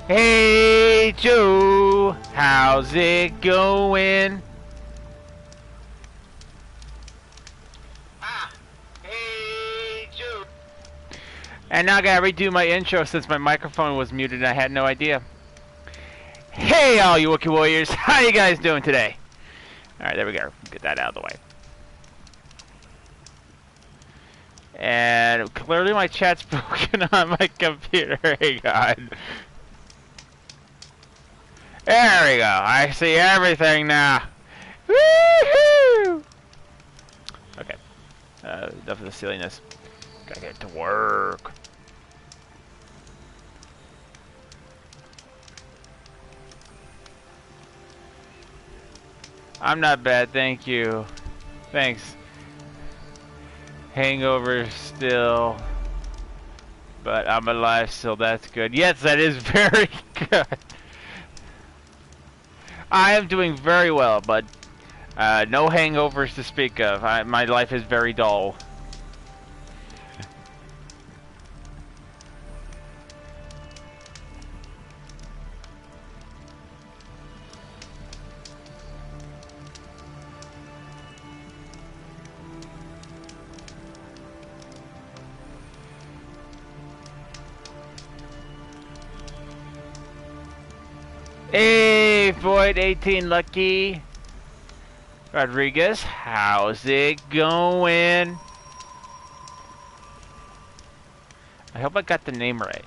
Hey Joe, how's it going? Hey Joe. And now I gotta redo my intro since my microphone was muted and I had no idea. Hey all you Wookiee Warriors, how you guys doing today? Alright, there we go. Get that out of the way. And clearly my chat's broken on my computer. Hey God. There we go. I see everything now. Woohoo! Okay. Enough of the silliness. Gotta get to work. I'm not bad, thank you. Thanks. Hangover still. But I'm alive still, that's good. Yes, that is very good. I am doing very well, but no hangovers to speak of. My life is very dull. Hey, Void 18 Lucky Rodriguez, how's it going? I hope I got the name right.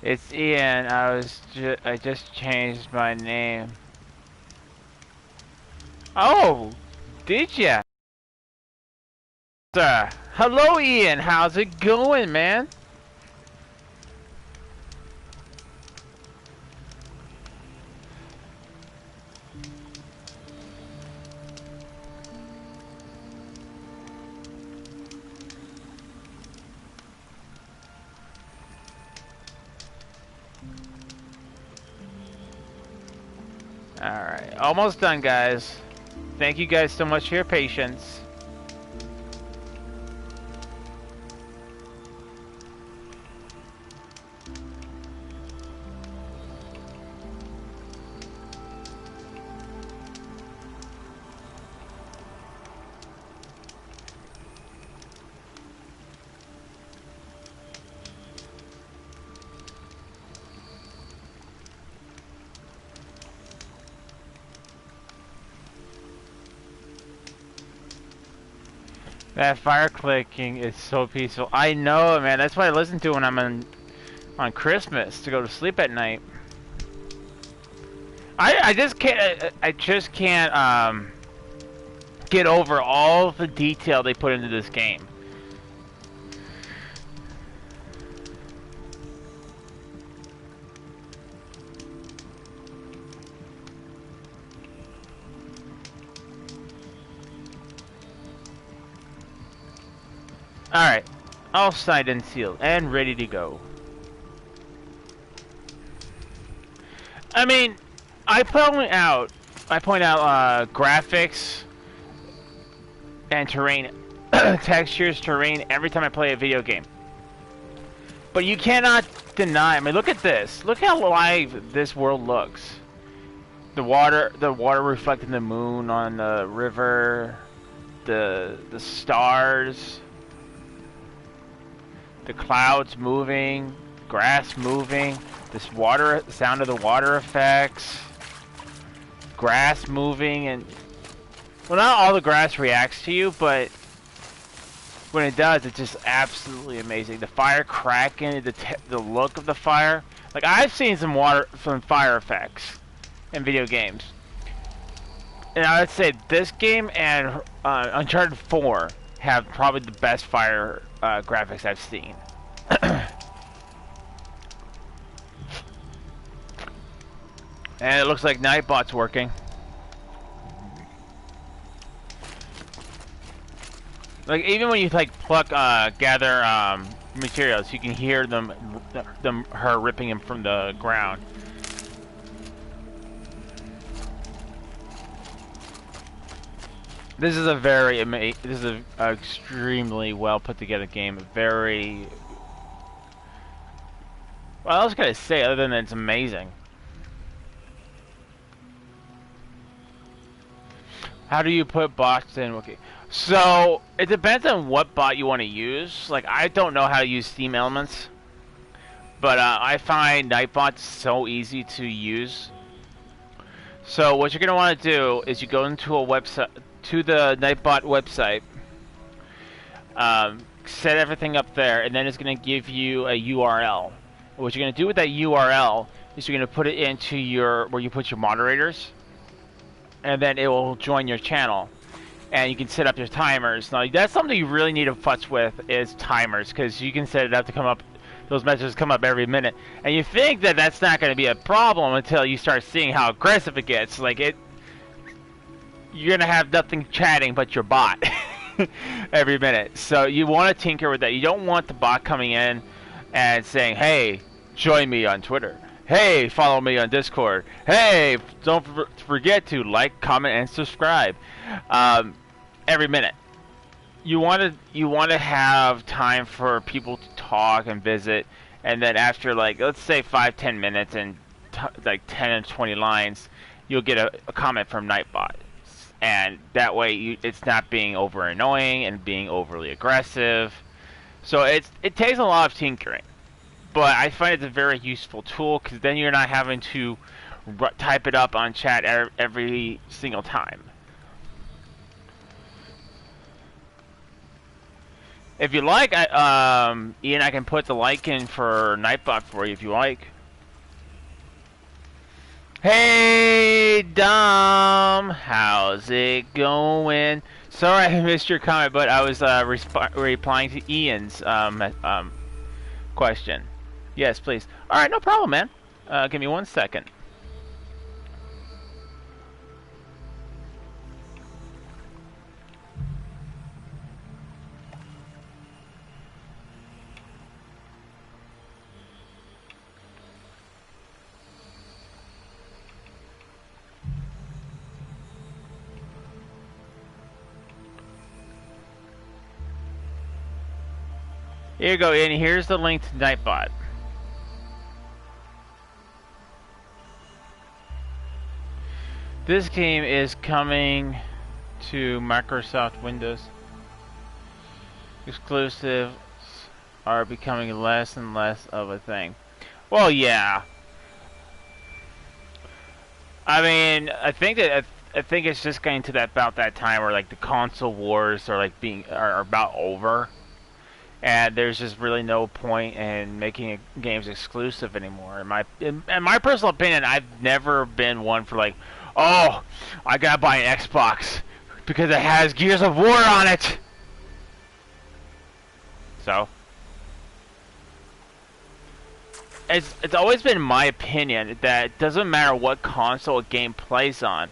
It's Ian. I just changed my name. Oh, did ya? Sir. Hello, Ian. How's it going, man? Alright, almost done, guys. Thank you guys so much for your patience. That fire clicking is so peaceful. I know, man. That's what I listen to when I'm on Christmas to go to sleep at night. I just can't get over all the detail they put into this game. Alright, all signed and sealed and ready to go. I mean, I point out graphics and terrain, textures, terrain every time I play a video game. But you cannot deny, I mean, look at this. Look how live this world looks. The water reflecting the moon on the river, the stars, the clouds moving, grass moving, this water, sound of the water effects, grass moving, and well, not all the grass reacts to you, but when it does, it's just absolutely amazing. The fire cracking, the look of the fire. Like, I've seen some fire effects in video games, and I would say this game and Uncharted 4 have probably the best fire graphics I've seen. And it looks like Nightbot's working. Like even when you like pluck, gather materials, you can hear her ripping them from the ground. This is a very this is a extremely well put together game. Very. What else can I say other than it's amazing? How do you put bots in Wookiee? So it depends on what bot you want to use. Like I don't know how to use Steam Elements, but I find Nightbot so easy to use. So what you're gonna want to do is you go into a website, to the Nightbot website, set everything up there, and then it's gonna give you a URL. What you're gonna do with that URL is you're gonna put it into where you put your moderators, and then it will join your channel. And you can set up your timers. Now that's something you really need to futz with is timers, because you can set it up to come up, those messages come up every minute, and you think that that's not going to be a problem until you start seeing how aggressive it gets. Like you're gonna have nothing chatting but your bot every minute. So you want to tinker with that. You don't want the bot coming in and saying, "Hey, join me on Twitter. Hey, follow me on Discord. Hey, don't forget to like, comment, and subscribe." Every minute. You want to have time for people to talk and visit, and then after like let's say 5-10 minutes and like 10 and 20 lines, you'll get a comment from Nightbot, and that way it's not being over annoying and being overly aggressive. So it takes a lot of tinkering. But I find it's a very useful tool, because then you're not having to type it up on chat every single time. If you like, Ian, I can put the like in for Nightbot for you if you like. Hey, Dom, how's it going? Sorry I missed your comment, but I was replying to Ian's question. Yes, please. All right, no problem, man. Give me 1 second. Here you go, Ian. Here's the link to Nightbot. This game is coming to Microsoft Windows. Exclusives are becoming less and less of a thing. Well, yeah. I mean, I think it's just getting to about that time where like the console wars are like are about over, and there's just really no point in making games exclusive anymore. In my personal opinion, I've never been one for like, oh, I gotta buy an Xbox because it has Gears of War on it. So it's always been my opinion that it doesn't matter what console a game plays on,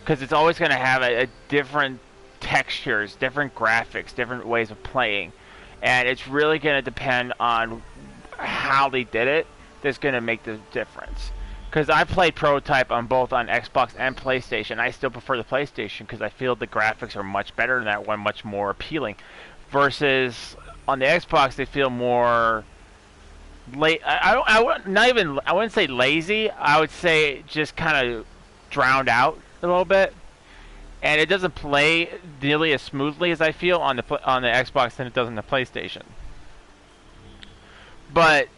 because it's always going to have a different textures, different graphics, different ways of playing, and it's really going to depend on how they did it that's going to make the difference. Because I played Prototype on both on Xbox and PlayStation. I still prefer the PlayStation because I feel the graphics are much better and that one much more appealing. Versus on the Xbox, they feel more I wouldn't say lazy. I would say just kind of drowned out a little bit, and it doesn't play nearly as smoothly as I feel on the Xbox than it does on the PlayStation. But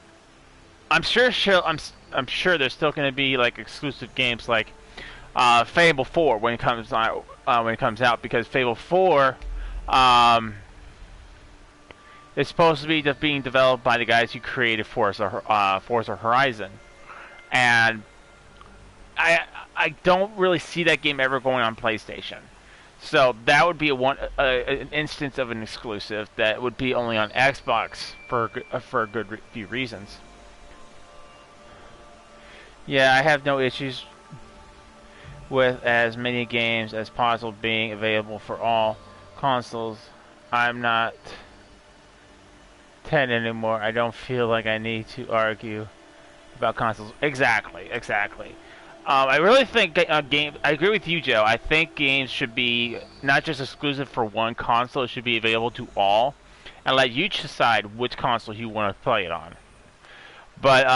I'm sure there's still going to be like exclusive games like Fable 4 when it comes out, because Fable 4 is supposed to be being developed by the guys who created Forza Horizon, and I don't really see that game ever going on PlayStation. So that would be an instance of an exclusive that would be only on Xbox for a good few reasons. Yeah, I have no issues with as many games as possible being available for all consoles. I'm not 10 anymore. I don't feel like I need to argue about consoles. Exactly. I really think games. I agree with you, Joe. I think games should be not just exclusive for one console. It should be available to all, and let you decide which console you want to play it on. But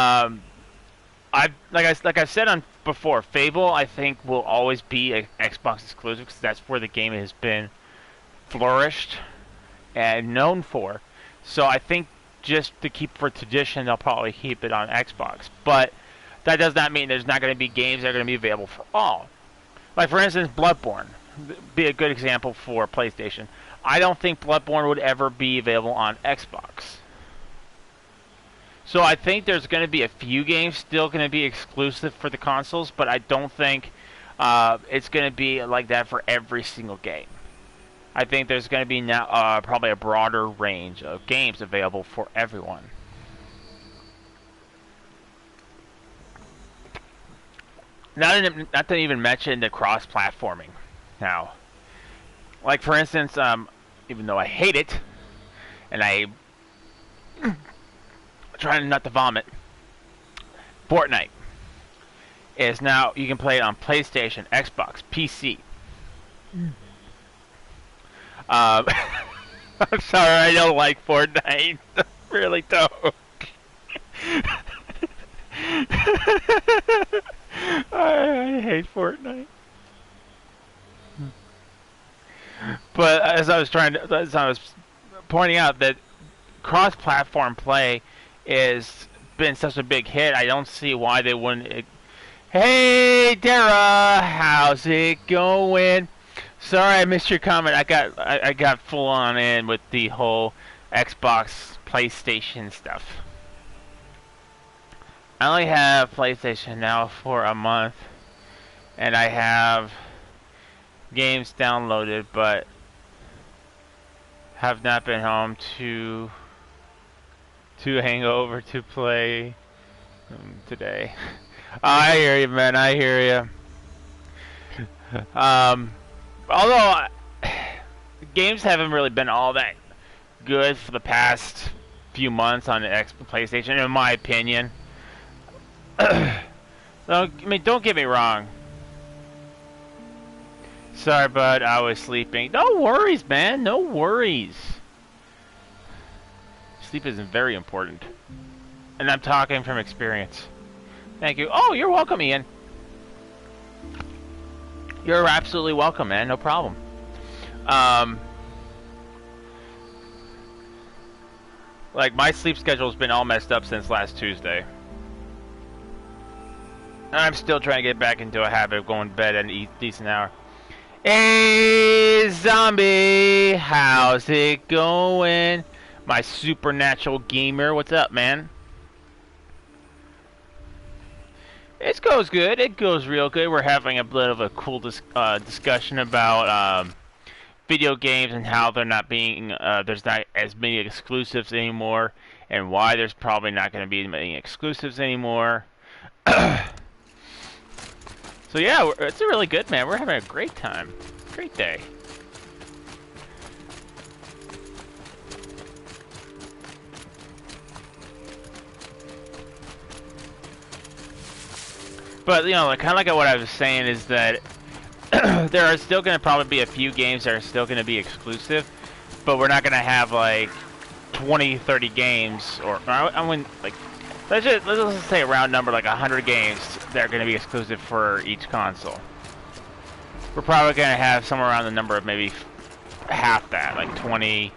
like I've said on before, Fable I think will always be a Xbox exclusive because that's where the game has been flourished and known for. So I think just to keep for tradition, they'll probably keep it on Xbox. But that does not mean there's not going to be games that are going to be available for all. Like for instance, Bloodborne be a good example for PlayStation. I don't think Bloodborne would ever be available on Xbox. So I think there's going to be a few games still going to be exclusive for the consoles, but I don't think it's going to be like that for every single game. I think there's going to be now probably a broader range of games available for everyone. Not to even mention the cross-platforming. Now, like for instance, even though I hate it, and I trying not to vomit, Fortnite is now you can play it on PlayStation, Xbox, PC. I'm sorry, I don't like Fortnite. I really don't. I hate Fortnite. But as I was pointing out that cross-platform play is been such a big hit, I don't see why they wouldn't. Hey, Dara, how's it going? Sorry, I missed your comment. I got full on in with the whole Xbox, PlayStation stuff. I only have PlayStation now for a month, and I have games downloaded, but have not been home to hang over to play today. I hear you, man. I hear you. Although games haven't really been all that good for the past few months on the PlayStation, in my opinion. Don't get me wrong. Sorry, bud. I was sleeping. No worries, man. No worries. Sleep is very important, and I'm talking from experience. Thank you. Oh, you're welcome, Ian. You're absolutely welcome, man. No problem. Like, my sleep schedule's been all messed up since last Tuesday. And I'm still trying to get back into a habit of going to bed at a decent hour. Hey, zombie! How's it going? My supernatural gamer. What's up, man? It goes good. It goes real good. We're having a bit of a cool discussion about video games and how they're not being there's not as many exclusives anymore, and why there's probably not going to be many exclusives anymore. So yeah, it's really good, man. We're having a great time. Great day. But, you know, kind of like what I was saying is that there are still going to probably be a few games that are still going to be exclusive, but we're not going to have, like, 20, 30 games, or I mean, like, let's just say a round number, like 100 games that are going to be exclusive for each console. We're probably going to have somewhere around the number of maybe half that, like 20...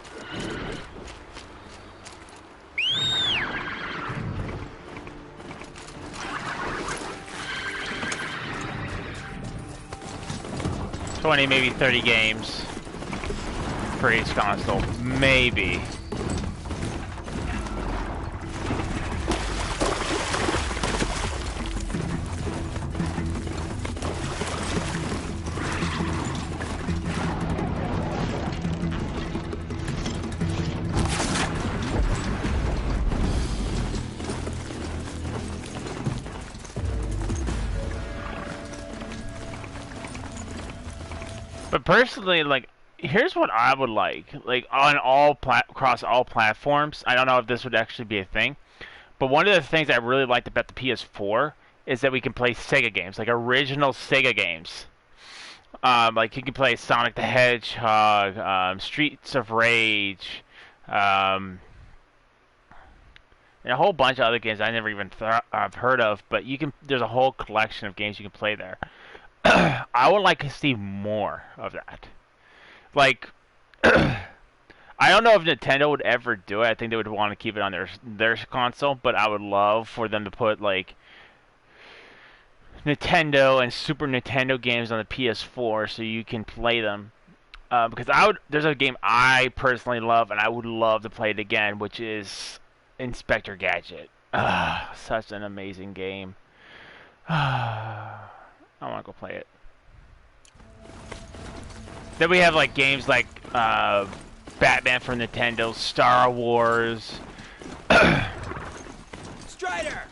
maybe 30 games for each console. Maybe. But personally, like, here's what I would like on across all platforms. I don't know if this would actually be a thing, but one of the things I really liked about the PS4 is that we can play Sega games, like original Sega games. Like you can play Sonic the Hedgehog, Streets of Rage, um, and a whole bunch of other games I never even I've heard of. But you can. There's a whole collection of games you can play there. I would like to see more of that. Like, I don't know if Nintendo would ever do it. I think they would want to keep it on their console, but I would love for them to put like Nintendo and Super Nintendo games on the PS4 so you can play them. Because there's a game I personally love and I would love to play it again, which is Inspector Gadget. Such an amazing game. I want to go play it. Then we have like games like Batman for Nintendo, Star Wars. Strider!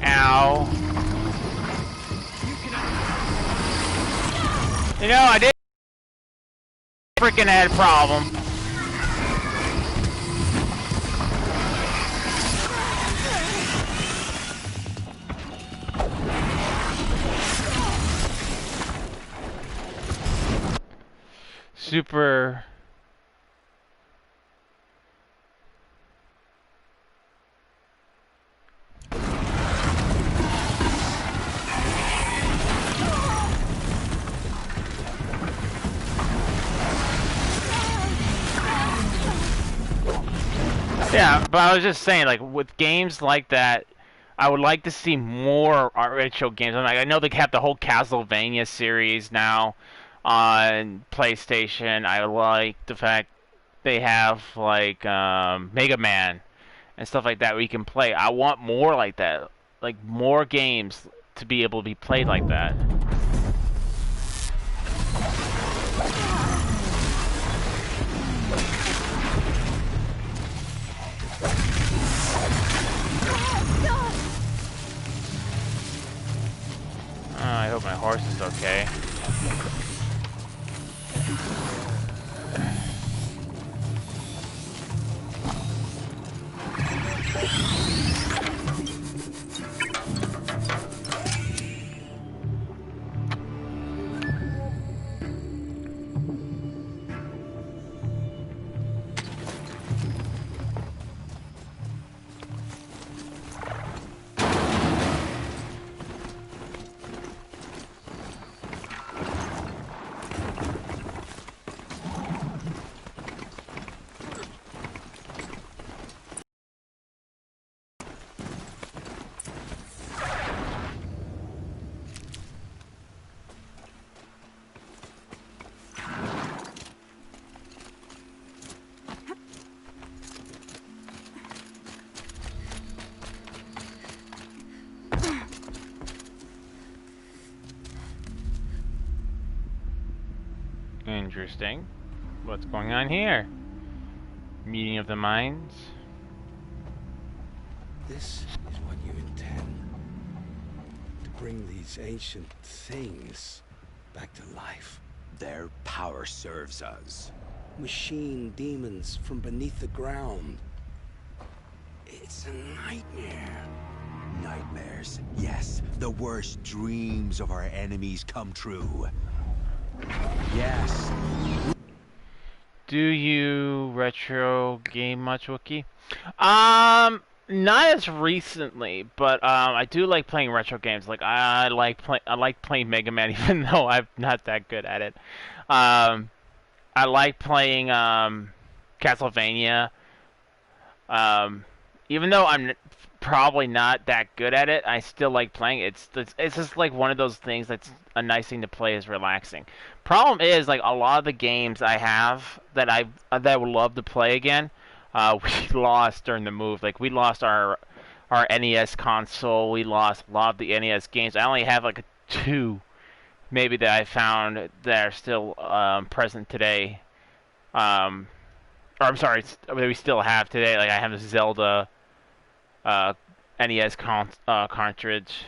Ow. You know, I did freaking had a problem. Super. Yeah, but I was just saying, like, with games like that, I would like to see more retro games. I know they have the whole Castlevania series now on PlayStation. I like the fact they have, like, Mega Man and stuff like that where you can play. I want more like that. Like, more games to be able to be played like that. I hope my horse is okay. Interesting. What's going on here? Meeting of the minds. This is what you intend. To bring these ancient things back to life. Their power serves us. Machine demons from beneath the ground. It's a nightmare. Nightmares. Yes, the worst dreams of our enemies come true. Yes. Do you retro game much, Wookie? Not as recently, but I do like playing retro games. Like I like playing Mega Man, even though I'm not that good at it. I like playing Castlevania. Even though I'm probably not that good at it. I still like playing it. It's just like one of those things that's a nice thing to play, is relaxing. Problem is, like, a lot of the games I have that I would love to play again, we lost during the move. Like, we lost our NES console. We lost a lot of the NES games. I only have like two, maybe, that I found that are still present today. Or I'm sorry, we still have today. Like, I have the Zelda NES cartridge.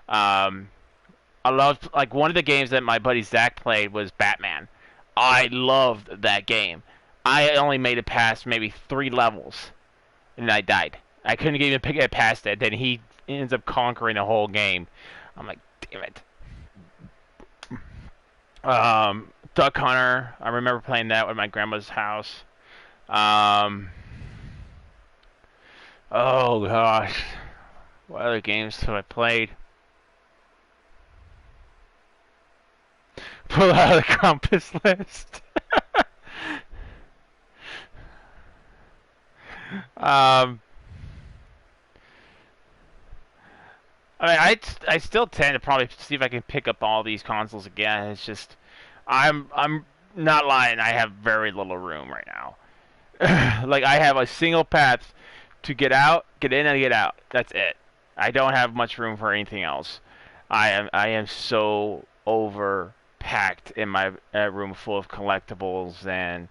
I loved, like, one of the games that my buddy Zach played was Batman. I loved that game. I only made it past maybe 3 levels, and I died. I couldn't even pick it past it. Then he ends up conquering the whole game. I'm like, damn it. Duck Hunter. I remember playing that at my grandma's house. Oh gosh, what other games have I played? Pull out of the compass list. I mean, I still tend to probably see if I can pick up all these consoles again. It's just, I'm not lying. I have very little room right now. Like, I have a single path to get out, get in, and get out. That's it. I don't have much room for anything else. I am so overpacked in my room full of collectibles and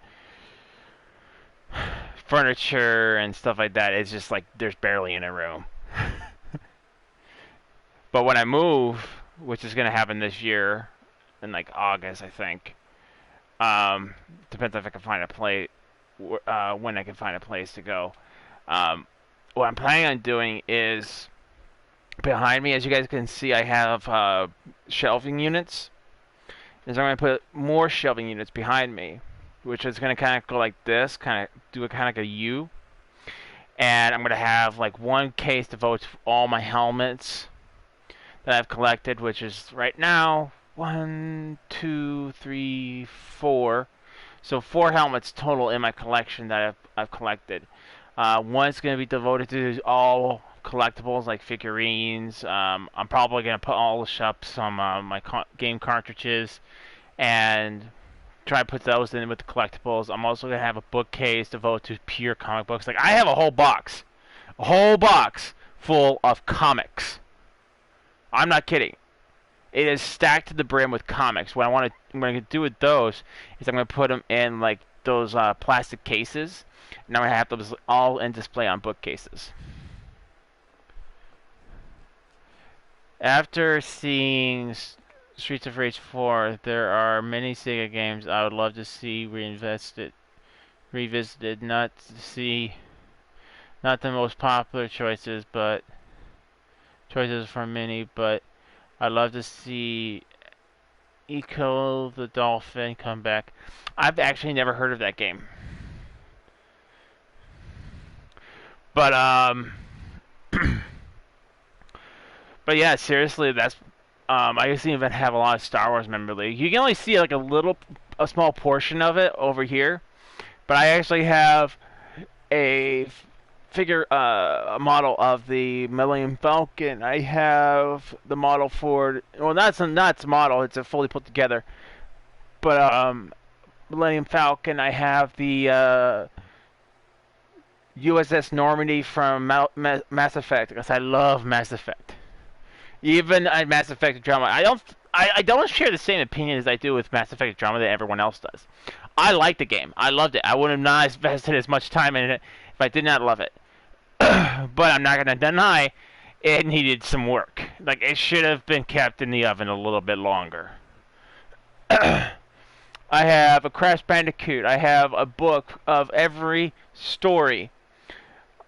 furniture and stuff like that. It's just like there's barely any room. But when I move, which is gonna happen this year, in like August, I think. Depends if I can find a place. When I can find a place to go. What I'm planning on doing is, behind me, as you guys can see, I have shelving units. And so I'm going to put more shelving units behind me, which is going to kind of go like this, kind of do a kind of like a U. And I'm going to have like one case devoted to all my helmets that I've collected, which is right now 1, 2, 3, 4. So 4 helmets total in my collection that I've collected. One's going to be devoted to all collectibles like figurines. I'm probably going to polish up some my game cartridges and try to put those in with the collectibles. I'm also going to have a bookcase devoted to pure comic books. Like, I have a whole box full of comics. I'm not kidding. It is stacked to the brim with comics. What I'm going to do with those is I'm going to put them in like those plastic cases, and I'm going to have those all in display on bookcases. After seeing Streets of Rage 4, there are many Sega games I would love to see revisited. Not the most popular choices, but choices from many, but I'd love to see Echo the Dolphin come back. I've actually never heard of that game. But but yeah, seriously, that's I used to even have a lot of Star Wars memorabilia. You can only see like a small portion of it over here, but I actually have a a model of the Millennium Falcon. I have the model for, well, not a model, it's a fully put together, but Millennium Falcon. I have the USS Normandy from Mass Effect, because I love Mass Effect. Even Mass Effect drama, I don't share the same opinion as I do with Mass Effect drama that everyone else does. I like the game. I loved it. I would have not invested as much time in it if I did not love it. But I'm not going to deny it needed some work. Like, it should have been kept in the oven a little bit longer. I have a Crash Bandicoot. I have a book of every story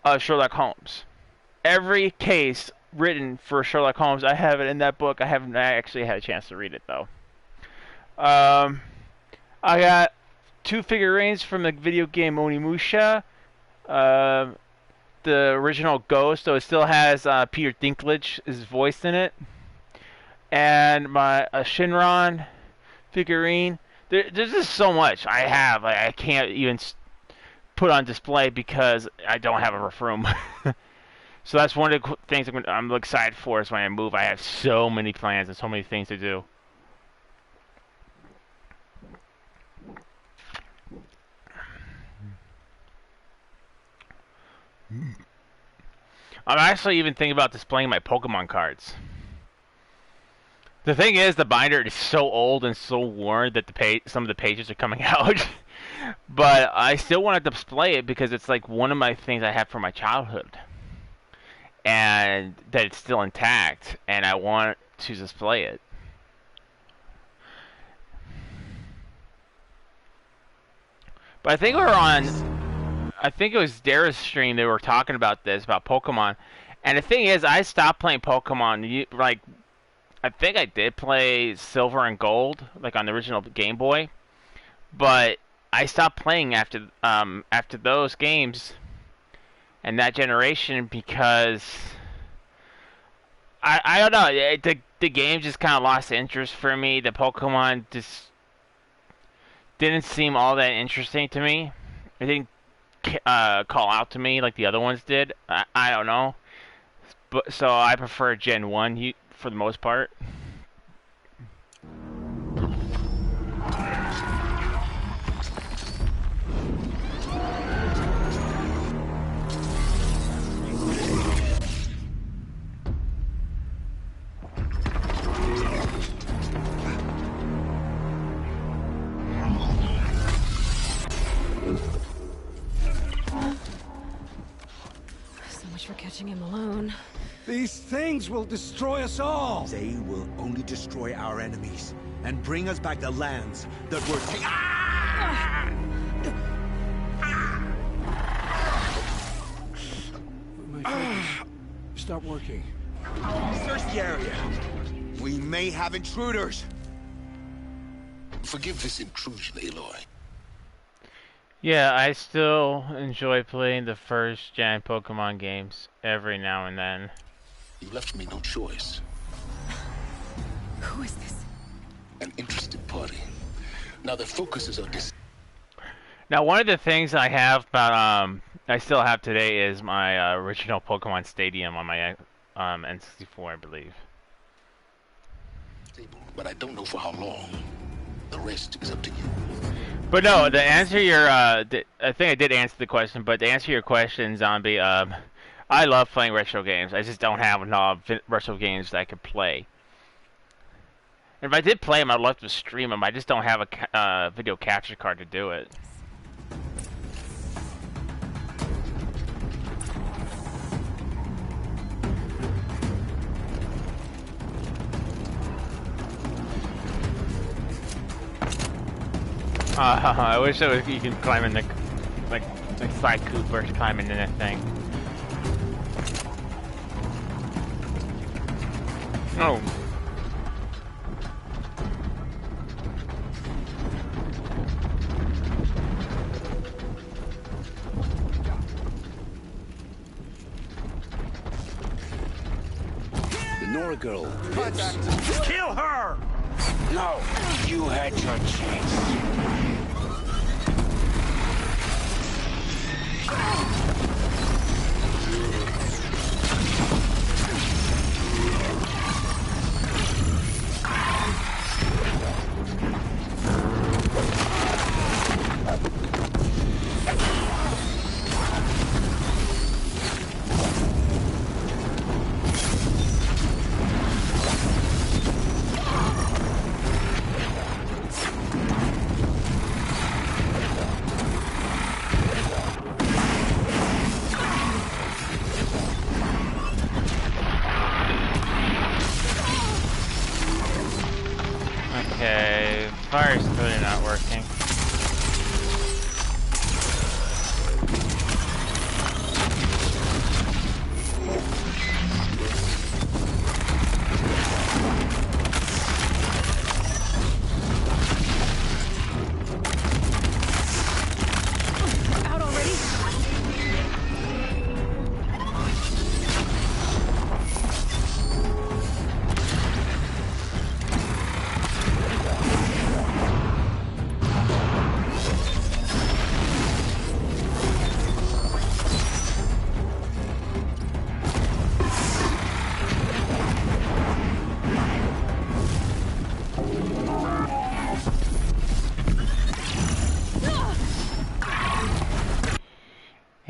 of Sherlock Holmes. Every case written for Sherlock Holmes, I have it in that book. I haven't actually had a chance to read it, though. I got 2 figurines from the video game Onimusha. The original Ghost, so it still has Peter Dinklage's voice in it. And my Shinron figurine. There's just so much I have. I can't even put on display because I don't have enough room. So that's one of the things I'm excited for is when I move. I have so many plans and so many things to do. I'm actually even thinking about displaying my Pokemon cards. The thing is, the binder is so old and so worn that some of the pages are coming out. But I still want to display it because it's like one of my things I have from my childhood. And that it's still intact, and I want to display it. But I think we were on, I think it was Dara's stream, they were talking about this, about Pokemon. And the thing is, I stopped playing Pokemon, like, I think I did play Silver and Gold, like on the original Game Boy. But I stopped playing after those games and that generation because I don't know, the game just kind of lost interest for me. The Pokemon just didn't seem all that interesting to me. It didn't call out to me like the other ones did. I don't know. But so I prefer Gen 1 for the most part. For catching him alone. These things will destroy us all. They will only destroy our enemies and bring us back the lands that were taken. Ah! My focus. Stop working. Search the area. We may have intruders. Forgive this intrusion, Aloy. Yeah, I still enjoy playing the first gen Pokemon games every now and then. You left me no choice. Who is this? An interested party. Now the focus is on this. Now, one of the things I have about I still have today is my original Pokemon Stadium on my N64, I believe. But I don't know for how long. The rest is up to you. But no, to answer your, I think I did answer the question, but to answer your question, Zombie, I love playing retro games. I just don't have enough retro games that I could play. And if I did play them, I'd love to stream them. I just don't have a video capture card to do it. I wish you could climb in the, like Sly Cooper climbing in that thing. Oh. The Nora girl. Contact. Kill her! No, you had your chance. Okay, fire's clearly not working. Out already?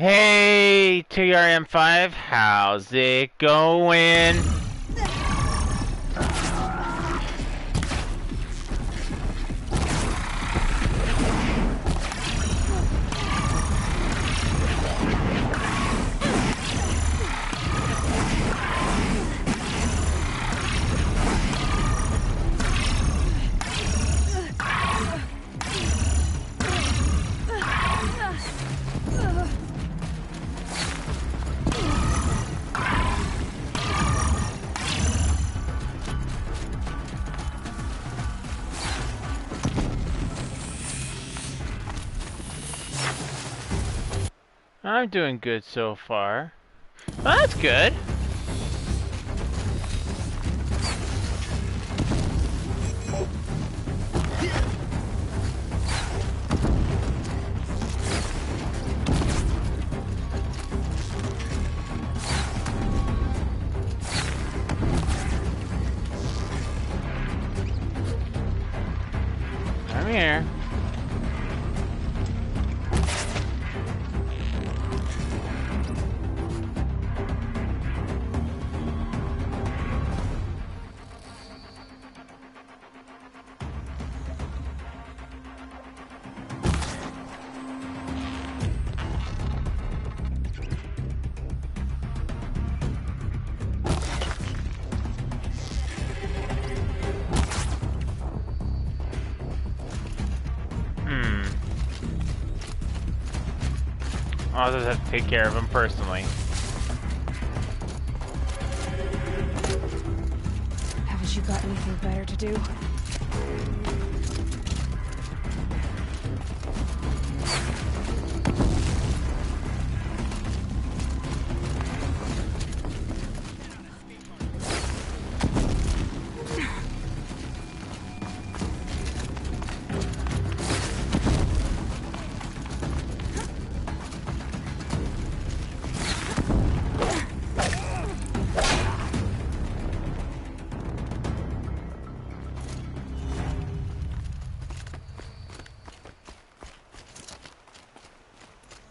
Hey, TRM5, how's it going? I'm doing good so far. Well, that's good. I'm here. I'll just have to take care of him personally. Haven't you got anything better to do?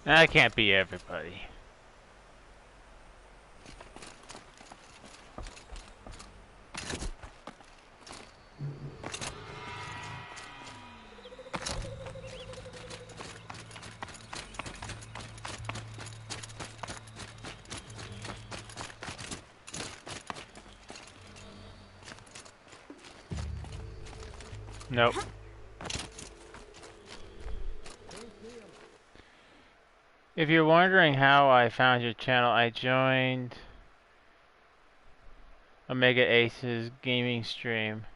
That can't be everybody. Nope. If you're wondering how I found your channel, I joined Omega Ace's gaming stream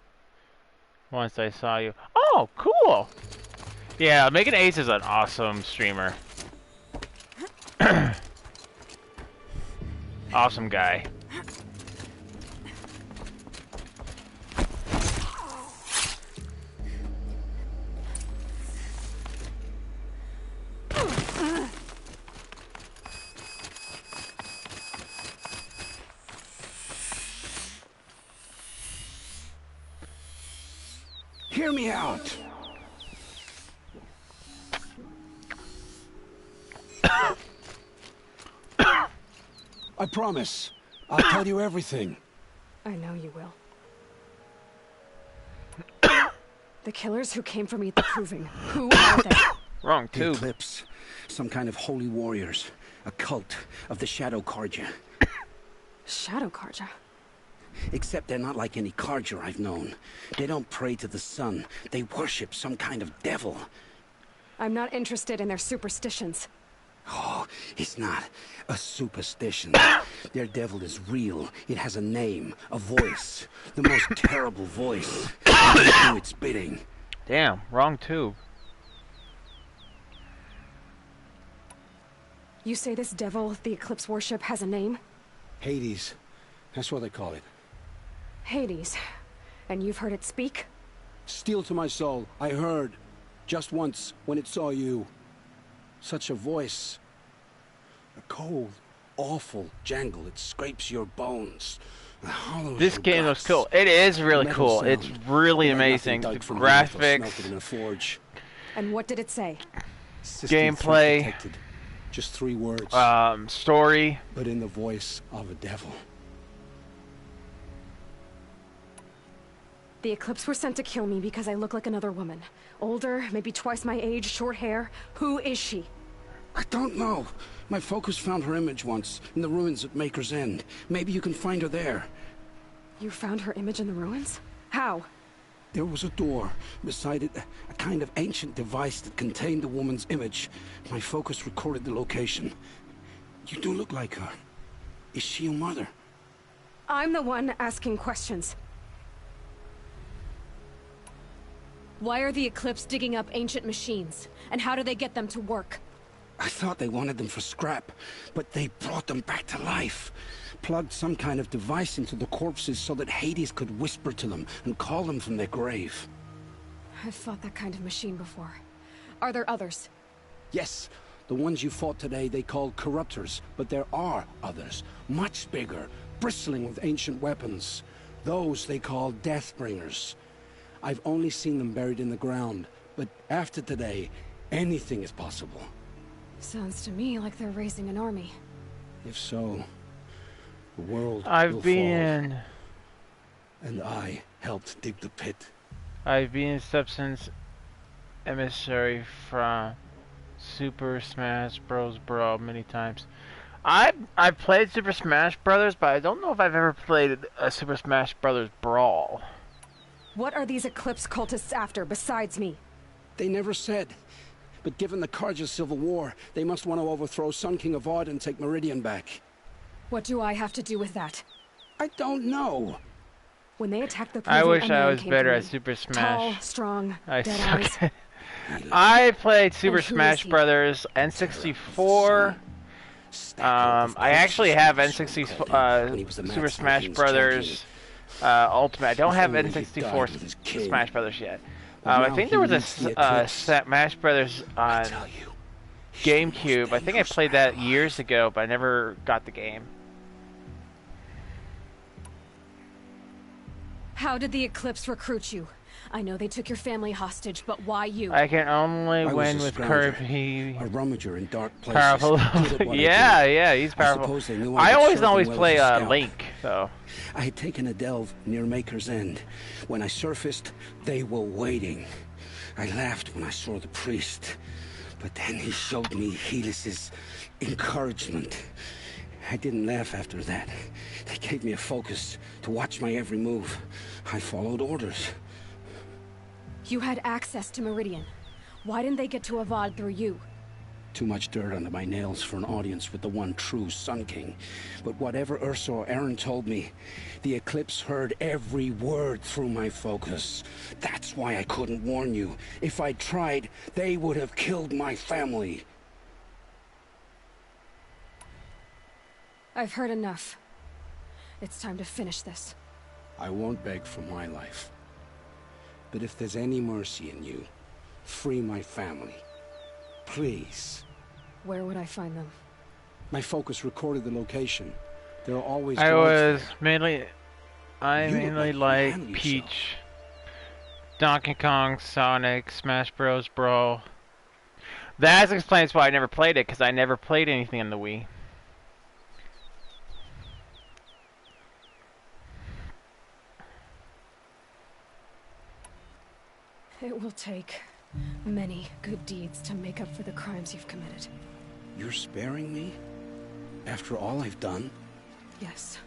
once I saw you. Oh, cool! Yeah, Omega Ace is an awesome streamer. Awesome guy. Hear me out. I promise. I'll tell you everything. I know you will. The killers who came for me at the Proving, who are they? Wrong The too. Eclipse. Some kind of holy warriors. A cult of the Shadow Karja. Shadow Karja. Except they're not like any Karja I've known. They don't pray to the sun. They worship some kind of devil. I'm not interested in their superstitions. Oh, it's not a superstition. Their devil is real. It has a name, a voice. The most terrible voice. And they do its bidding. Damn, wrong tube. You say this devil the Eclipse worship has a name? Hades. That's what they call it. Hades. And you've heard it speak? Steel to my soul. I heard. Just once, when it saw you. Such a voice. A cold, awful jangle. It scrapes your bones. This game looks cool. It is really cool. It's really amazing. The graphics, And what did it say? gameplay. Just 3 words. Story. But in the voice of a devil. The Eclipse were sent to kill me because I look like another woman. Older, maybe twice my age, short hair. Who is she? I don't know. My focus found her image once, in the ruins at Maker's End. Maybe you can find her there. You found her image in the ruins? How? There was a door. Beside it, a kind of ancient device that contained the woman's image. My focus recorded the location. You do look like her. Is she your mother? I'm the one asking questions. Why are the Eclipse digging up ancient machines? And how do they get them to work? I thought they wanted them for scrap, but they brought them back to life. Plugged some kind of device into the corpses so that Hades could whisper to them and call them from their grave. I've fought that kind of machine before. Are there others? Yes, the ones you fought today they called corruptors, but there are others, much bigger, bristling with ancient weapons. Those they call Deathbringers. I've only seen them buried in the ground, but after today, anything is possible. Sounds to me like they're raising an army. If so, the world will I've been. fall. And I helped dig the pit. I've been substance emissary from Super Smash Bros. Brawl many times. I've played Super Smash Brothers, but I don't know if I've ever played a Super Smash Brothers Brawl. What are these Eclipse cultists after, besides me? They never said. But given the Carja Civil War, they must want to overthrow Sun King of Odd and take Meridian back. What do I have to do with that? I don't know. When they attacked the I prison, wish a I man was came better for at me. Super Smash. Tall, strong, I dead suck. eyes. I played Super And who Smash is he? Brothers N64. I actually have N64 Super Smash Brothers Ultimate. I don't have N64 Smash Brothers yet. I think there was a Smash Brothers on GameCube. I think I played that years ago, but I never got the game. How did the Eclipse recruit you? I know they took your family hostage, but why you? I can only I was win a with scrounger, Kirby. a rummager in dark places. Powerful. good at what I Yeah, did. yeah, he's I powerful. suppose they knew I I would serve always them well play as a scout. Link, though. I had taken a delve near Maker's End. When I surfaced, they were waiting. I laughed when I saw the priest, but then he showed me Helis's encouragement. I didn't laugh after that. They gave me a focus to watch my every move. I followed orders. You had access to Meridian. Why didn't they get to Avad through you? Too much dirt under my nails for an audience with the one true Sun King. But whatever Ursa or Aaron told me, the Eclipse heard every word through my focus. That's why I couldn't warn you. If I'd tried, they would have killed my family. I've heard enough. It's time to finish this. I won't beg for my life. But if there's any mercy in you, free my family. Please. Where would I find them? My focus recorded the location. There are always I guards mainly like handle yourself. Peach, Donkey Kong, Sonic, Smash Bros. Brawl. That explains why I never played it, because I never played anything on the Wii. It will take many good deeds to make up for the crimes you've committed. You're sparing me? After all I've done? Yes.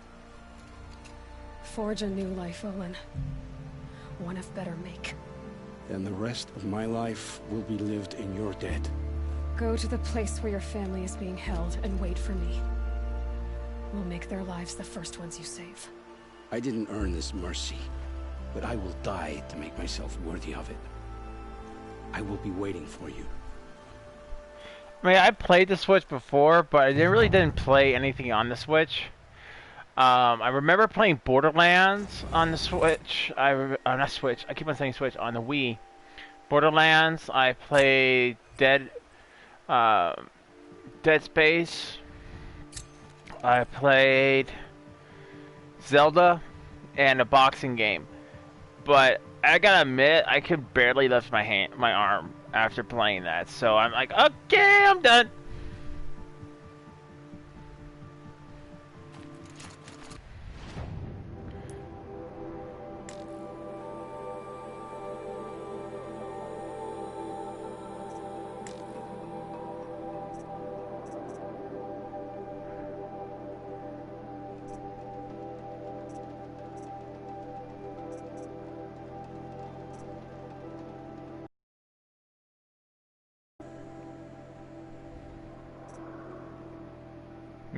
Forge a new life, Olin. One of better make. Then the rest of my life will be lived in your debt. Go to the place where your family is being held and wait for me. We'll make their lives the first ones you save. I didn't earn this mercy, but I will die to make myself worthy of it. I will be waiting for you. I mean, I played the Switch before, but I really didn't play anything on the Switch. I remember playing Borderlands on the Switch. Not Switch. I keep on saying Switch. On the Wii. Borderlands. I played Dead Space. I played Zelda and a boxing game. But I gotta admit, I could barely lift my arm after playing that. So I'm like, okay, I'm done.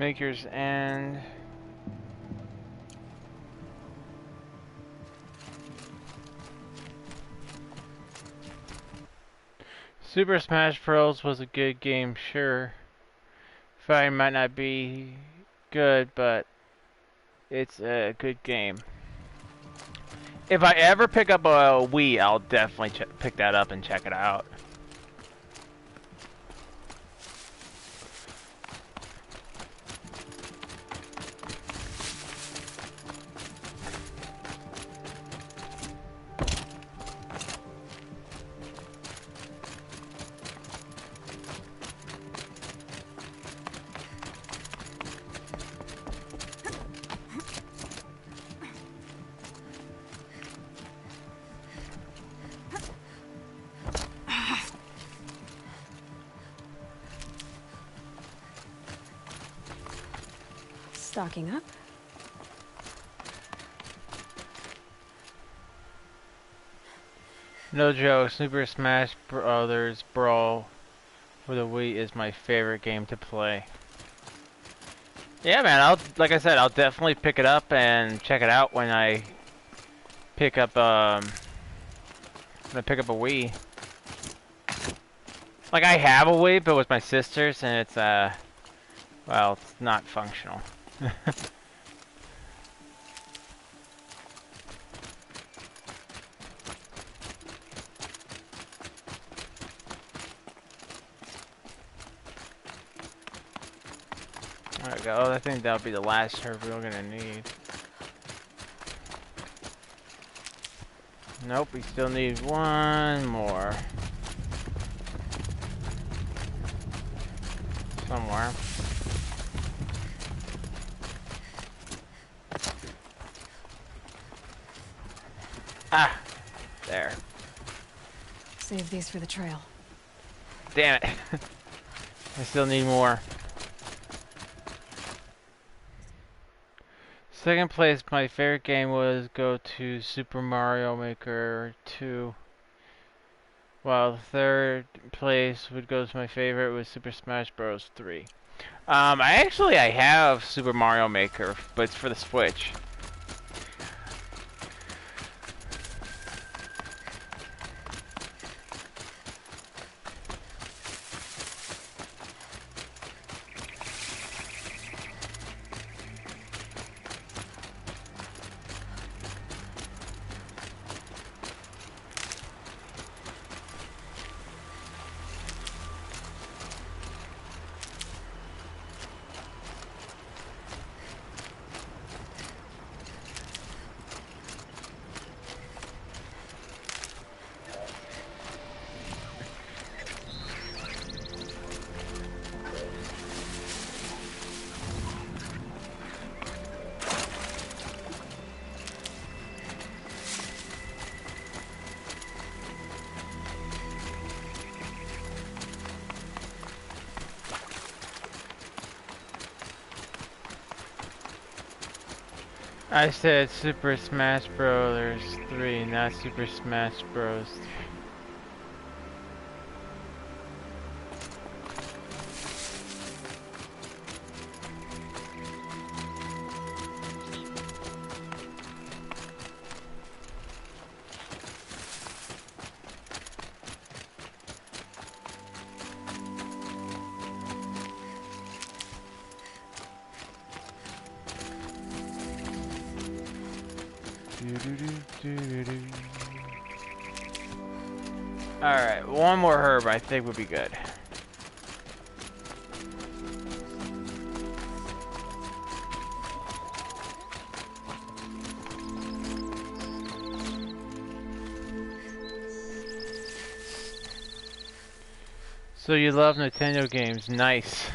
Maker's End. Super Smash Bros. Was a good game, sure. Fighting might not be good, but it's a good game. If I ever pick up a Wii, I'll definitely pick that up and check it out. Stocking up. No joke, Super Smash Brothers Brawl for the Wii is my favorite game to play. Yeah, man, like I said, I'll definitely pick it up and check it out when I pick up a Wii. Like, I have a Wii, but with my sisters, and it's well, it's not functional. There we go. I think that'll be the last herb we're gonna need. Nope, we still need one more. Somewhere. Ah! There. Save these for the trail. Damn it. I still need more. Second place, my favorite game was go to Super Mario Maker 2. While third place would go to my favorite was Super Smash Bros. 3. I have Super Mario Maker, but it's for the Switch. I said Super Smash Bros. 3, not Super Smash Bros. 3. Alright, one more herb I think would be good. So you love Nintendo games, nice.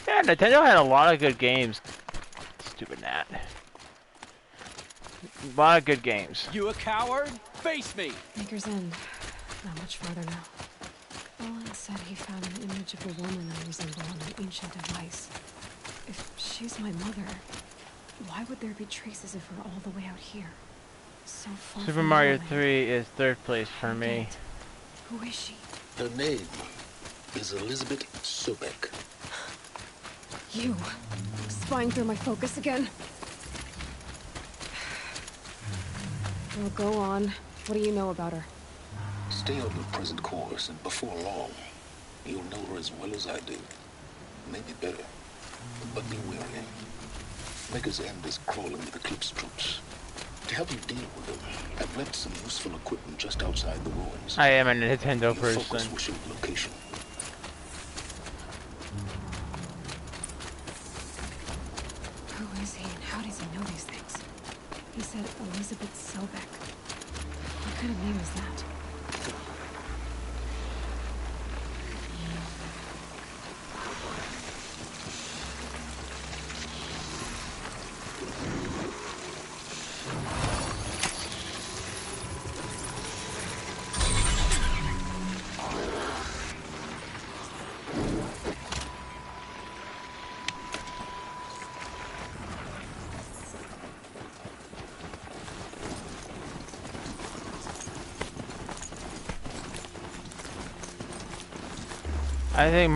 Yeah, Nintendo had a lot of good games. Stupid Nat. A lot of good games. You a coward? Face me! Maker's End. Not much farther now. Roland said he found an image of a woman that resembled an ancient device. If she's my mother, why would there be traces of her all the way out here? So far Super from Mario Roland. 3 is third place for me. Who is she? Her name is Elizabeth Sobek. You, spying through my focus again? Well, go on. What do you know about her? Stay on your present course, and before long, you'll know her as well as I do. Maybe better. But be wary. Maker's End is crawling with Eclipse troops. To help you deal with them, I've left some useful equipment just outside the ruins. I am a Nintendo Your person. focus will show the location. Who is he and how does he know these things? He said Elizabeth Sobek. What kind of name is that? I think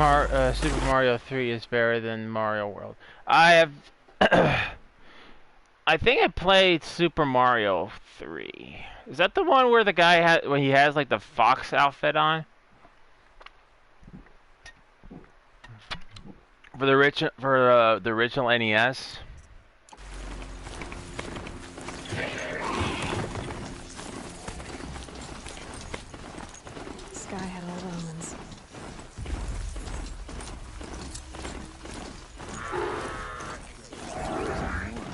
Super Mario 3 is better than Mario World. I have... I think I played Super Mario 3. Is that the one where the guy when he has like the fox outfit on? For the original NES? This guy had all the omens.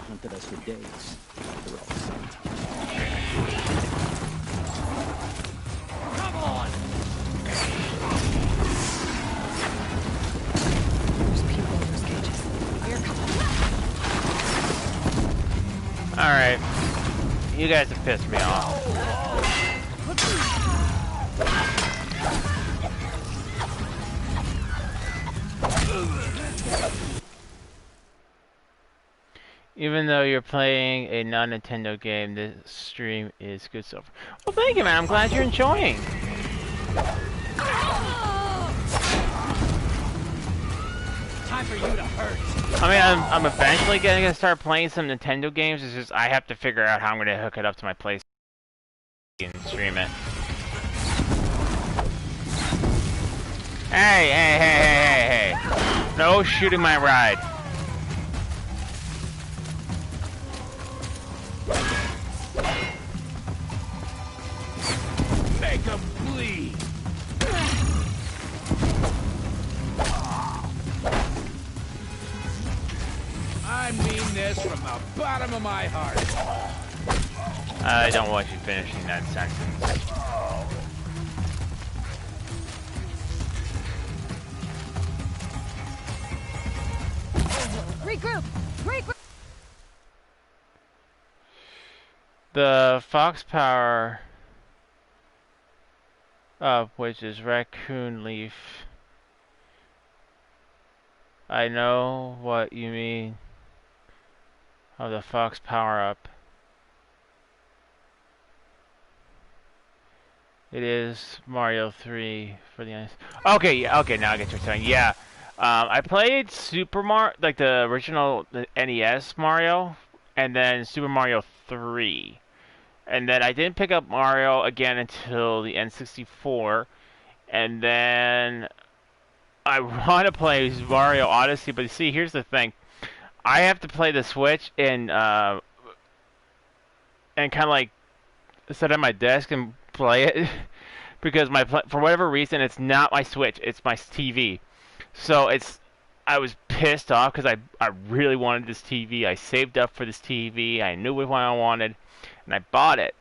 Hunted us for days. They're all scent. Come on! There's people in those cages. Here, come on. Alright. You guys have pissed me off. Even though you're playing a non-Nintendo game, this stream is good so far. Well, thank you, man. I'm glad you're enjoying. Time for you to hurt. I mean, I'm eventually gonna start playing some Nintendo games. It's just I have to figure out how I'm gonna hook it up to my PlayStation and stream it. Hey, hey, hey, hey, hey, hey! No shooting my ride. Make them bleed. I mean this from the bottom of my heart. I don't want you finishing that sentence. Regroup! Regroup! The fox power up, which is raccoon leaf. I know what you mean. Oh, the fox power up. It is Mario 3 for the NES. Okay, yeah, okay, now I get what you're saying. Yeah. I played Super Mario, like the original NES Mario, and then Super Mario 3. And then I didn't pick up Mario again until the N64. And then I want to play Mario Odyssey, but you see, here's the thing. I have to play the Switch and kind of like sit at my desk and play it because for whatever reason it's not my Switch, it's my TV. So I was pissed off because I really wanted this TV. I saved up for this TV. I knew what I wanted, and I bought it.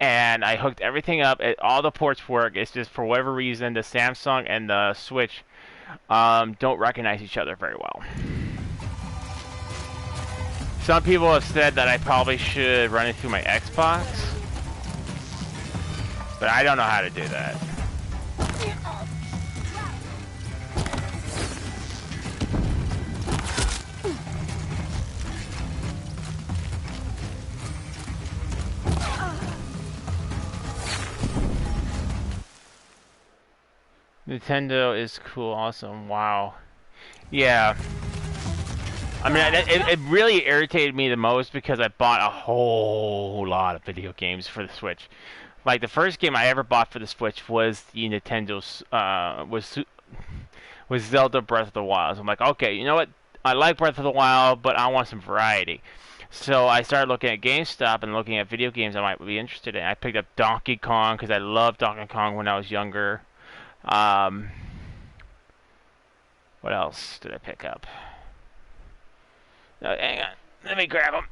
And I hooked everything up. All the ports work. It's just for whatever reason the Samsung and the Switch don't recognize each other very well. Some people have said that I probably should run it through my Xbox, but I don't know how to do that. Nintendo is cool, awesome, wow. Yeah. I mean, it really irritated me the most because I bought a whole lot of video games for the Switch. Like the first game I ever bought for the Switch was the Nintendo's was Zelda Breath of the Wild. So I'm like, okay, you know what? I like Breath of the Wild, but I want some variety. So I started looking at GameStop and looking at video games I might be interested in. I picked up Donkey Kong because I loved Donkey Kong when I was younger. What else did I pick up? No, hang on. Let me grab them.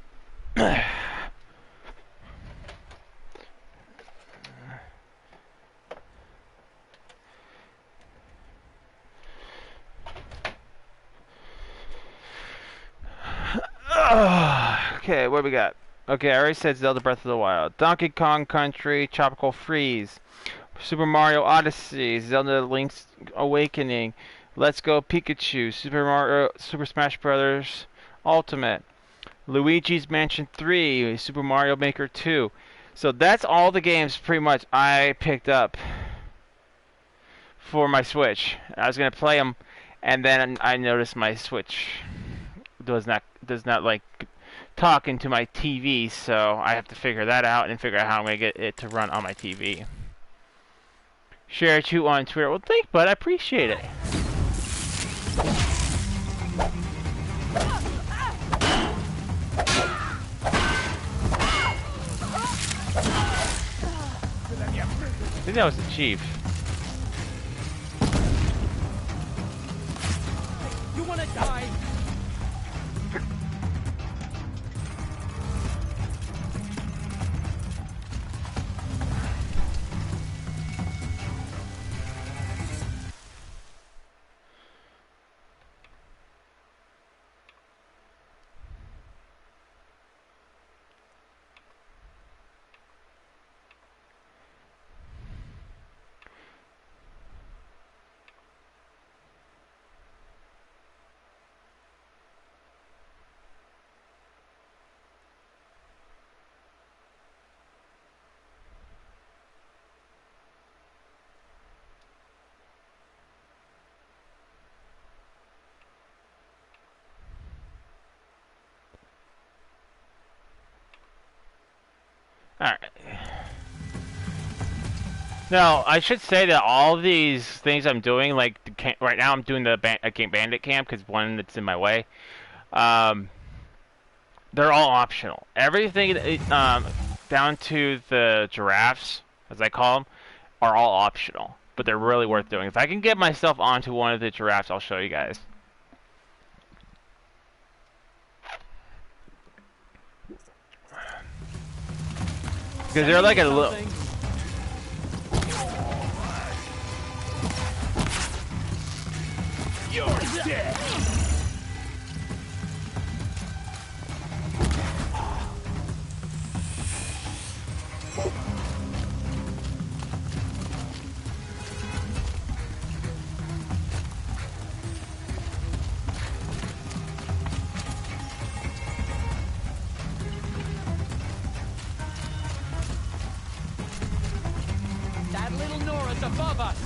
Okay, what we got? Okay, I already said Zelda Breath of the Wild. Donkey Kong Country, Tropical Freeze, Super Mario Odyssey, Zelda Link's Awakening, Let's Go Pikachu, Super Smash Bros. Ultimate, Luigi's Mansion 3, Super Mario Maker 2. So that's all the games pretty much I picked up for my Switch. I was gonna play them, and then I noticed my Switch does not like talking to my TV, so I have to figure that out and figure out how I'm gonna get it to run on my TV. Share it too on Twitter. Well, thanks, bud. I appreciate it. I think that was the chief. You wanna die? Alright. Now, I should say that all these things I'm doing, like, right now I'm doing the Bandit Camp, because one that's in my way, they're all optional. Everything, down to the giraffes, as I call them, are all optional. But they're really worth doing. If I can get myself onto one of the giraffes, I'll show you guys. Because they're like a little... You're dead! That little Nora's above us!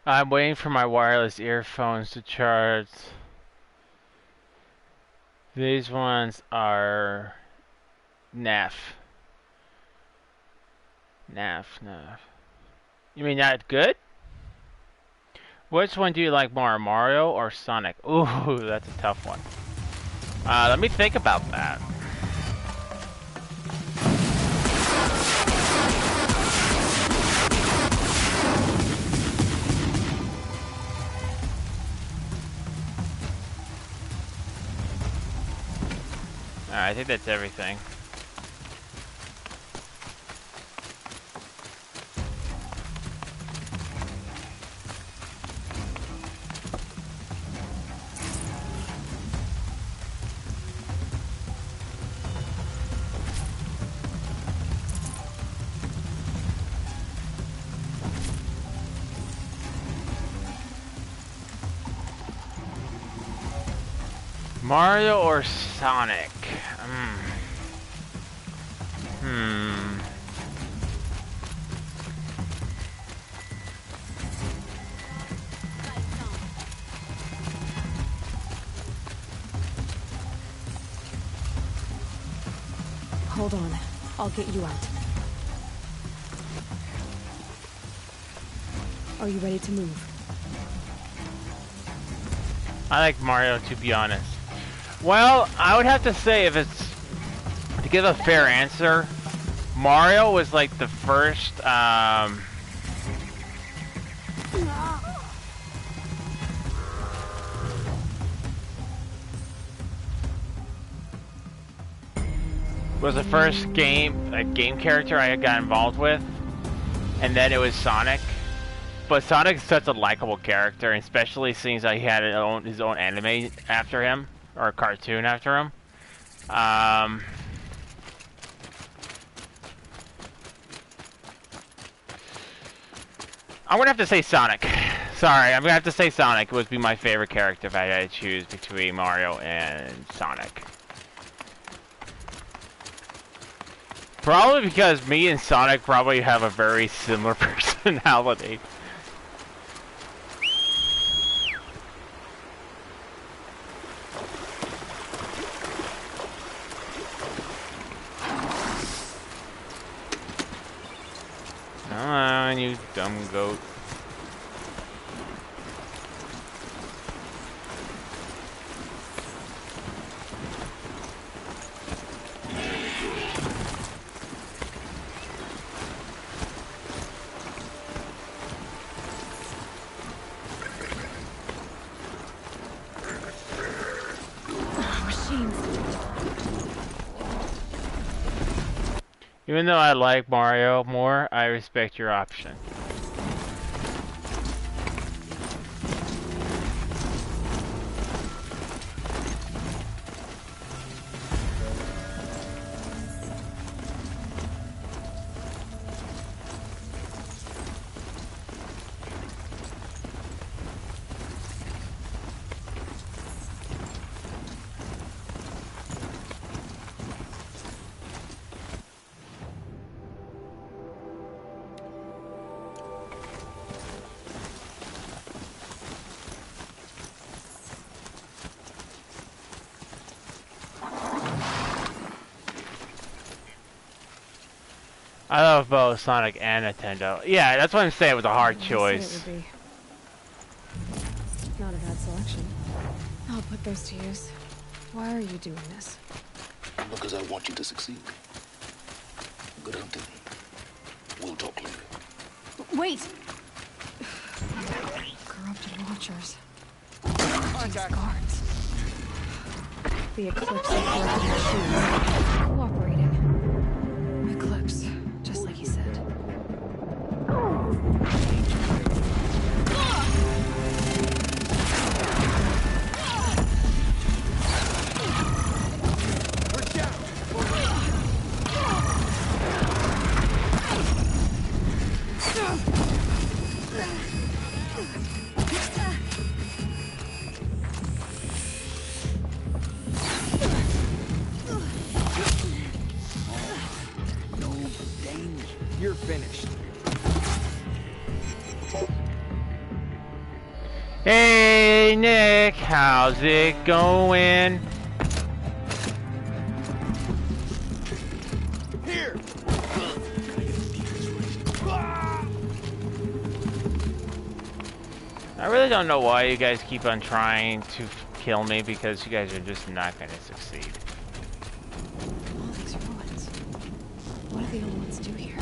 I'm waiting for my wireless earphones to charge. These ones are NAF. NAF. You mean not good? Which one do you like more, Mario or Sonic? Ooh, that's a tough one. Let me think about that. Alright, I think that's everything. Mario or Sonic? Hold on. I'll get you out. Are you ready to move? I like Mario, to be honest. Well, I would have to say, if it's to give a fair answer, Mario was like the first game character I got involved with, and then it was Sonic. But Sonic's such a likable character, especially since he had his own anime after him, or a cartoon after him. I'm gonna have to say Sonic. Sorry, I'm gonna have to say Sonic would be my favorite character if I had to choose between Mario and Sonic. Probably because me and Sonic probably have a very similar personality. Come on, you dumb goat. Even though I like Mario more, I respect your option. I love both Sonic and Nintendo. Yeah, that's what I'm saying. It was a hard choice. It would be. Not a bad selection. I'll put those to use. Why are you doing this? Because I want you to succeed. Good hunting. We'll talk later. Wait! Corrupted watchers. These guards. The Eclipse of corrupted machines. Cooperating. Eclipse. Just like he said. You're finished. Hey Nick, how's it going? Here. I really don't know why you guys keep on trying to kill me, because you guys are just not going to succeed. All these ruins. What do the old ones do here?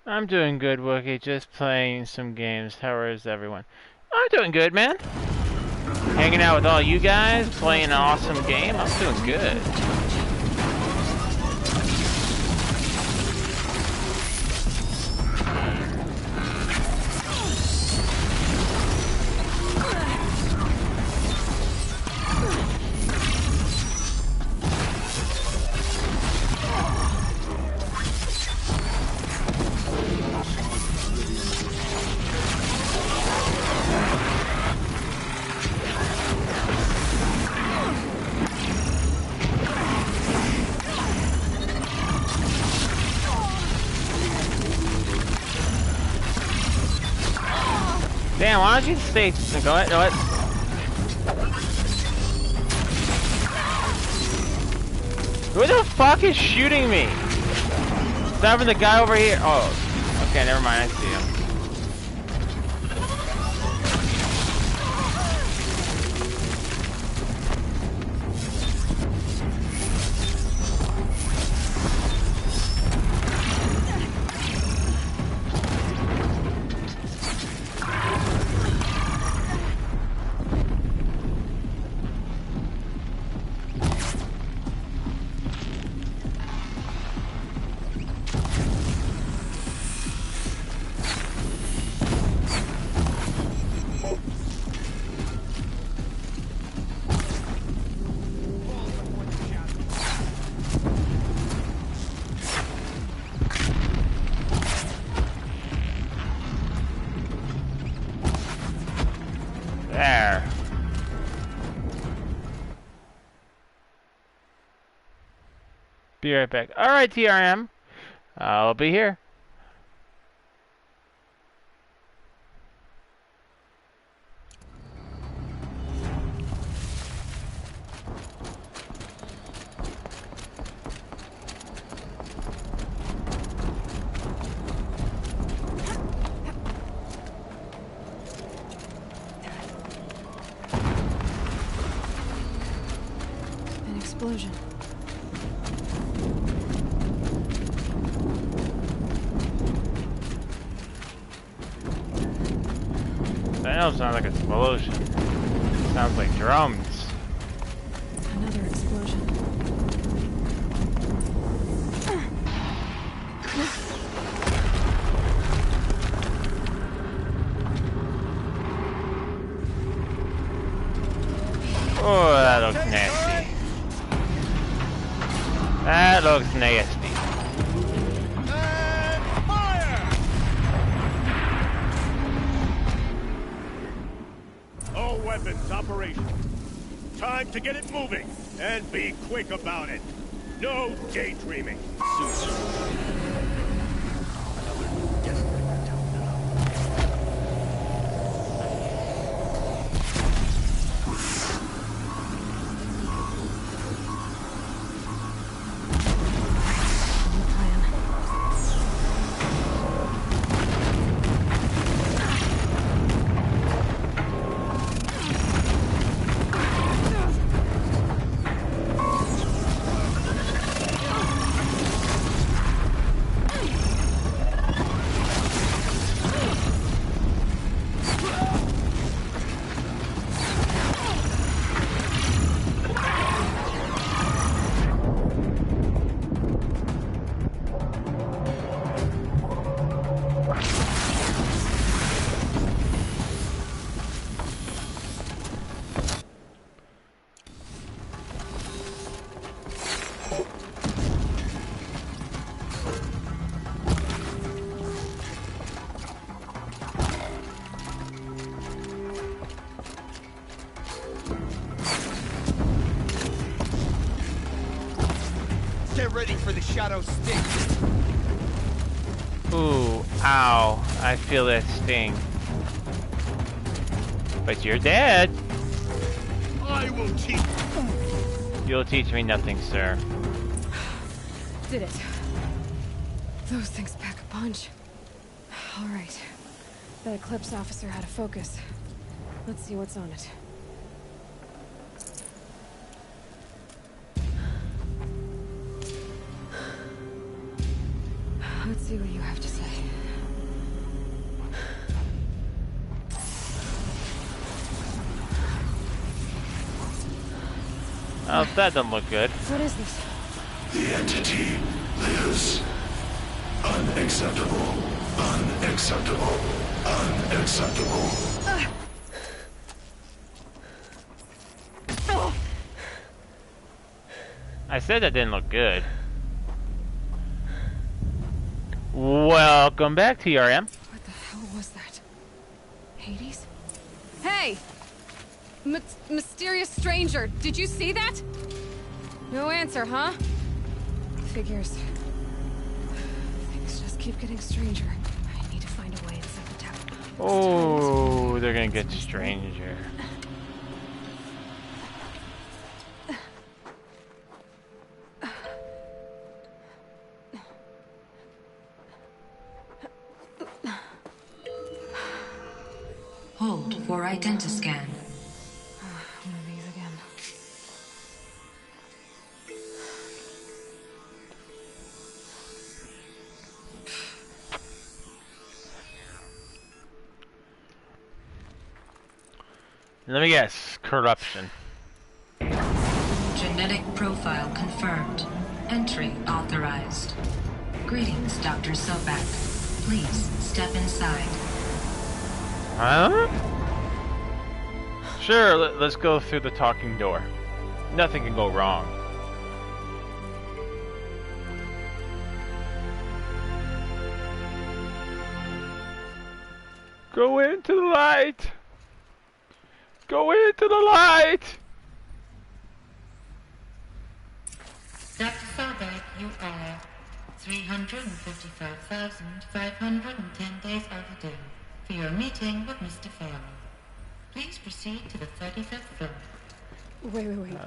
I'm doing good, Wookie. Just playing some games. How is everyone? I'm doing good, man. Hanging out with all you guys, playing an awesome game. I'm doing good. Damn, why don't you stay? Go ahead, go ahead. Who the fuck is shooting me? Is that even the guy over here? Oh, okay, never mind. I see him. There. Be right back. Alright, TRM. I'll be here. An explosion. That don't sound like an explosion. It sounds like drums. Another explosion. Oh, that looks nasty. That looks nasty. And fire! All weapons operational. Time to get it moving, and be quick about it. No daydreaming. Get ready for the shadow stick. Ooh, ow. I feel that sting. But you're dead. I will teach. You'll teach me nothing, sir. Did it. Those things pack a punch. All right. That Eclipse officer had a focus. Let's see what's on it. Let's see what you have to say. Oh, that doesn't look good. What is this? The entity lives. Unacceptable. Unacceptable. Unacceptable. I said that didn't look good. Welcome back, TRM. What the hell was that? Hades? Hey! Mysterious stranger, did you see that? No answer, huh? Figures. Things just keep getting stranger. I need to find a way and set the tap. Oh, they're gonna get stranger. Hold for identiscan. One of these again. Let me guess. Corruption. Genetic profile confirmed. Entry authorized. Greetings, Dr. Sobak. Please step inside. Huh? Sure, let's go through the talking door. Nothing can go wrong. Go into the light! Go into the light! Dr. Sobak, you are 355,510 days overdue for your meeting with Mr. Farrell. Please proceed to the 35th floor. Wait.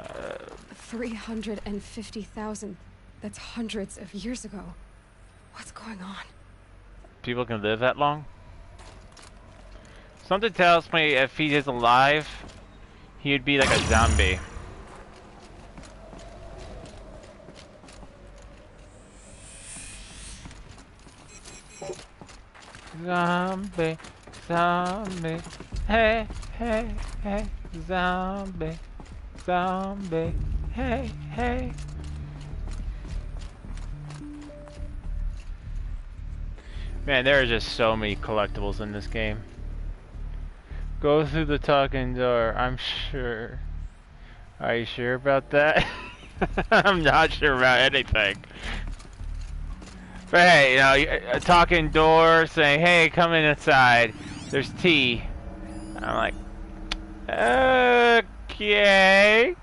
350,000. That's hundreds of years ago. What's going on? People can live that long? Something tells me if he is alive, he would be like a zombie. Zombie, zombie, hey, hey, hey, zombie, zombie, hey, hey. Man, there are just so many collectibles in this game. Go through the talking door, I'm sure. Are you sure about that? I'm not sure about anything. But hey, you know, a talking door saying, hey, come inside. There's tea. I'm like, okay.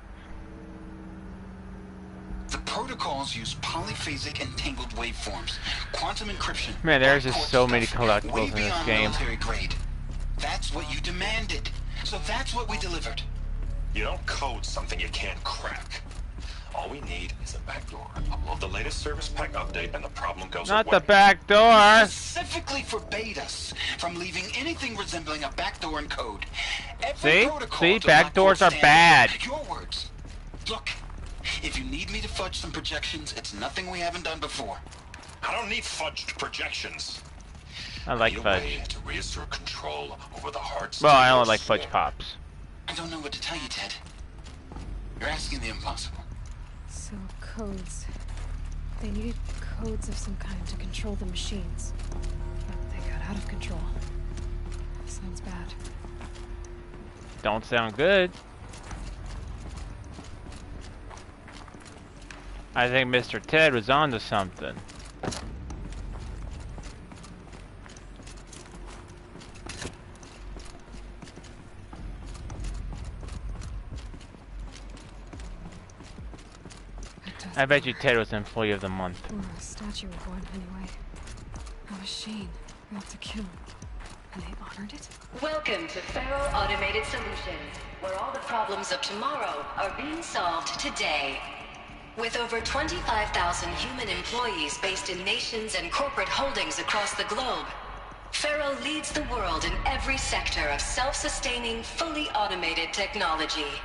The protocols use polyphasic entangled waveforms, quantum encryption. Man, there's just so many collectibles in this game. Military grade. That's what you demanded. So that's what we delivered. You don't code something you can't crack. All we need is a backdoor. Upload the latest service pack update and the problem goes away. Not the back door. Specifically forbade us from leaving anything resembling a backdoor in code. See, backdoors are bad. Your words. Look, if you need me to fudge some projections, it's nothing we haven't done before. I don't need fudged projections. I like fudge. Way to reassert control over the hearts. Well, I only like fudge pops. I don't know what to tell you, Ted. You're asking the impossible. So, codes. They needed codes of some kind to control the machines. But they got out of control. Sounds bad. Don't sound good. I think Mr. Ted was onto something. I bet you Ted was Employee of the Month. Or a statue of one, anyway. A machine built to kill. And they honored it? Welcome to Farrell Automated Solutions, where all the problems of tomorrow are being solved today. With over 25,000 human employees based in nations and corporate holdings across the globe, Farrell leads the world in every sector of self-sustaining, fully automated technology.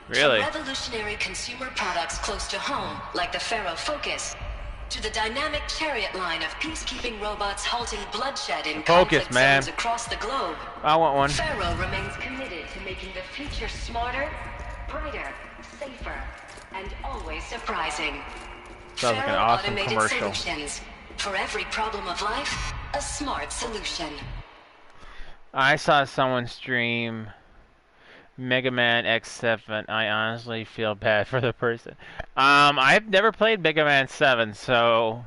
Really? From revolutionary consumer products close to home, like the Farrell Focus, To the dynamic chariot line of peacekeeping robots halting bloodshed in Focus, conflict man. zones across the globe. I want one. Pharaoh remains committed to making the future smarter, brighter, safer, and always surprising. Sounds like an Pharaoh awesome Automated commercial. Solutions. For every problem of life, a smart solution. I saw someone stream Mega Man X7. I honestly feel bad for the person. I've never played Mega Man 7, so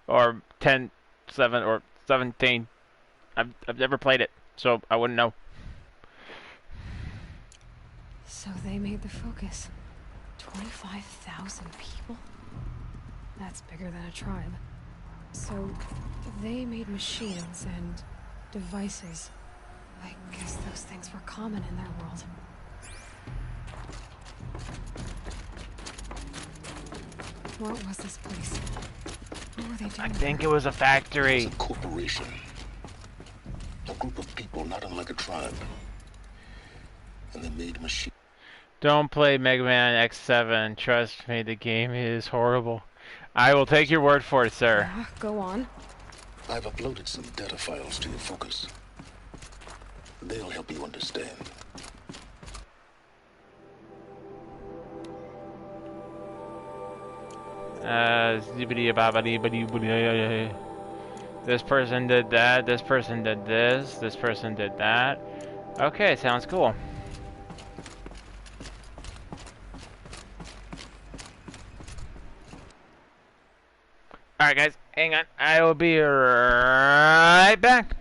or 10, 7, or 17. I've never played it, so I wouldn't know. So they made the Focus. 25,000 people? That's bigger than a tribe. So they made machines and devices. I guess those things were common in their world. What was this place? What were they doing? I think it was a factory. It's a corporation. A group of people not unlike a tribe. And they made machines. Don't play Mega Man X7. Trust me, the game is horrible. I will take your word for it, sir. Yeah, go on. I've uploaded some data files to your Focus. They'll help you understand. This person did that, this person did this, this person did that. Okay, sounds cool. Alright guys, hang on. I will be right back.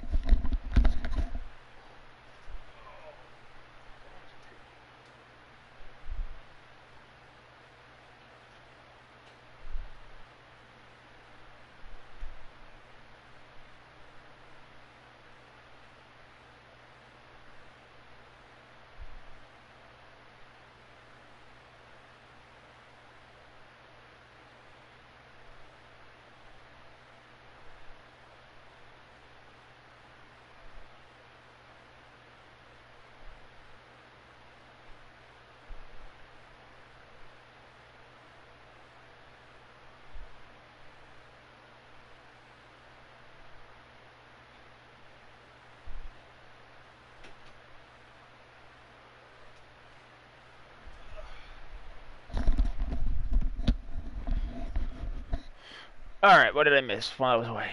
Alright, what did I miss while I was away?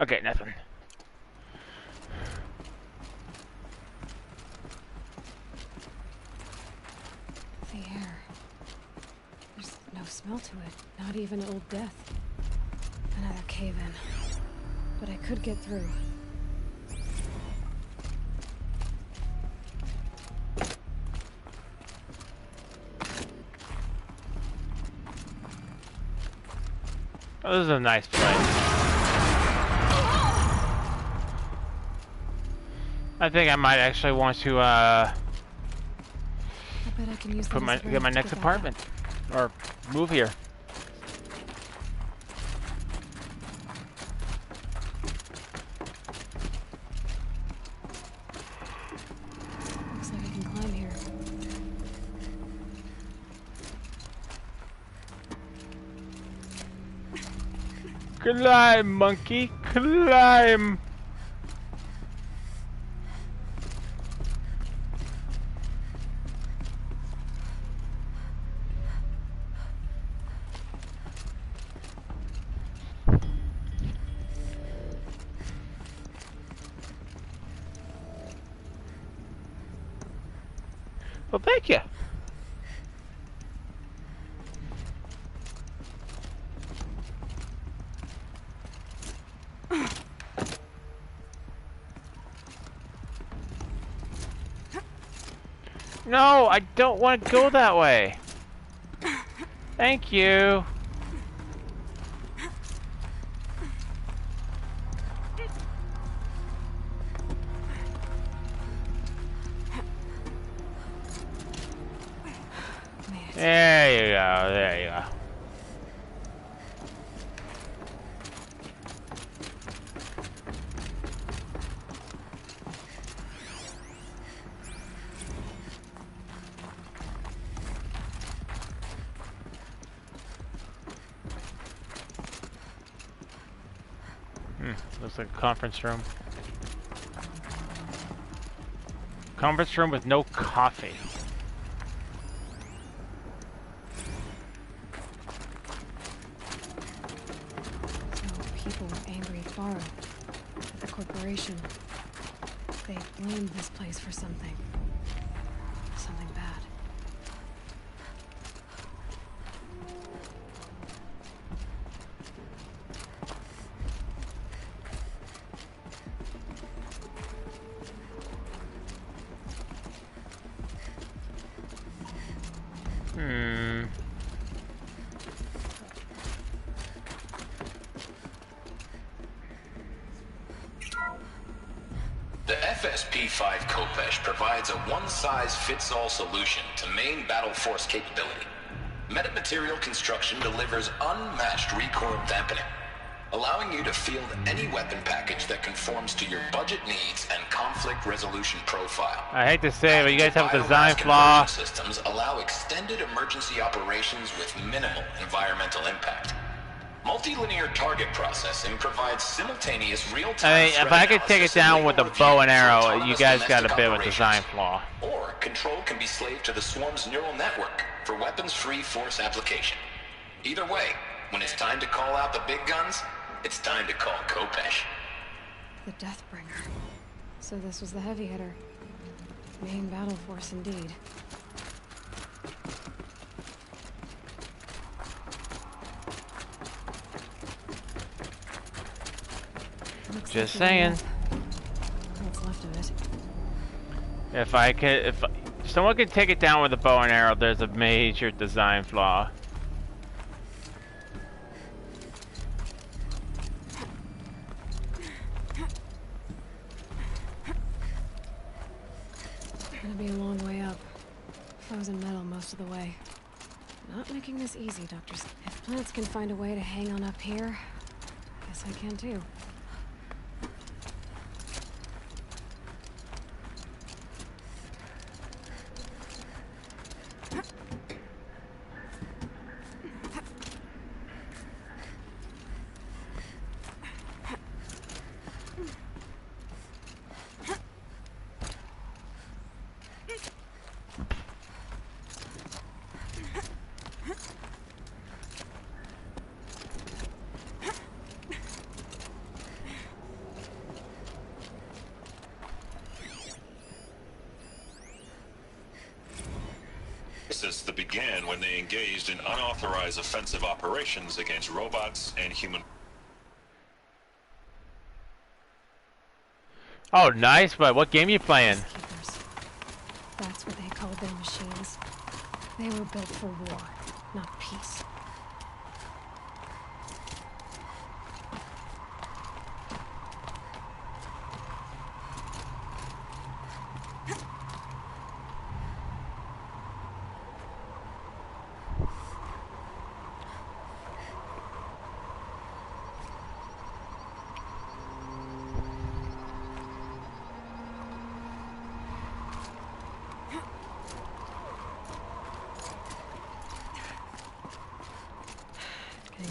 Okay, nothing. The air. There's no smell to it. Not even old death. Another cave-in. But I could get through. Oh, this is a nice place. I think I might actually want to I bet I can use get my next apartment or move here. Looks like I can climb here. Climb, monkey, climb! Well, thank you. No, I don't want to go that way. Thank you. There you go, there you go. Looks like a conference room. Conference room with no coffee. So people were angry at Barrow, at the corporation. They blamed this place for something. Something bad. The FSP-5 Kopesh provides a one-size-fits-all solution to main battle force capability. Metamaterial construction delivers unmatched recoil dampening, allowing you to field any weapon package that conforms to your budget needs and conflict resolution profile. I hate to say it, but you guys have a design flaw. Systems allow extended emergency operations with minimal environmental impact. Multilinear target processing provides simultaneous real-time. I mean, if I could take it down with a bow and arrow, you guys got a bit of a design flaw. Or control can be slaved to the swarm's neural network for weapons-free force application. Either way, when it's time to call out the big guns, it's time to call Kopesh. The Deathbringer. So this was the heavy hitter. Main battle force indeed. Looks Just like saying. what's left of it. If someone could take it down with a bow and arrow, there's a major design flaw. Gonna be a long way up. Frozen metal most of the way. Not making this easy, Doctors. If plants can find a way to hang on up here, I guess I can too. That began when they engaged in unauthorized offensive operations against robots and human. Oh, nice, but what game you playing? That's what they called their machines. They were built for war, not peace.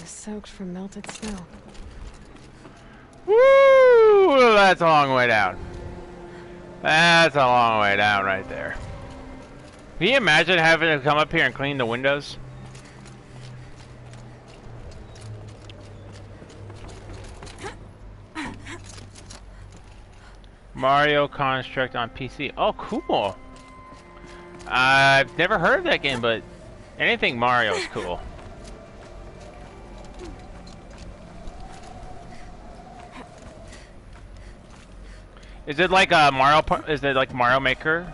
Soaked from melted snow. Woo! That's a long way down. That's a long way down right there. Can you imagine having to come up here and clean the windows? Mario Construct on PC. Oh, cool. I've never heard of that game, but anything Mario is cool. Is it like a Mario? Is it like Mario Maker?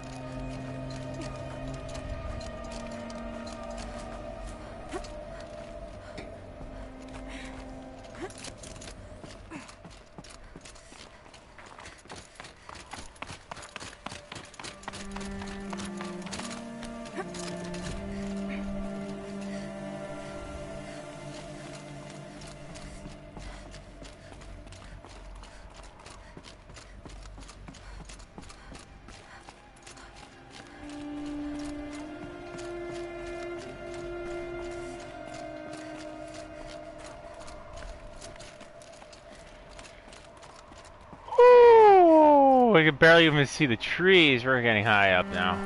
we can barely even see the trees. We're getting high up now.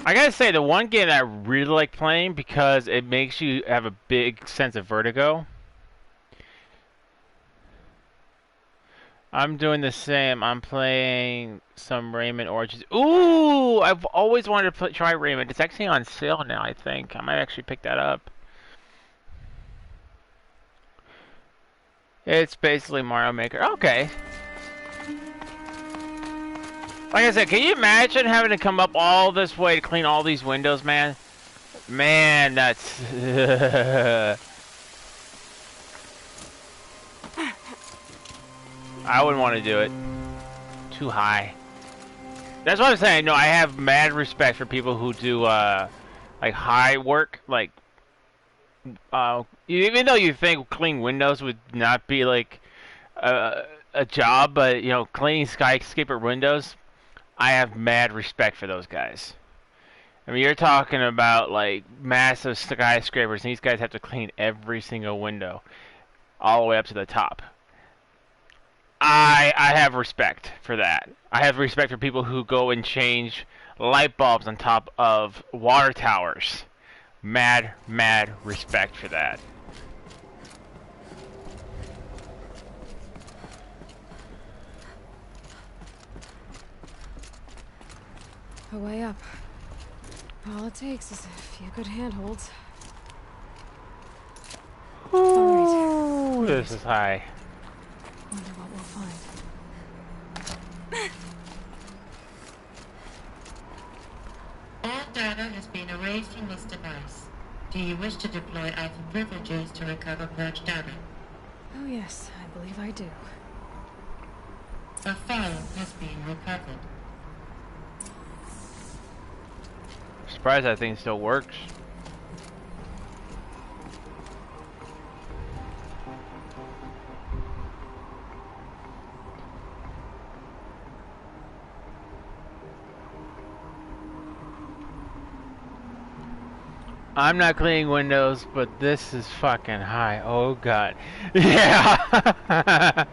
I gotta say, the one game that I really like playing because it makes you have a big sense of vertigo. I'm doing the same. I'm playing some Rayman Origins. Ooh! I've always wanted to try Rayman. It's actually on sale now, I think. I might actually pick that up. It's basically Mario Maker. Okay. Like I said, can you imagine having to come up all this way to clean all these windows, man? Man, that's... I wouldn't want to do it. Too high. That's what I'm saying. No, I have mad respect for people who do, like, high work. Like, even though you think cleaning windows would not be, like, a job, but, you know, cleaning skyscraper windows... I have mad respect for those guys. I mean, you're talking about, like, massive skyscrapers, and these guys have to clean every single window, all the way up to the top. I have respect for that. I have respect for people who go and change light bulbs on top of water towers. Mad respect for that. A way up. All it takes is a few good handholds. Ooh, this is high. Wonder what we'll find. All data has been erased from this device. Do you wish to deploy item privileges to recover purged data? Oh yes, I believe I do. A file has been recovered. Surprised that thing still works. I'm not cleaning windows, but this is fucking high. Oh god. Yeah.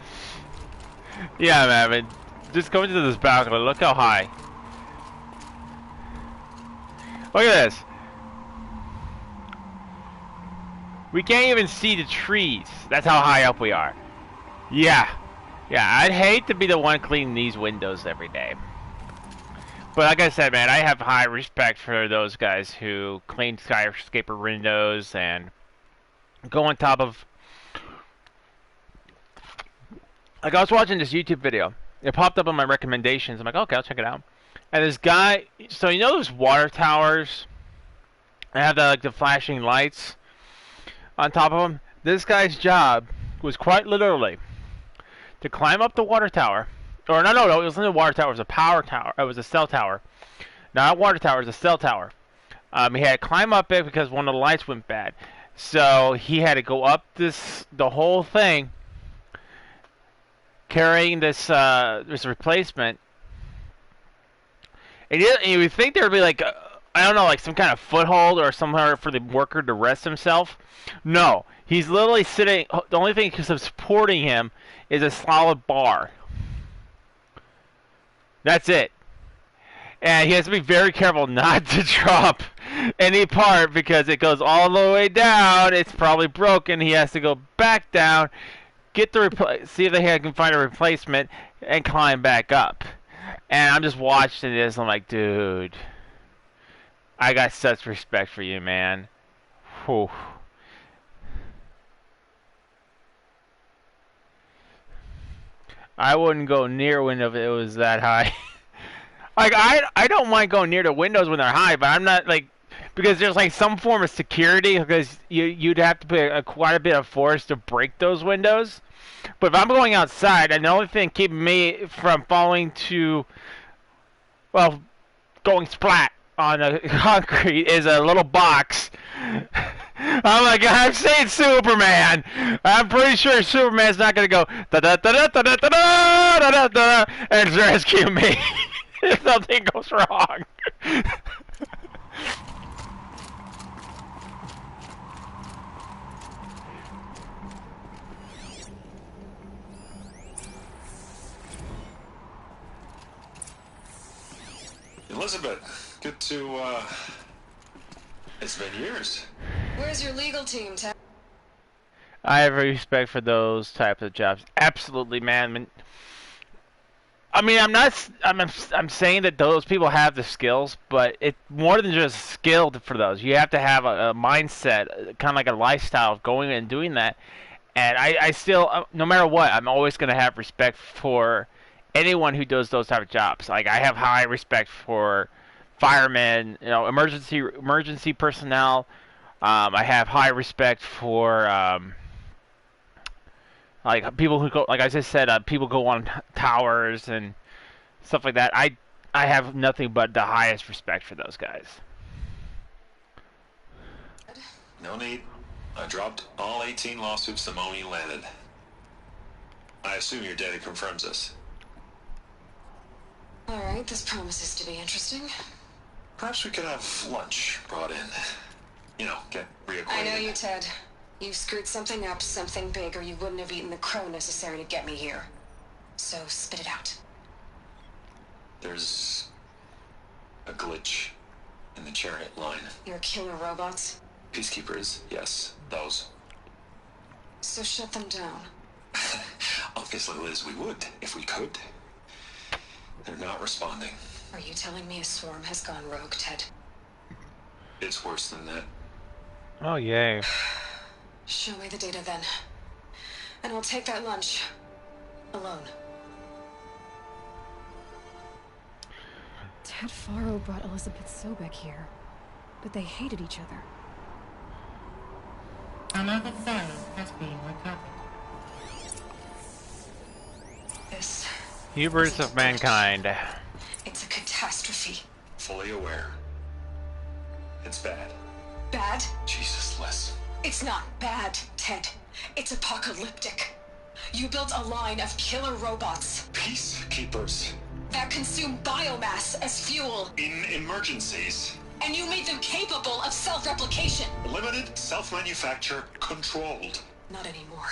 Yeah, man. Just go into this balcony. Look how high. Look at this. We can't even see the trees. That's how high up we are. Yeah. Yeah, I'd hate to be the one cleaning these windows every day. But like I said, man, I have high respect for those guys who clean skyscraper windows and go on top of... Like, I was watching this YouTube video. It popped up on my recommendations. I'm like, okay, I'll check it out. And this guy... So, you know those water towers? They have the, like, the flashing lights on top of them? This guy's job was quite literally to climb up the water tower. Or, no, it wasn't a water tower. It was a power tower. It was a cell tower. Not a water tower. It was a cell tower. He had to climb up it because one of the lights went bad. So, he had to go up the whole thing, carrying this replacement. And you would think there would be, like, I don't know, like some kind of foothold or somewhere for the worker to rest himself. No. He's literally sitting... The only thing supporting him is a solid bar. That's it. And he has to be very careful not to drop any part because it goes all the way down. It's probably broken. He has to go back down, get the see if they can find a replacement, and climb back up. And I'm just watching this. I'm like, dude, I got such respect for you, man. Whew. I wouldn't go near a window if it was that high. Like, I don't mind going near the windows when they're high, but I'm not, like, because there's, like, some form of security, because you'd have to put quite a bit of force to break those windows. But if I'm going outside, and the only thing keeping me from falling to, well, going splat on the concrete is a little box. I'm like, I've seen Superman. I'm pretty sure Superman's not gonna go da da da da da da da da da da and rescue me if something goes wrong. Elizabeth, good to, it's been years. Where's your legal team, Ted? I have respect for those types of jobs. Absolutely, man. I mean, I'm saying that those people have the skills, but it's more than just skilled for those. You have to have a mindset, kind of like a lifestyle of going and doing that. And I still, no matter what, I'm always going to have respect for anyone who does those type of jobs. Like, I have high respect for firemen, you know, emergency personnel. I have high respect for like people who go, like I just said, people go on towers and stuff like that. I have nothing but the highest respect for those guys. No need. I dropped all 18 lawsuits the moment you landed. I assume your data confirms this. Alright, this promises to be interesting. Perhaps we could have lunch brought in. You know, get reacquainted. I know you, Ted. You screwed something up, something big, or you wouldn't have eaten the crow necessary to get me here. So, spit it out. There's a glitch in the chariot line. Your killer robots? Peacekeepers, yes, those. So shut them down. Obviously, Liz, we would, if we could. They're not responding. Are you telling me a swarm has gone rogue, Ted? It's worse than that. Oh, yay. Show me the data then. And I'll take that lunch. Alone. Ted Faro brought Elizabeth Sobek here. But they hated each other. Another cell has been recovered. This... Hubris of mankind. It's a catastrophe. Fully aware. It's bad. Bad? Jesus, Les. It's not bad, Ted. It's apocalyptic. You built a line of killer robots. Peacekeepers. That consume biomass as fuel. In emergencies. And you made them capable of self-replication. Limited, self-manufacture, controlled. Not anymore.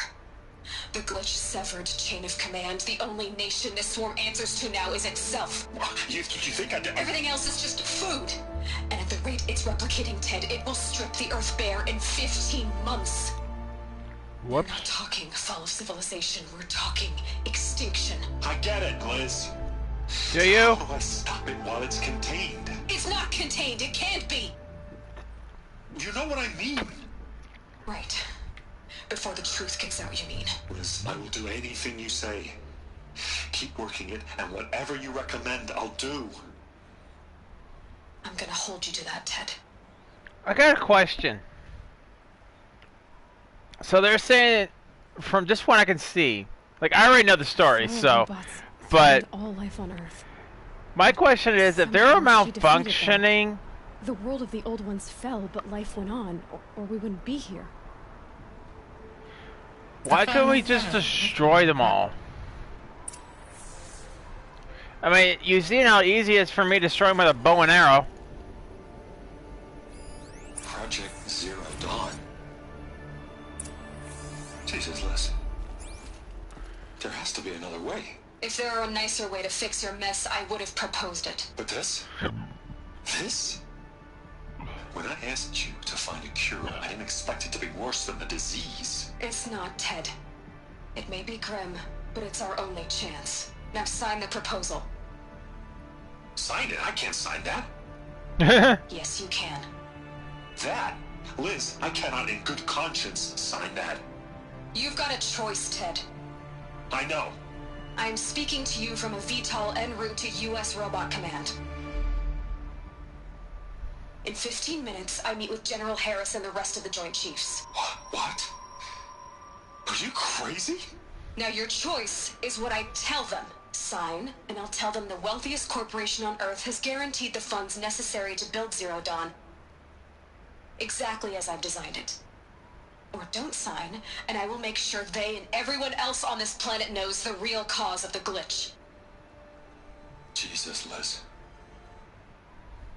The glitch severed chain of command. The only nation this swarm answers to now is itself. You think I did? Everything else is just food. And at the rate it's replicating, Ted, it will strip the Earth bare in 15 months. What? We're not talking fall of civilization. We're talking extinction. I get it, Liz. Do you? How do I stop it while it's contained? It's not contained. It can't be. You know what I mean? Right. Before the truth gets out, you mean? Liz, I will do anything you say. Keep working it, and whatever you recommend, I'll do. I'm gonna hold you to that, Ted. I got a question. So they're saying, from just what I can see, like I already know the story, so, but all life on Earth. My question is, if they're malfunctioning, the world of the old ones fell, but life went on, or we wouldn't be here. Why couldn't we just destroy them all? I mean, you've seen how easy it is for me to destroy them with a bow and arrow. Project Zero Dawn. Jesus, Les. There has to be another way. If there were a nicer way to fix your mess, I would have proposed it. But this? This? When I asked you to find a cure, I didn't expect it to be worse than the disease. It's not, Ted. It may be grim, but it's our only chance. Now sign the proposal. Sign it? I can't sign that. Yes, you can. That? Liz, I cannot in good conscience sign that. You've got a choice, Ted. I know. I'm speaking to you from a VTOL en route to U.S. Robot Command. In 15 minutes, I meet with General Harris and the rest of the Joint Chiefs. What? Are you crazy? Now your choice is what I tell them. Sign, and I'll tell them the wealthiest corporation on Earth has guaranteed the funds necessary to build Zero Dawn. Exactly as I've designed it. Or don't sign, and I will make sure they and everyone else on this planet knows the real cause of the glitch. Jesus, Liz.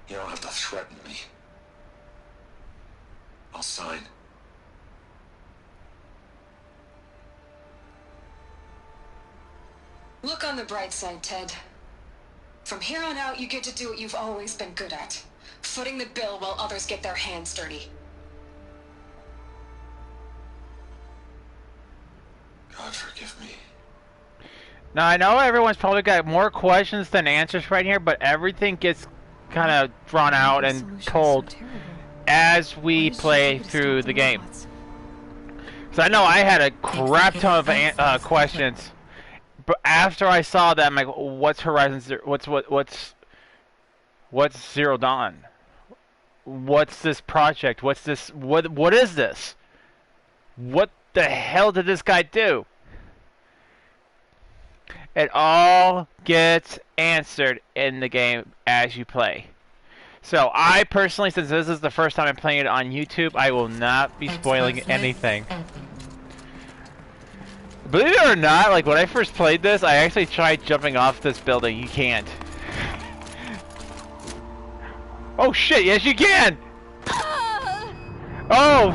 You don't have to threaten me. I'll sign. Look on the bright side, Ted. From here on out, you get to do what you've always been good at. Footing the bill while others get their hands dirty. God forgive me. Now, I know everyone's probably got more questions than answers right here, but everything gets kind of drawn out and told as we play through the game. So I know I had a crap ton of questions, but after I saw that, I'm like, what's Horizon Zero? What's Zero Dawn? What's this project? What's this? What is this? What the hell did this guy do? It all gets answered in the game as you play. So I personally, since this is the first time I'm playing it on YouTube, I will not be spoiling anything. Believe it or not, like when I first played this, I actually tried jumping off this building. You can't. Oh shit, yes you can! Oh!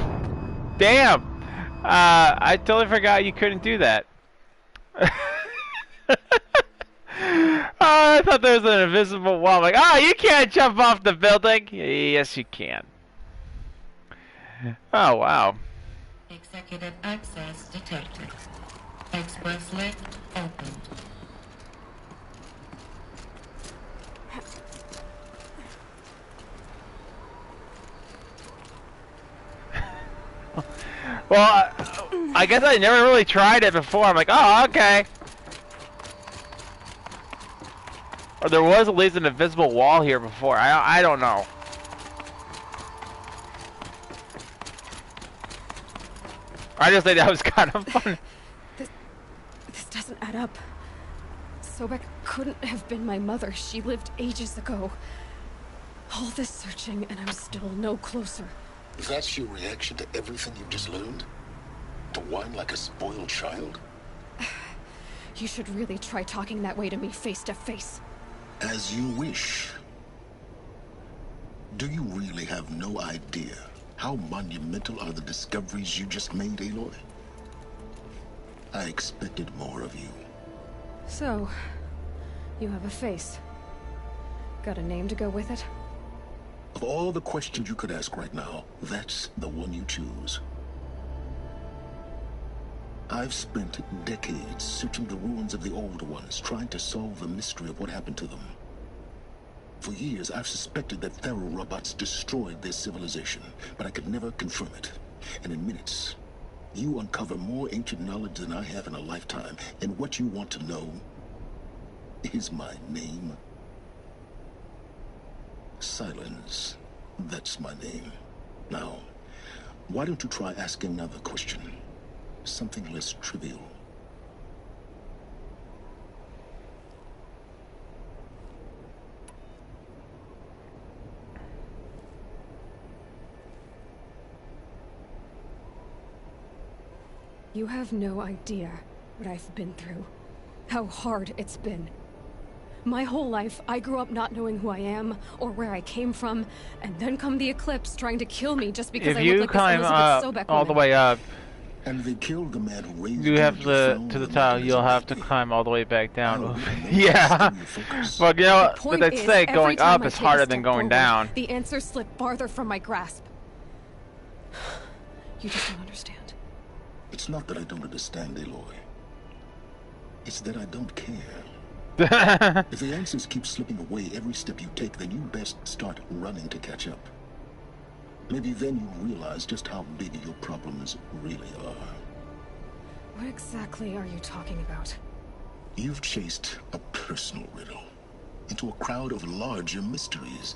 Damn! I totally forgot you couldn't do that. I thought there was an invisible wall. I'm like, oh, you can't jump off the building! Yes, you can. Oh, wow. Executive access detected. Express lift opened. Well, I guess I never really tried it before. I'm like, oh, okay. Or there was at least an invisible wall here before. I don't know. I just think that was kind of fun. This doesn't add up. Sobek couldn't have been my mother. She lived ages ago. All this searching and I'm still no closer. That's your reaction to everything you've just learned? To whine like a spoiled child? You should really try talking that way to me face to face. As you wish. Do you really have no idea how monumental are the discoveries you just made, Aloy? I expected more of you. So, you have a face. Got a name to go with it? Of all the questions you could ask right now, that's the one you choose. I've spent decades searching the ruins of the old ones, trying to solve the mystery of what happened to them. For years, I've suspected that Pharaoh robots destroyed their civilization, but I could never confirm it. And in minutes, you uncover more ancient knowledge than I have in a lifetime, and what you want to know is my name. Silence. That's my name. Now, why don't you try asking another question? Something less trivial. You have no idea what I've been through. How hard it's been. My whole life, I grew up not knowing who I am or where I came from, and then come the Eclipse trying to kill me just because I look like this Elizabeth Sobek all the woman. way up, and they killed the man who raised you have to the top. You'll have to climb all the way back down. Yeah. Well, you know, but that's say going up is harder than going down. The answers slip farther from my grasp. You just don't understand. It's not that I don't understand, Aloy. It's that I don't care. If the answers keep slipping away every step you take, then you best start running to catch up. Maybe then you'll realize just how big your problems really are. What exactly are you talking about? You've chased a personal riddle into a crowd of larger mysteries.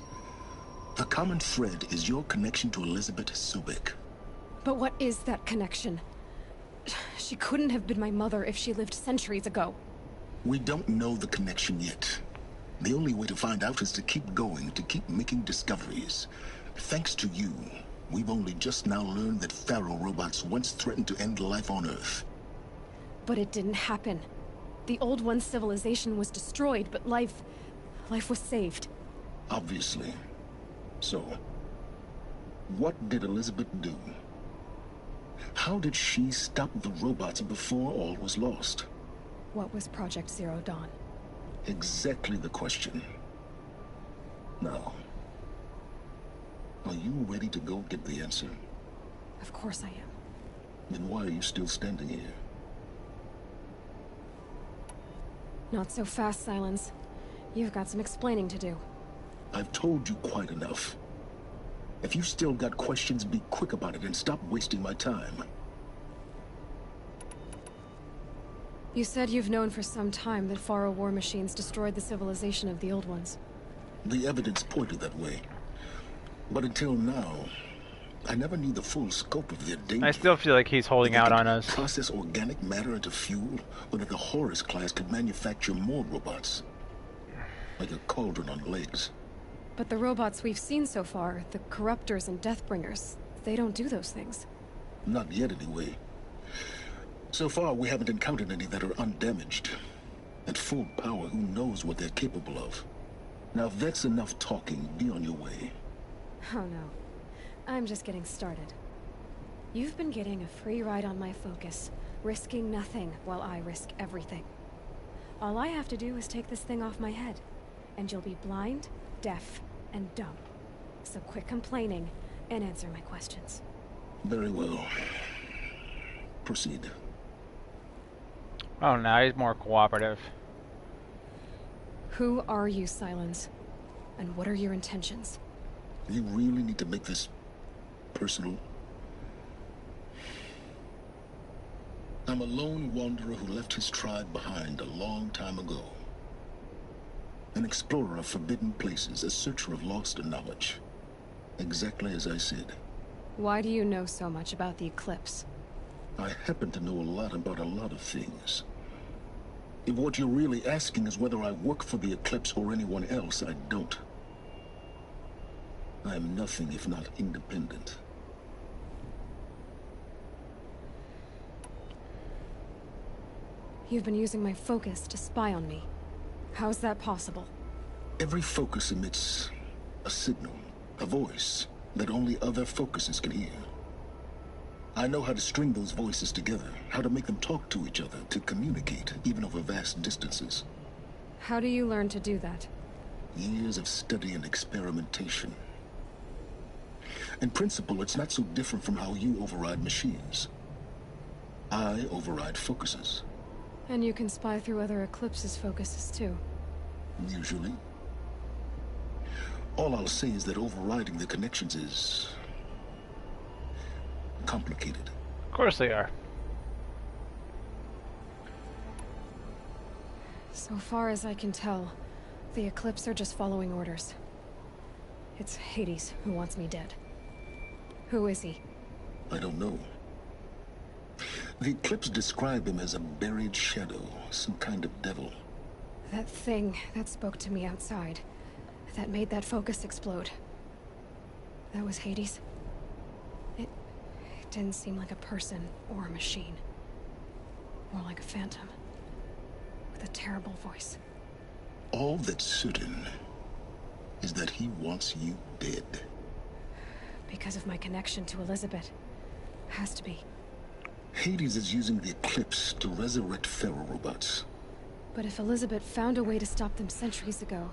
The common thread is your connection to Elizabeth Sobek. But what is that connection? She couldn't have been my mother if she lived centuries ago. We don't know the connection yet. The only way to find out is to keep going, to keep making discoveries. Thanks to you, we've only just now learned that Pharaoh robots once threatened to end life on Earth. But it didn't happen. The Old One's civilization was destroyed, but life was saved. Obviously. So, what did Elizabeth do? How did she stop the robots before all was lost? What was Project Zero Dawn? Exactly the question. Now, are you ready to go get the answer? Of course I am. Then why are you still standing here? Not so fast, Silence. You've got some explaining to do. I've told you quite enough. If you've still got questions, be quick about it and stop wasting my time. You said you've known for some time that Faro war machines destroyed the civilization of the old ones. The evidence pointed that way. But until now, I never knew the full scope of their danger. I still feel like he's holding out on us. Process organic matter into fuel, or that the Horus class could manufacture more robots. Like a cauldron on legs. But the robots we've seen so far, the Corruptors and Deathbringers, they don't do those things. Not yet, anyway. So far, we haven't encountered any that are undamaged. At full power, who knows what they're capable of? Now, if that's enough talking, be on your way. Oh no. I'm just getting started. You've been getting a free ride on my focus, risking nothing while I risk everything. All I have to do is take this thing off my head, and you'll be blind, deaf, and dumb. So quit complaining and answer my questions. Very well. Proceed. Oh, now he's more cooperative. Who are you, Silence? And what are your intentions? You really need to make this personal? I'm a lone wanderer who left his tribe behind a long time ago. An explorer of forbidden places, a searcher of lost knowledge. Exactly as I said. Why do you know so much about the Eclipse? I happen to know a lot about a lot of things. If what you're really asking is whether I work for the Eclipse or anyone else, I don't. I am nothing if not independent. You've been using my focus to spy on me. How's that possible? Every focus emits a signal, a voice, that only other focuses can hear. I know how to string those voices together, how to make them talk to each other, to communicate, even over vast distances. How do you learn to do that? Years of study and experimentation. In principle, it's not so different from how you override machines. I override focuses. And you can spy through other Eclipse's focuses too. Usually. All I'll say is that overriding the connections is complicated. Of course they are. So far as I can tell, the Eclipse are just following orders. It's Hades who wants me dead. Who is he? I don't know. The Eclipse describe him as a buried shadow, some kind of devil. That thing that spoke to me outside, that made that focus explode. That was Hades? It didn't seem like a person or a machine. More like a phantom. With a terrible voice. All that's certain is that he wants you dead. Because of my connection to Elizabeth. Has to be. Hades is using the Eclipse to resurrect feral robots. But if Elizabeth found a way to stop them centuries ago,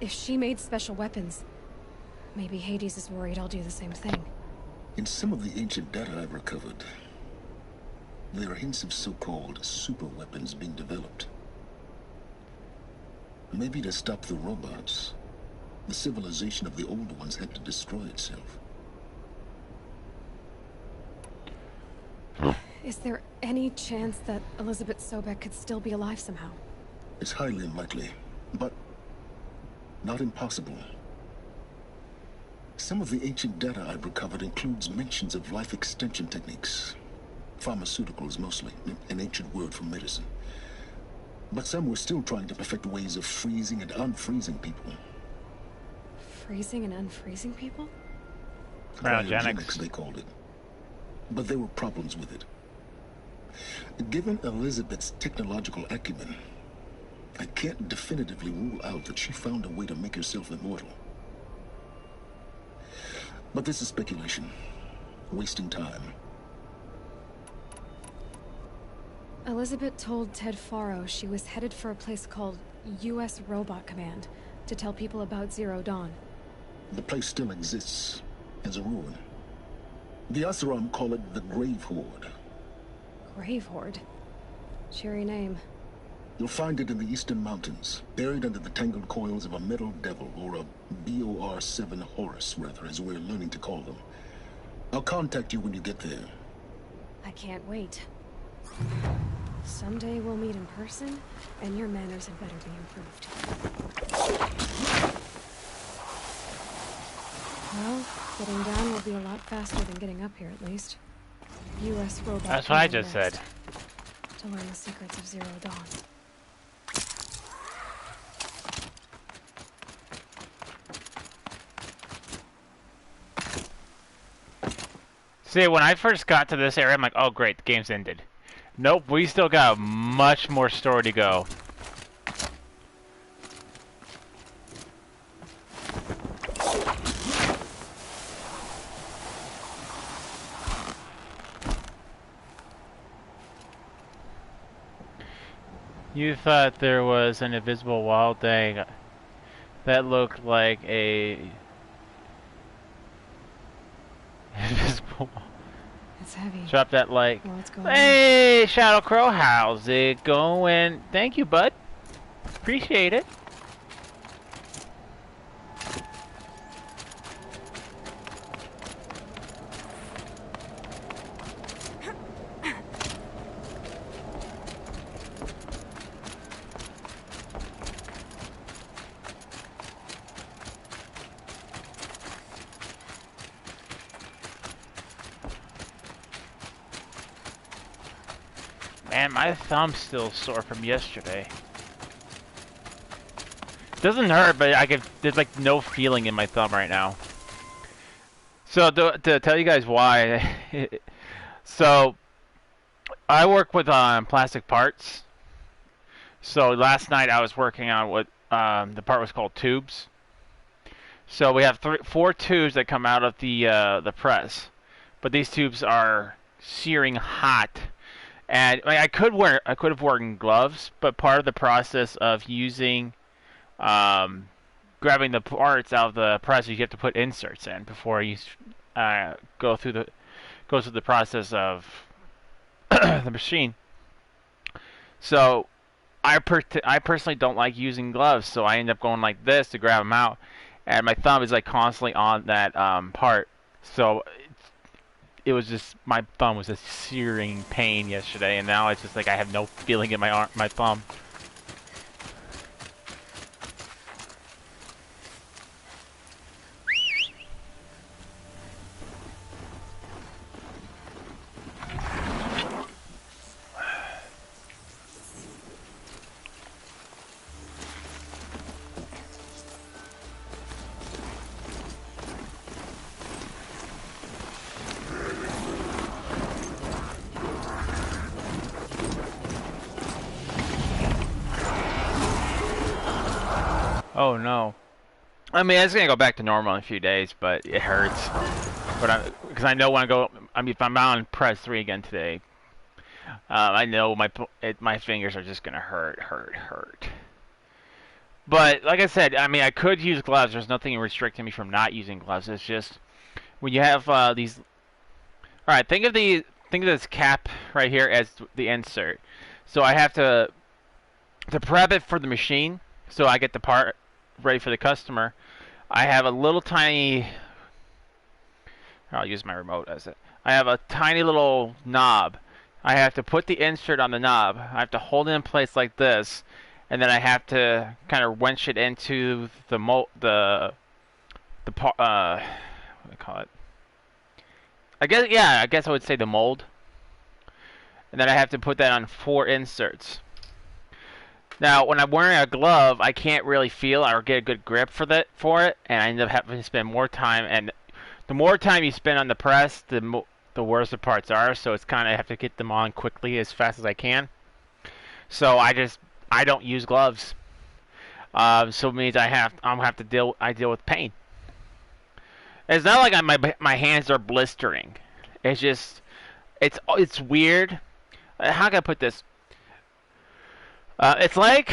if she made special weapons, maybe Hades is worried I'll do the same thing. In some of the ancient data I've recovered, there are hints of so-called super weapons being developed. Maybe to stop the robots, the civilization of the old ones had to destroy itself. Is there any chance that Elizabeth Sobek could still be alive somehow? It's highly unlikely, but not impossible. Some of the ancient data I've recovered includes mentions of life extension techniques. Pharmaceuticals mostly, an ancient word for medicine. But some were still trying to perfect ways of freezing and unfreezing people. Freezing and unfreezing people? Cryogenics, they called it. But there were problems with it. Given Elizabeth's technological acumen, I can't definitively rule out that she found a way to make herself immortal. But this is speculation. Wasting time. Elizabeth told Ted Faro she was headed for a place called U.S. Robot Command to tell people about Zero Dawn. The place still exists as a ruin. The Asaram call it the Grave Horde. Grave Horde? Cheery name. You'll find it in the Eastern Mountains, buried under the tangled coils of a metal devil, or a BOR-7 Horus, rather, as we're learning to call them. I'll contact you when you get there. I can't wait. Someday we'll meet in person, and your manners had better be improved. Well, getting down will be a lot faster than getting up here, at least. U.S. Robot. That's what I just said. To learn the secrets of Zero Dawn. See, when I first got to this area, I'm like, oh great, the game's ended. Nope, we still got much more story to go. You thought there was an invisible wall thing that looked like a invisible wall. It's heavy. Drop that like. What's going Hey, Shadow Crow, how's it going? Thank you, bud. Appreciate it. Man, my thumb's still sore from yesterday. Doesn't hurt, but there's like no feeling in my thumb right now. So to tell you guys why, so I work with plastic parts. So last night I was working on what the part was called tubes. So we have 4 tubes that come out of the press, but these tubes are searing hot. And I could have worn gloves, but part of the process of using, grabbing the parts out of the press, you have to put inserts in before you go through the process of the machine. So I personally don't like using gloves, so I end up going like this to grab them out, and my thumb is like constantly on that part. So it was just, my thumb was a searing pain yesterday, and now it's just like I have no feeling in my thumb. Oh no. I mean, it's gonna go back to normal in a few days, but it hurts. But because I know when I go, I mean, if I'm on press 3 again today, I know my fingers are just gonna hurt. But like I said, I mean, I could use gloves. There's nothing restricting me from not using gloves. It's just when you have these. All right, think of this cap right here as the insert. So I have to prep it for the machine, so I get the part ready for the customer. I have a little tiny, I'll use my remote as it. I have a tiny little knob. I have to put the insert on the knob. I have to hold it in place like this, and then I have to kind of wrench it into the what do I call it? I guess I would say the mold. And then I have to put that on 4 inserts. Now, when I'm wearing a glove, I can't really feel or get a good grip for it, and I end up having to spend more time. And the more time you spend on the press, the worse the parts are. So it's kind of have to get them on quickly, as fast as I can. So I don't use gloves. So it means I deal with pain. It's not like my hands are blistering. It's just it's weird. How can I put this? It's like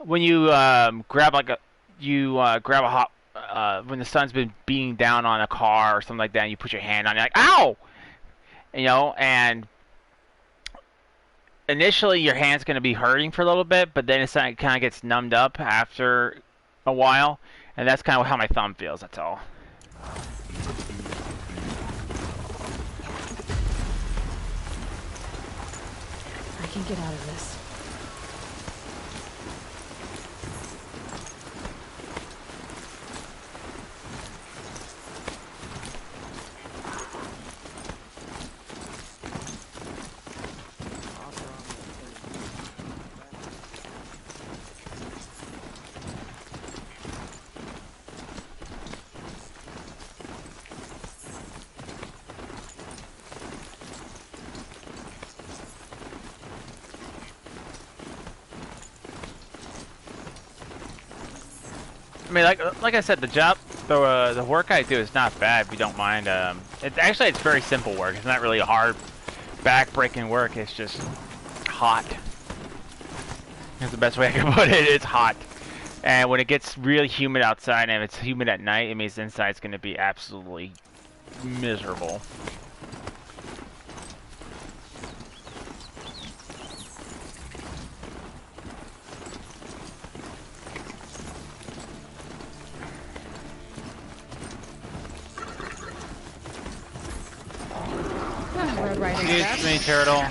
when you grab like grab a hot when the sun's been beating down on a car or something like that, and you put your hand on it, you're like, ow, you know, and initially your hand's going to be hurting for a little bit, but then it kind of gets numbed up after a while, and that's kind of how my thumb feels. That's all. I can get out of this. I mean, like I said, the work I do is not bad if you don't mind. It's very simple work. It's not really hard, back-breaking work. It's just hot. That's the best way I can put it. It's hot, and when it gets really humid outside, and if it's humid at night, it means the inside's going to be absolutely miserable. Excuse me, turtle.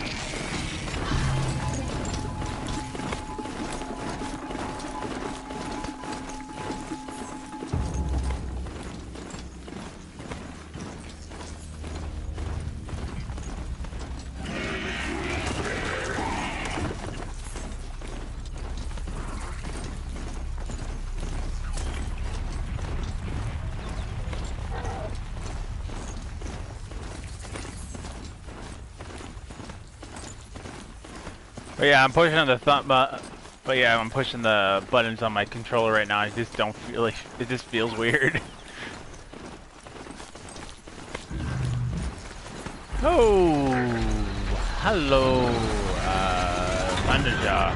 But yeah, I'm pushing the I'm pushing the buttons on my controller right now. I just don't feel like it just feels weird. Oh, hello, Thunderjaw.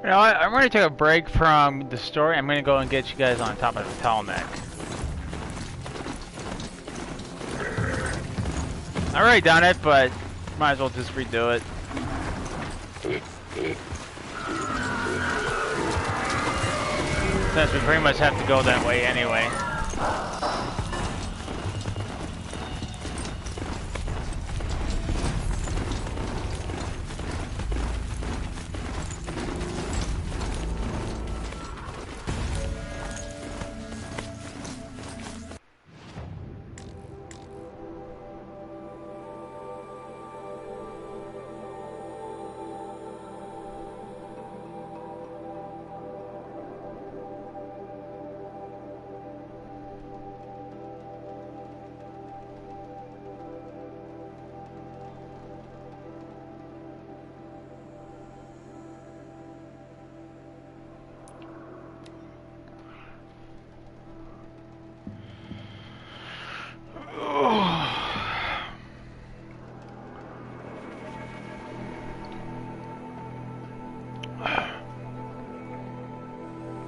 You know what? I'm going to take a break from the story. I'm going to go and get you guys on top of the Talmec. I already done it, but might as well just redo it. Since we pretty much have to go that way anyway.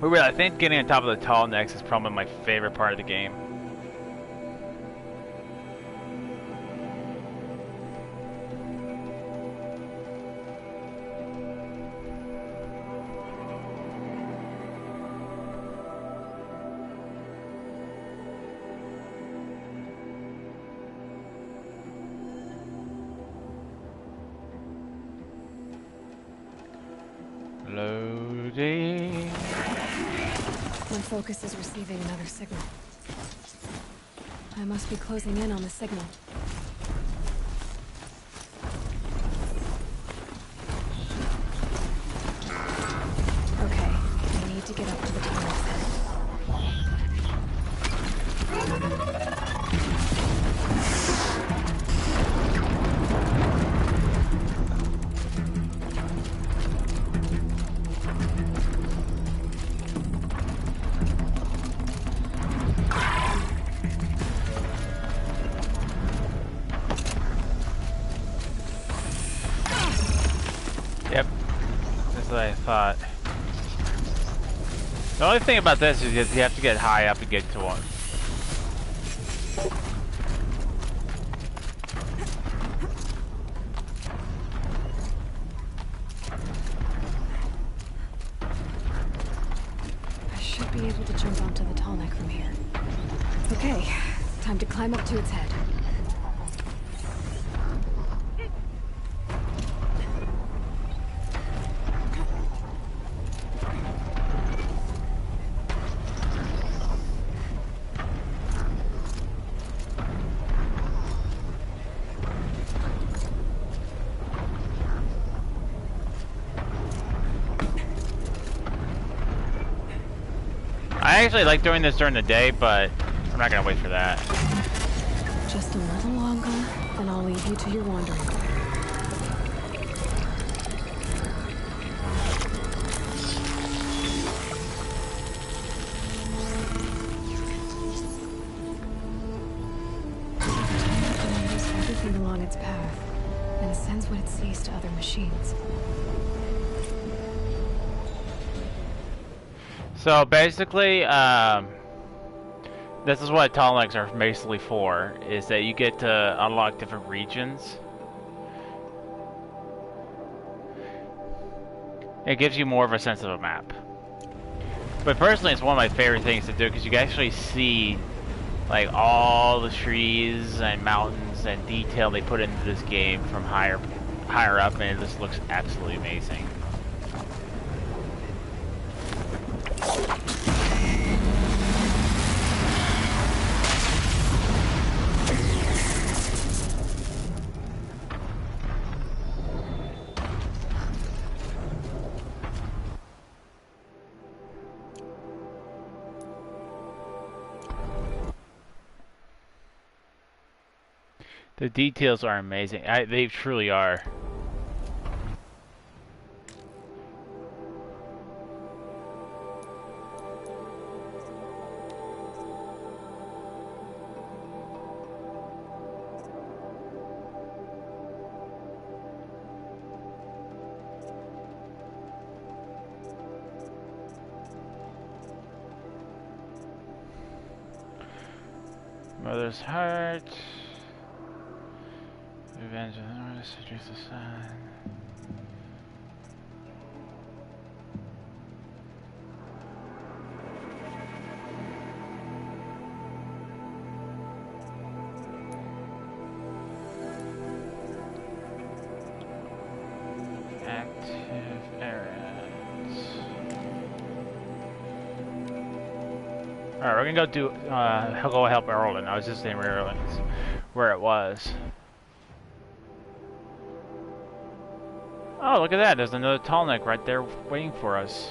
But really, I think getting on top of the tall necks is probably my favorite part of the game. Loading. My focus is receiving another signal. I must be closing in on the signal. Okay, I need to get up to the tunnel's head. Yep, that's what I thought. The only thing about this is you have to get high up to get to one. I should be able to jump onto the tall neck from here. Okay, time to climb up to its head. I actually like doing this during the day, but I'm not gonna wait for that. Just a little longer, and I'll leave you to your wandering. Everything along its path, and sends what it sees to other machines. So basically, this is what tall necks are basically for, is that you get to unlock different regions. It gives you more of a sense of a map. But personally, it's one of my favorite things to do because you can actually see like all the trees and mountains and detail they put into this game from higher up, and it just looks absolutely amazing. The details are amazing. They truly are. Mother's heart. Revenge of the North, seduce the sun. Active areas. Alright, we're gonna go do go help Erlen. I was just saying where it was. Oh, look at that. There's another tall neck right there waiting for us.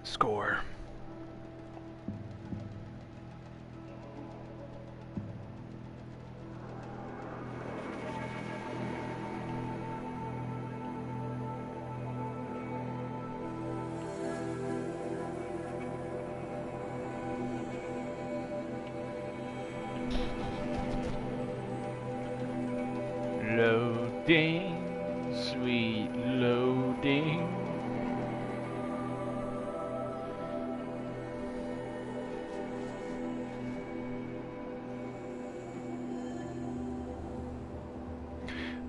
Score. Loading, sweet loading.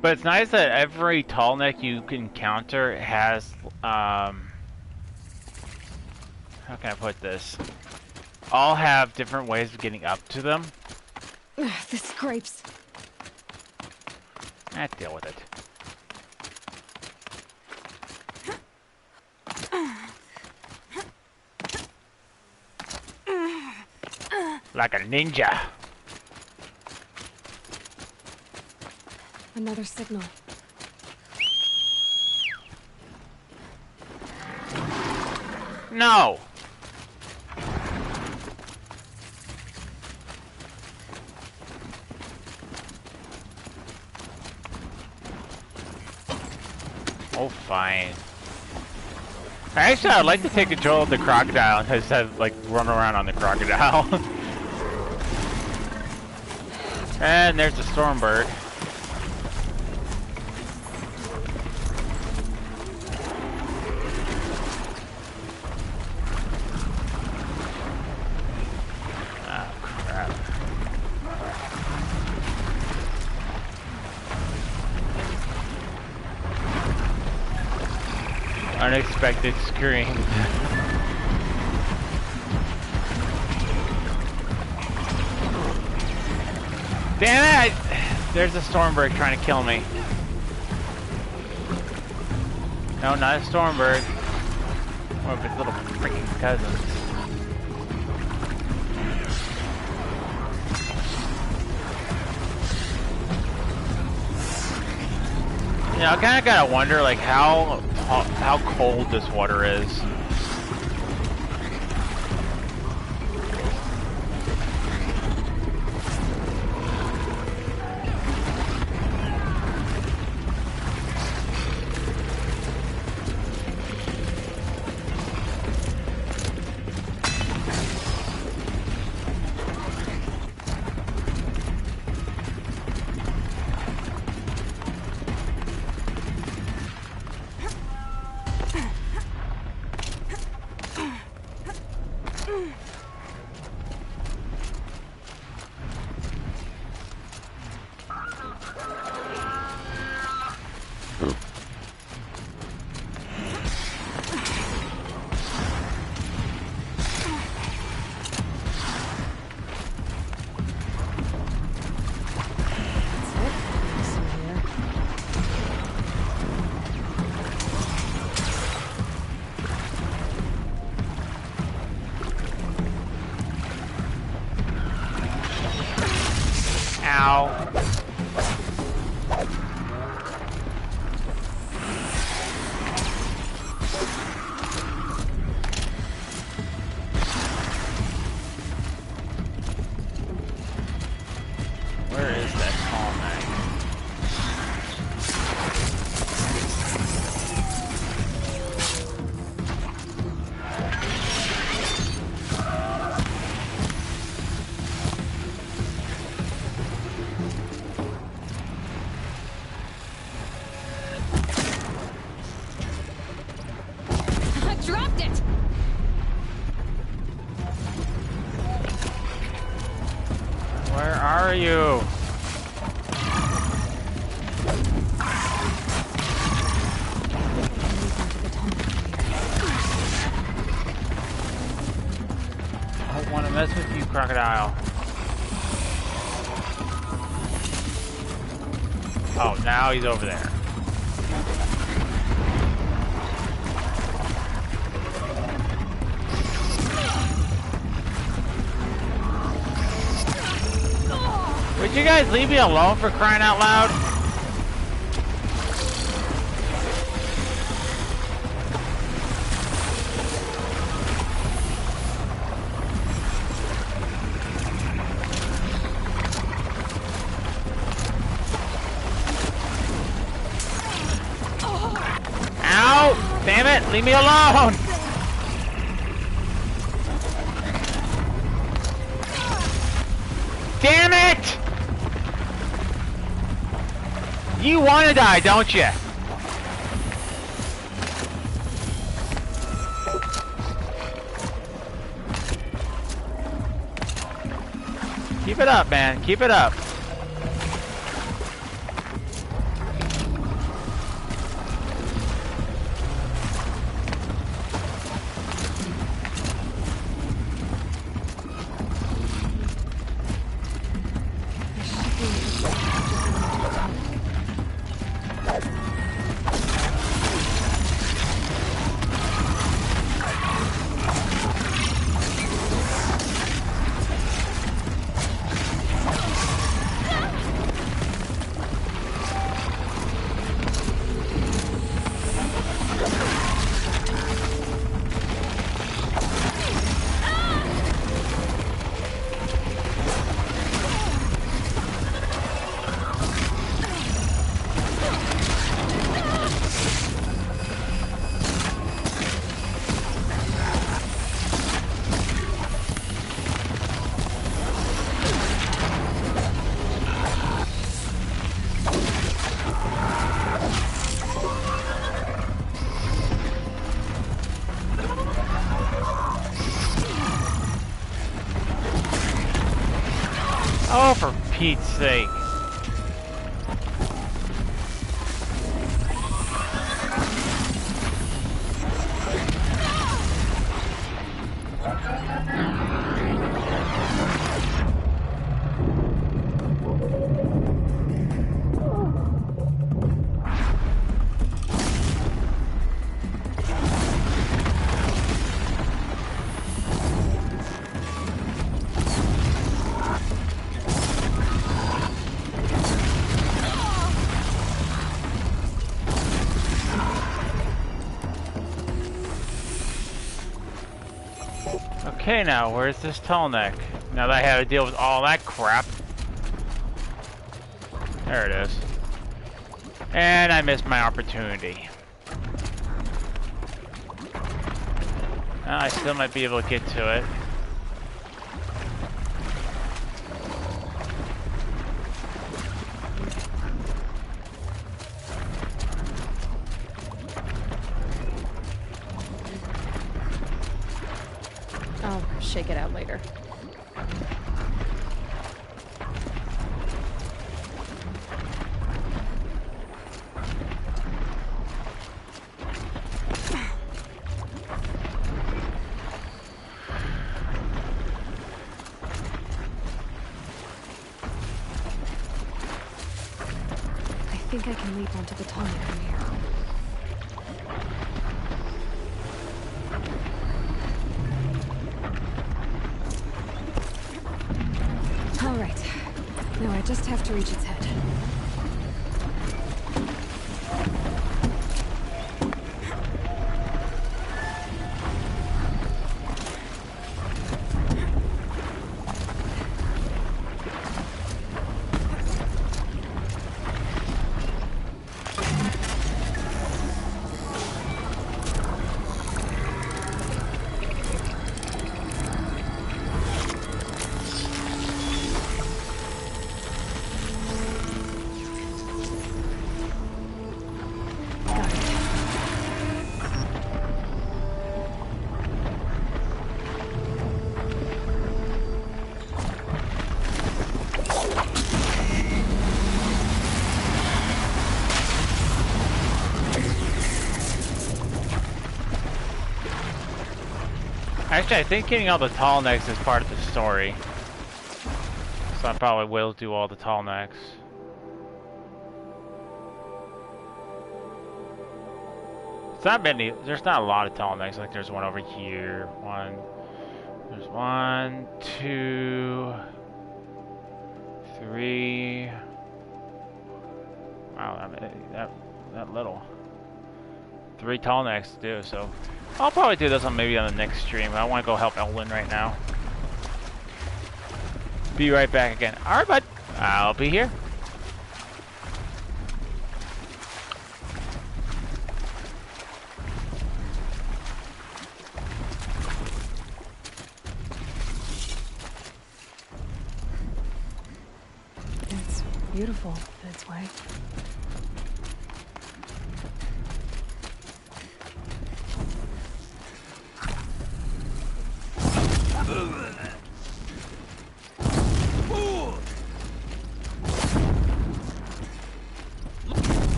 But it's nice that every tall neck you encounter has, how can I put this? All have different ways of getting up to them. This scrapes. Deal with it. Like a ninja. Another signal. No! Oh, fine. Actually, I'd like to take control of the crocodile and just have, like, run around on the crocodile. And there's the stormbird. Unexpected scream. Damn it! There's a stormbird trying to kill me. No, not a stormbird. One of its little freaking cousins. You know, I kind of gotta wonder, like, how cold this water is. Crocodile. Oh, now he's over there. Would you guys leave me alone for crying out loud? Damn it! Leave me alone! Damn it! You want to die, don't you? Keep it up, man. Keep it up. Oh, for Pete's sake. Okay, now, where's this tall neck? Now that I had to deal with all that crap. There it is. And I missed my opportunity. Well, I still might be able to get to it. Shake it out later. I think I can leap onto the tunnel from here. No, I just have to reach its head. Actually, I think getting all the tall necks is part of the story. So I probably will do all the tall necks. It's not many, there's not a lot of tall necks, like there's one over here. There's 1, 2, 3. Wow, I mean, that little. 3 tall necks to do, so I'll probably do this on maybe on the next stream. I want to go help Elwyn right now. Be right back again. Alright, bud. I'll be here. It's beautiful in its way.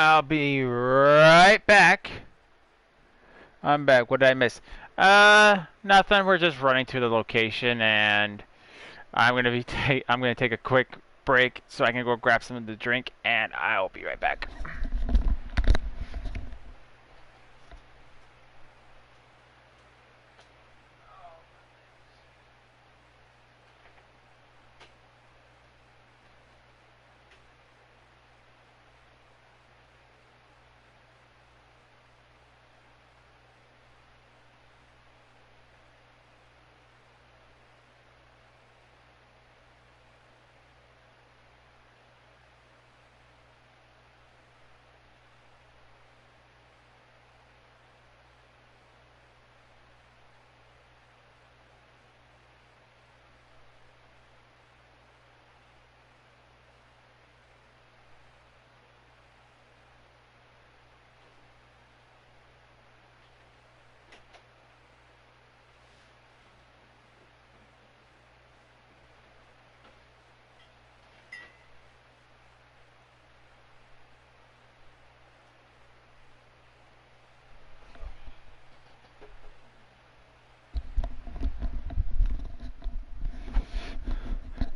I'll be right back. I'm back. What did I miss? Nothing. We're just running to the location, and I'm gonna take a quick break so I can go grab something to drink, and I'll be right back.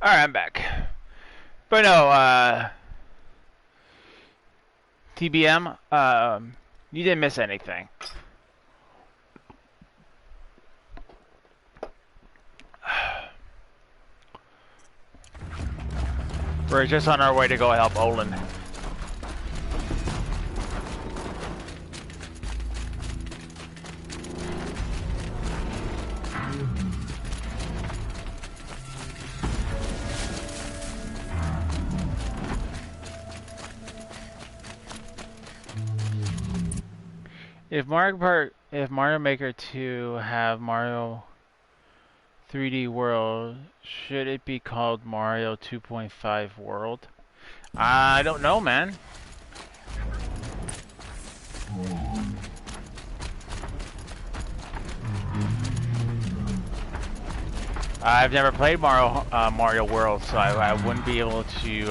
Alright, I'm back. But no, TBM, you didn't miss anything. We're just on our way to go help Olin. If Mario Maker 2 have Mario 3D World, should it be called Mario 2.5 World? I don't know, man. I've never played Mario World, so I wouldn't be able to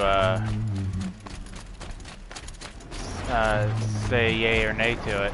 say yay or nay to it.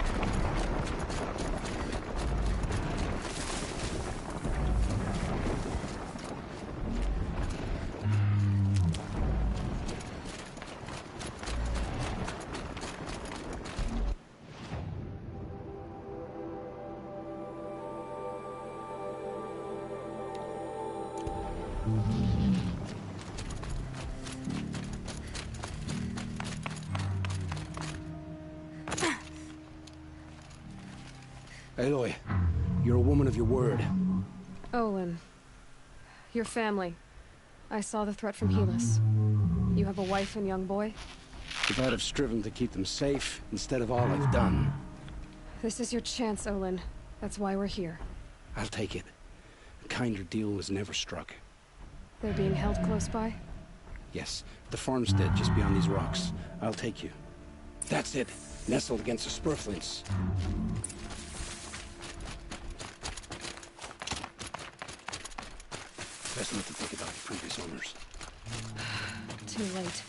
Aloy, you're a woman of your word. Olin, your family. I saw the threat from Helis. You have a wife and young boy? If I'd have striven to keep them safe instead of all I've done. This is your chance, Olin. That's why we're here. I'll take it. A kinder deal was never struck. They're being held close by? Yes, the farmstead just beyond these rocks. I'll take you. That's it. Nestled against the spurflints. Best not to think about the previous owners. Too late.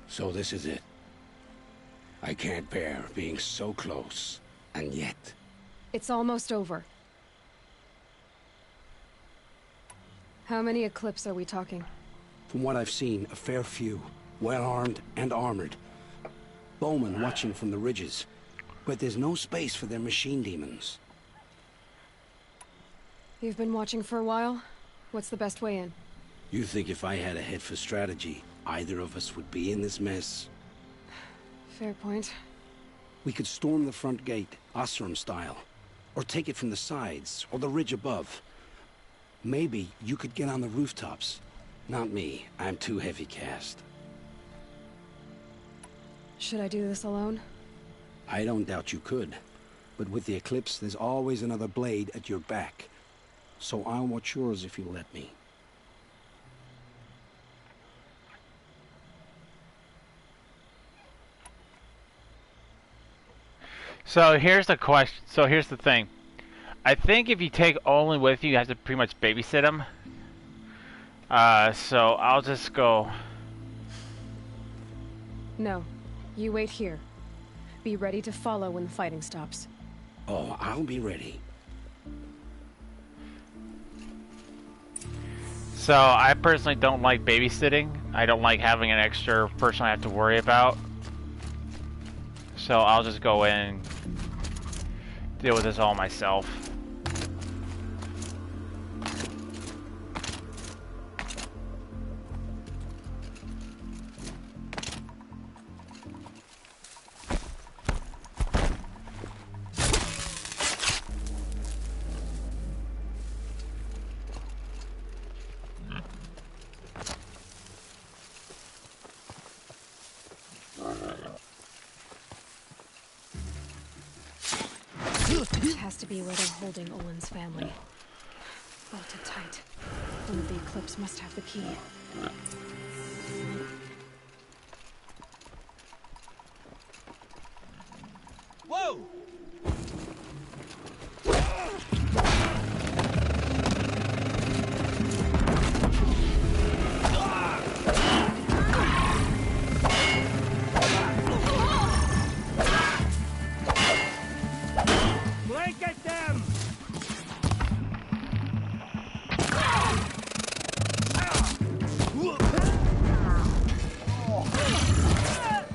So this is it. I can't bear being so close, and yet... It's almost over. How many Eclipse are we talking? From what I've seen, a fair few. Well-armed and armored. Bowmen watching from the ridges. But there's no space for their machine demons. You've been watching for a while? What's the best way in? You think if I had a head for strategy, either of us would be in this mess? Fair point. We could storm the front gate, Osram style. Or take it from the sides, or the ridge above. Maybe you could get on the rooftops. Not me. I'm too heavy cast. Should I do this alone? I don't doubt you could. But with the Eclipse, there's always another blade at your back. So I'll watch yours if you'll let me. So here's the question. So here's the thing. I think if you take Olin with you, you have to pretty much babysit him. So I'll just go. No, you wait here. Be ready to follow when the fighting stops. Oh, I'll be ready. So I personally don't like babysitting. I don't like having an extra person I have to worry about. So I'll just go in and deal with this all myself. This has to be where they're holding Olin's family. Bolted tight. One of the Eclipse must have the key. Whoa! Blanket them!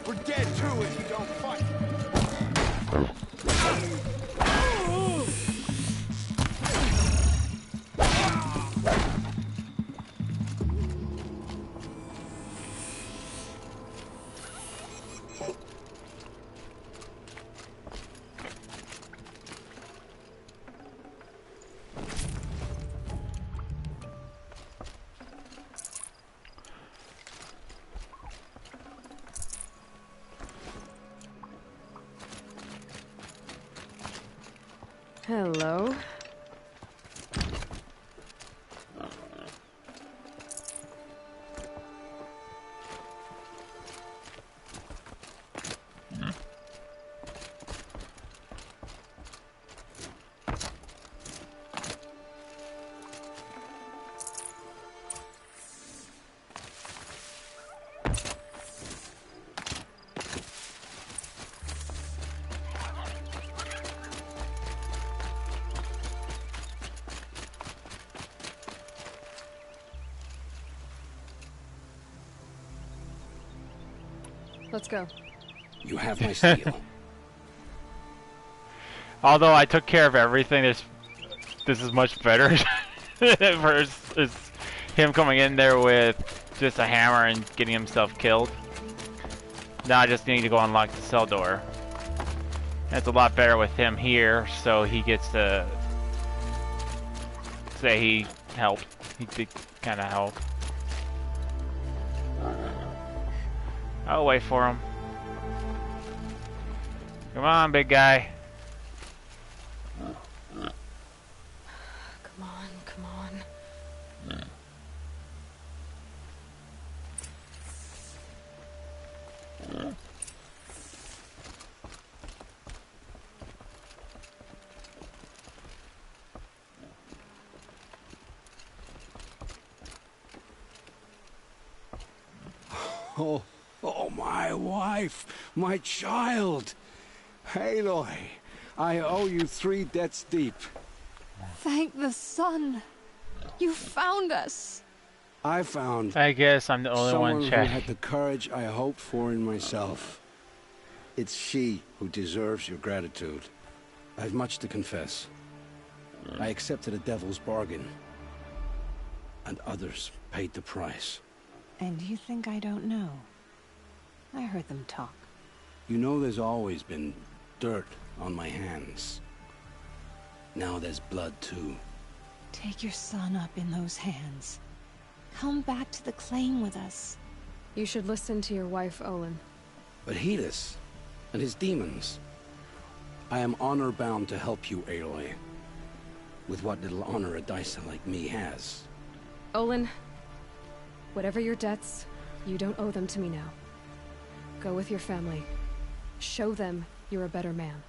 We're dead too if you don't fight. Hello. Let's go. You have my steel. Although I took care of everything, this is much better. Versus him coming in there with just a hammer and getting himself killed. Now I just need to go unlock the cell door. That's a lot better with him here, so he gets to say he helped. He did kind of help. I'll wait for him. Come on, big guy. Come on, come on. Oh, my wife, my child. Aloy, I owe you 3 debts deep. Thank the sun. You found us. I found... I guess I'm the only one someone who checking. had the courage I hoped for in myself. It's she who deserves your gratitude. I've much to confess. I accepted a devil's bargain. And others paid the price. And you think I don't know? I heard them talk. You know there's always been dirt on my hands. Now there's blood too. Take your son up in those hands. Come back to the claim with us. You should listen to your wife, Olin. But Hedis and his demons. I am honor-bound to help you, Aloy. With what little honor a Dysa like me has. Olin, whatever your debts, you don't owe them to me now. Go with your family. Show them you're a better man.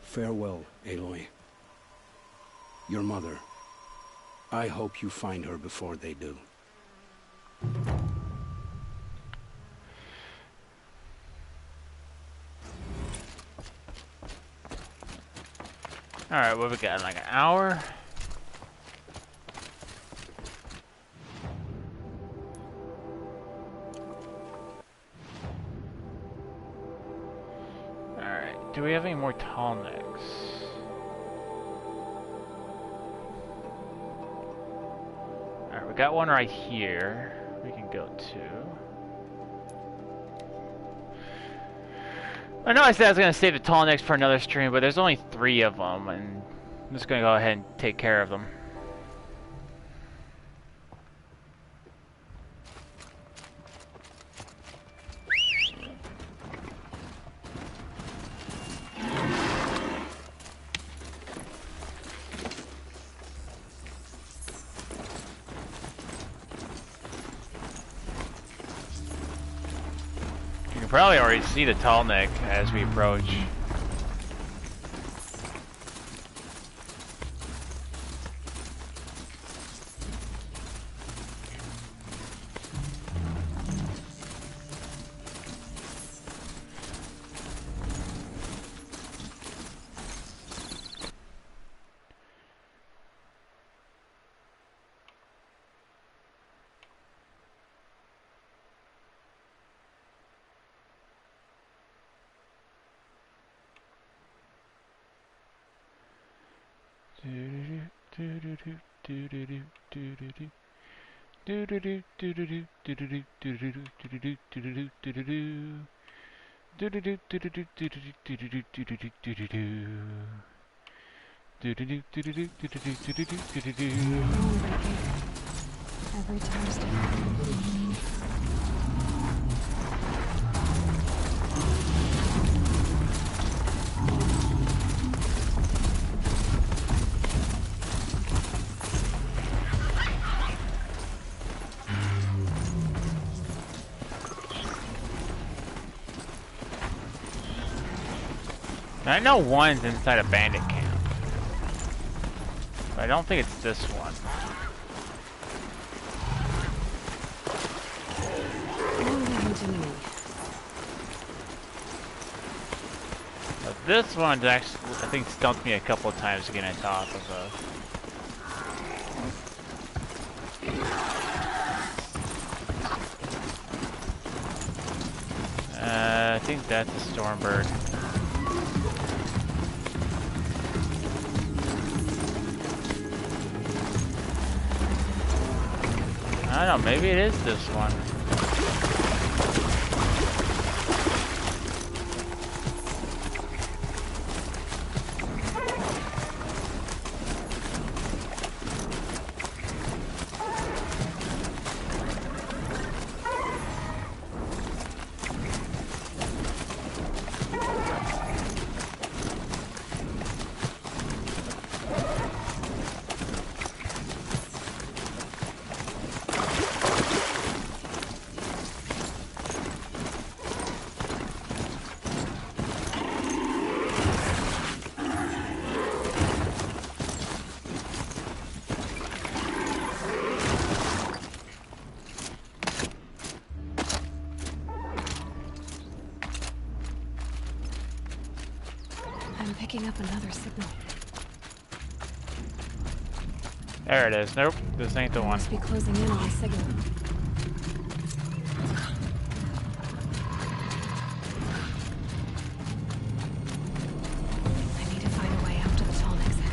Farewell, Aloy. Your mother. I hope you find her before they do. Alright, what we got? Like an hour? Alright, do we have any more tall necks? Alright, we got one right here. We can go to. I know I said I was going to save the tall necks for another stream, but there's only 3 of them, and I'm just going to go ahead and take care of them. You can probably already see the tall neck as we approach. Every time is different. I know one's inside a bandit camp, but I don't think it's this one. But this one actually, I think, stumped me a couple of times to get on top of I think that's a Stormbird. I don't know, maybe it is this one. Picking up another signal. There it is. Nope, this ain't the one. Must be closing in on the signal. I need to find a way out to the tall next head.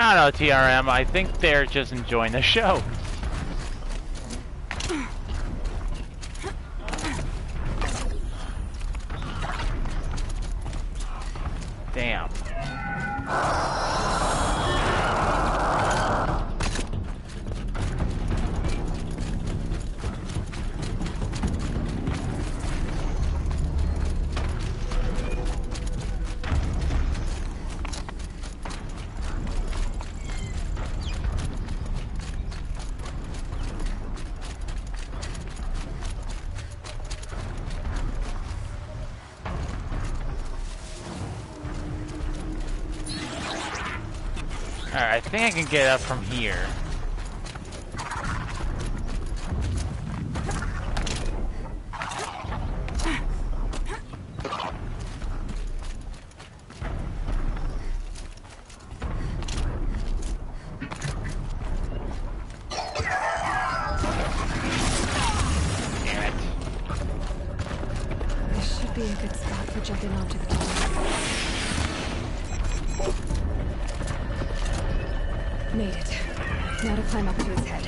I don't know, TRM. I think they're just enjoying the show. Damn. Alright, I think I can get up from here. Damn it. This should be a good spot for jumping onto the top. Made it. Now to climb up to his head.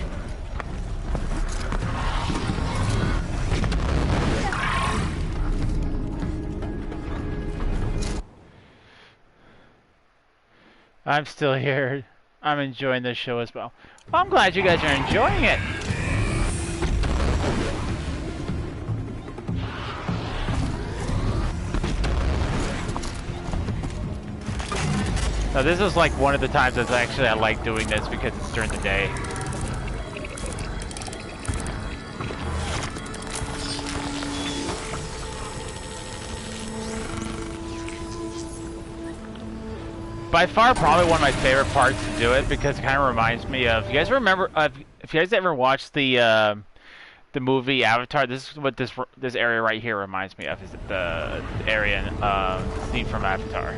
I'm still here. I'm enjoying this show as well. Well, I'm glad you guys are enjoying it. Now this is like one of the times that's actually I like doing this because it's during the day. By far, probably one of my favorite parts to do it because it kind of reminds me of. You guys remember? If you guys ever watched the movie Avatar, this is what this area right here reminds me of. Is the area scene from Avatar.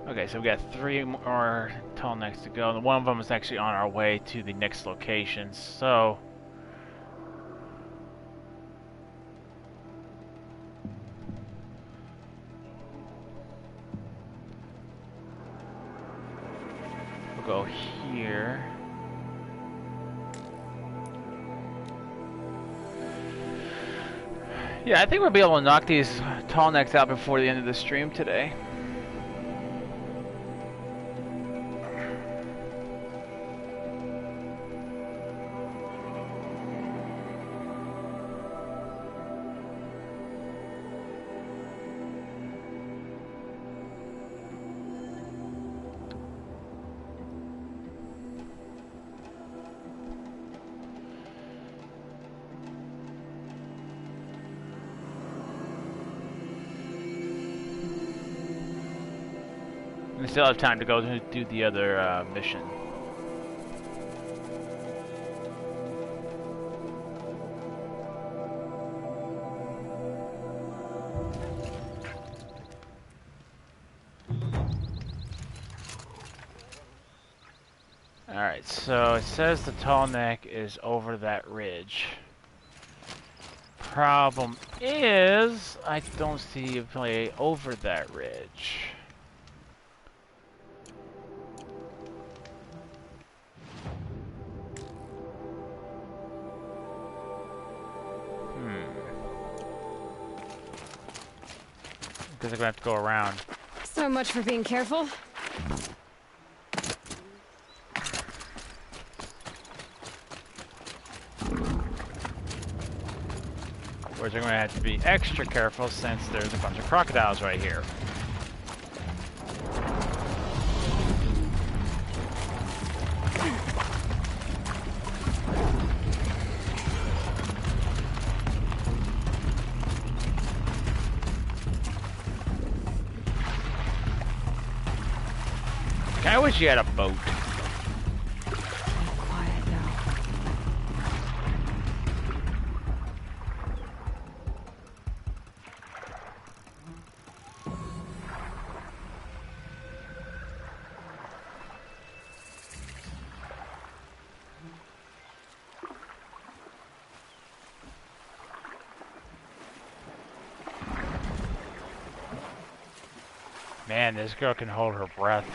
Okay, so we got 3 more tall necks to go, and one of them is actually on our way to the next location, so... we'll go here. Yeah, I think we'll be able to knock these tall necks out before the end of the stream today. We still have time to go do the other mission. Alright, so it says the tall neck is over that ridge. Problem is, I don't see a play over that ridge. Because I'm gonna have to go around. So much for being careful. Whereas I'm gonna have to be extra careful since there's a bunch of crocodiles right here. I wish you had a boat. Quiet now. Man, this girl can hold her breath.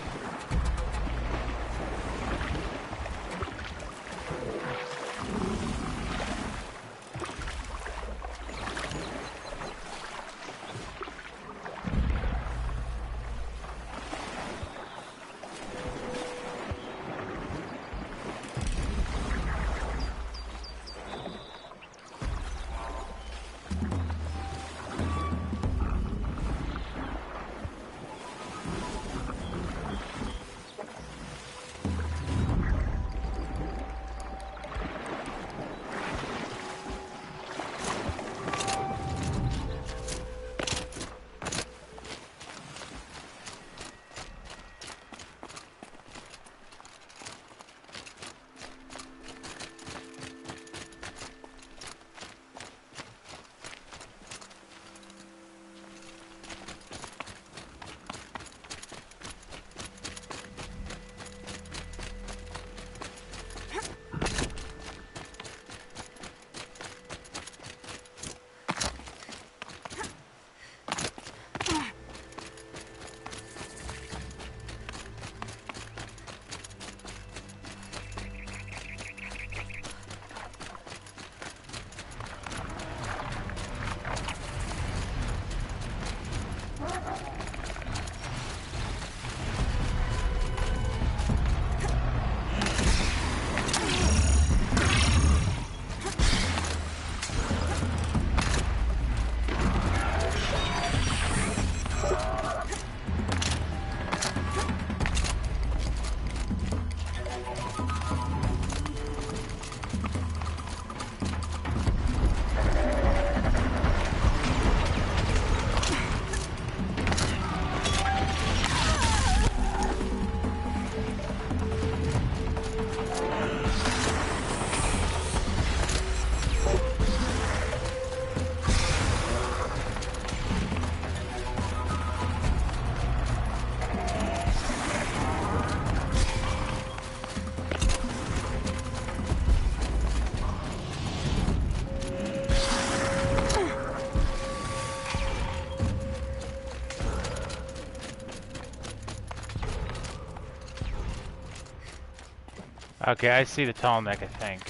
Okay, I see the tall neck, I think.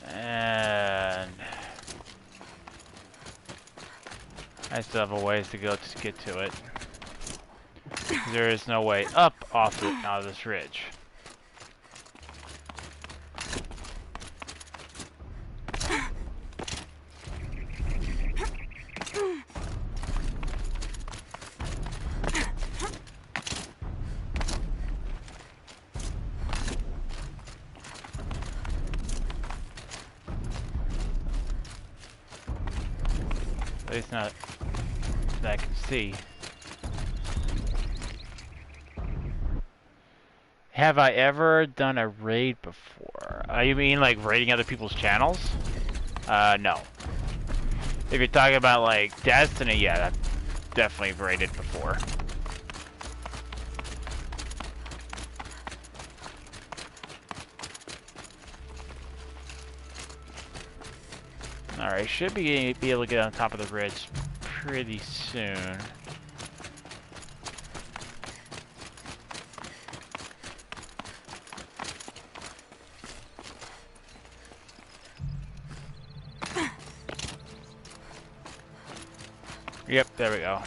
And I still have a ways to go to get to it. There is no way up off out of this ridge. At least not that I can see. Have I ever done a raid before? You mean like raiding other people's channels? No. If you're talking about like Destiny, yeah, I've definitely raided before. Alright, should be able to get on top of the ridge pretty soon. Yep, there we go.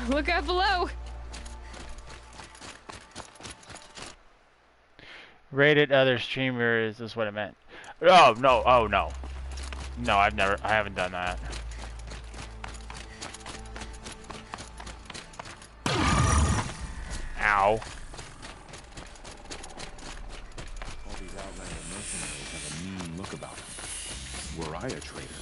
Look out below! Rated other streamers is what I meant. Oh no! Oh no! No, I haven't done that. Ow! All these outlander mercenaries have a mean look about them. Were I a traitor?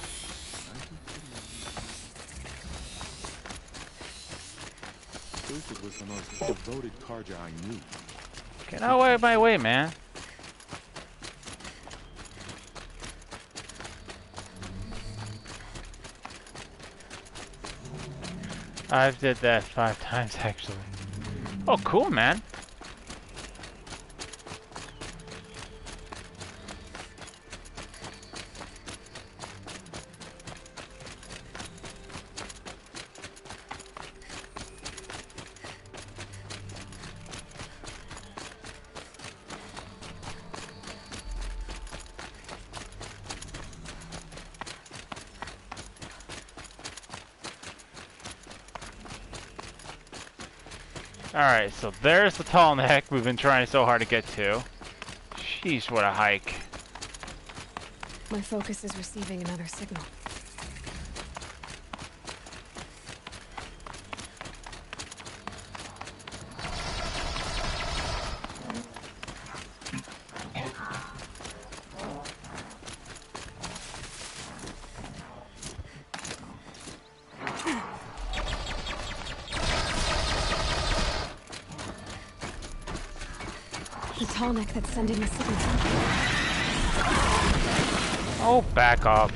This was the most devoted Karja I knew. Get out of my way, man. I've did that 5 times actually. Oh, cool, man. Alright, so there's the tall neck we've been trying so hard to get to. Sheesh, what a hike. My focus is receiving another signal. The tall neck that's sending the signal. Oh, back up.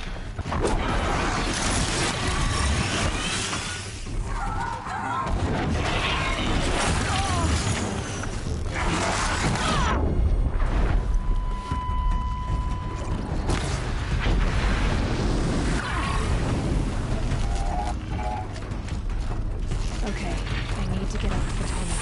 Okay, I need to get up to the tall neck.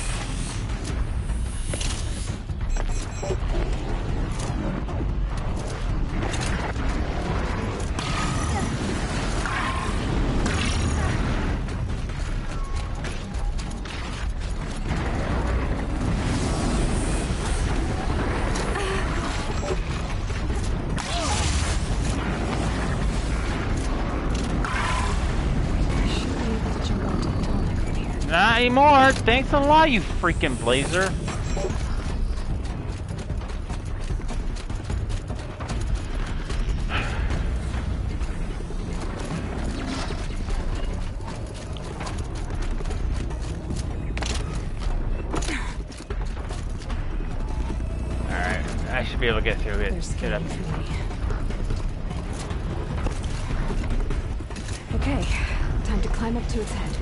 Not anymore. Thanks a lot, you freaking blazer. Alright, I should be able to get through it. Get up. Okay, time to climb up to its head.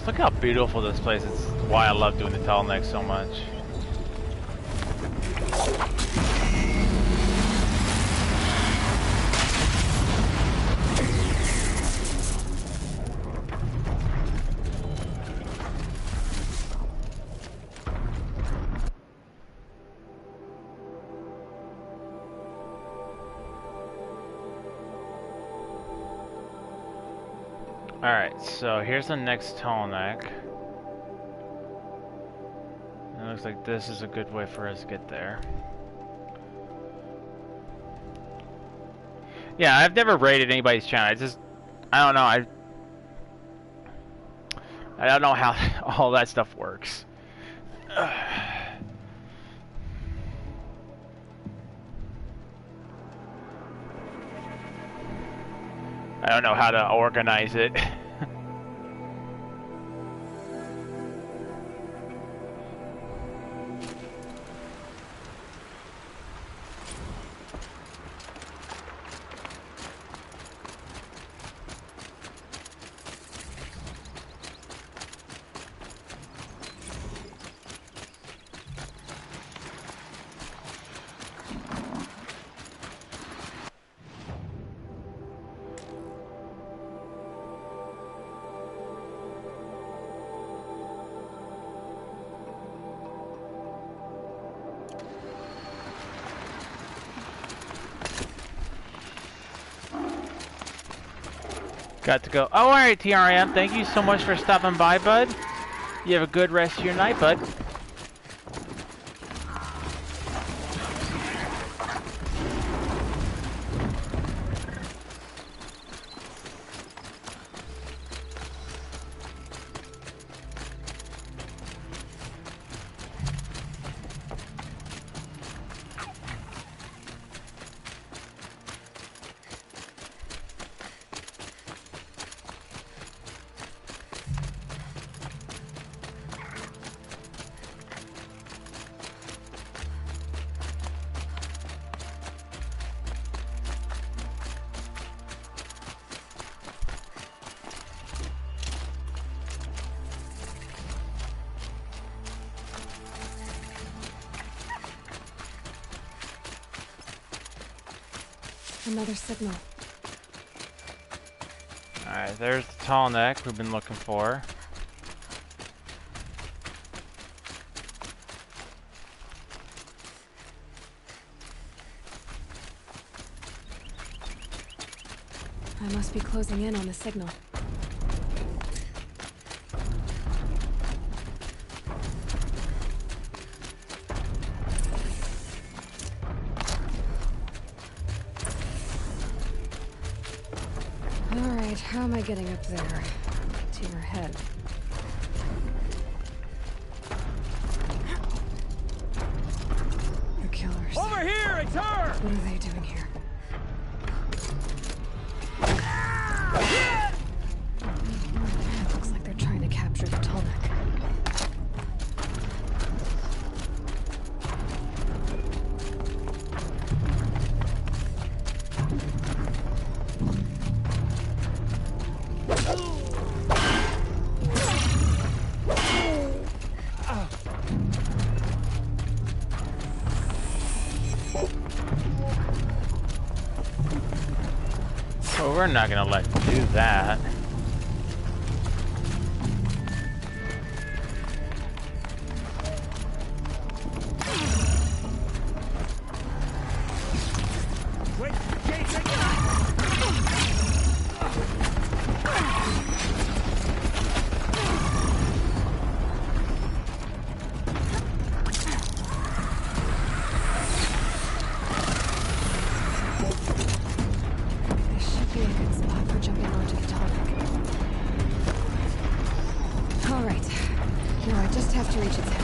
Look how beautiful this place is. It's why I love doing the tall neck so much. Alright, so here's the next tall neck. It looks like this is a good way for us to get there. Yeah, I've never raided anybody's channel. I don't know. I don't know how all that stuff works. I don't know how to organize it. Got to go. Oh, alright, TRM. Thank you so much for stopping by, bud. You have a good rest of your night, bud. Another signal. Alright, there's the tall neck we've been looking for. I must be closing in on the signal. Alright, how am I getting up there? To your head. The killers. Over here, it's her! What are they doing here? Looks like they're trying to capture the tall neck. Well, we're not gonna let them do that. Wait, Jason! This should be a good spot for jumping onto the tall neck. Alright. Now I just have to reach its head.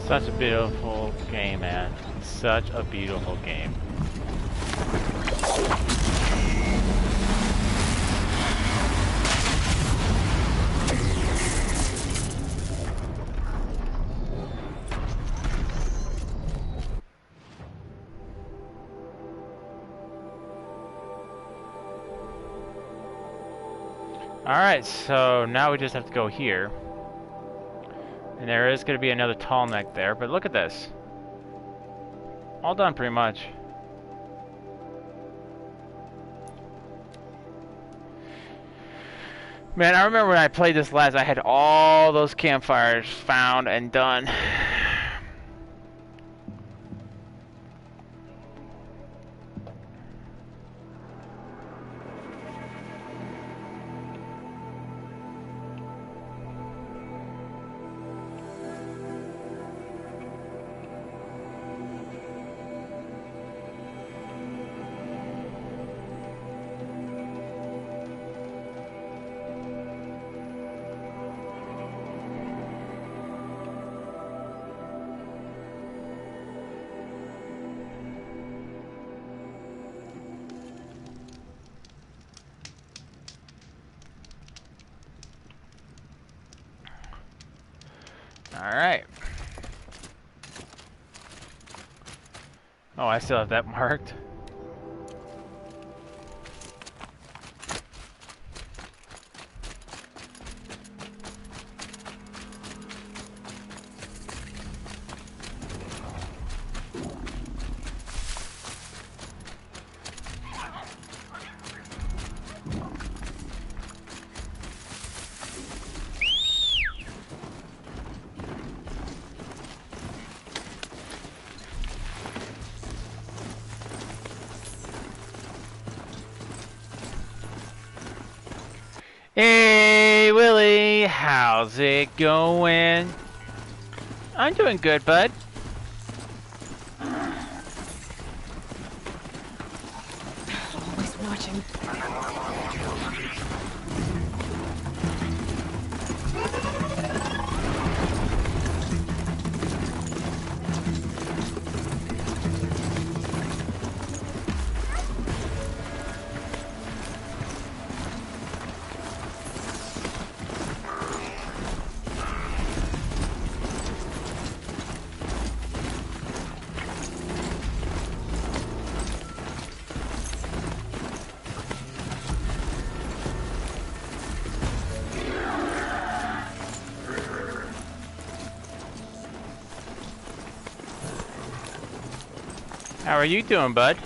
Such a beautiful game, man. Such a beautiful game. Alright, so now we just have to go here. And there is going to be another tall neck there, but look at this. All done pretty much. Man, I remember when I played this last, I had all those campfires found and done. Alright. Oh, I still have that marked. Hey, Willie, how's it going? I'm doing good, bud. Always watching. How are you doing, bud?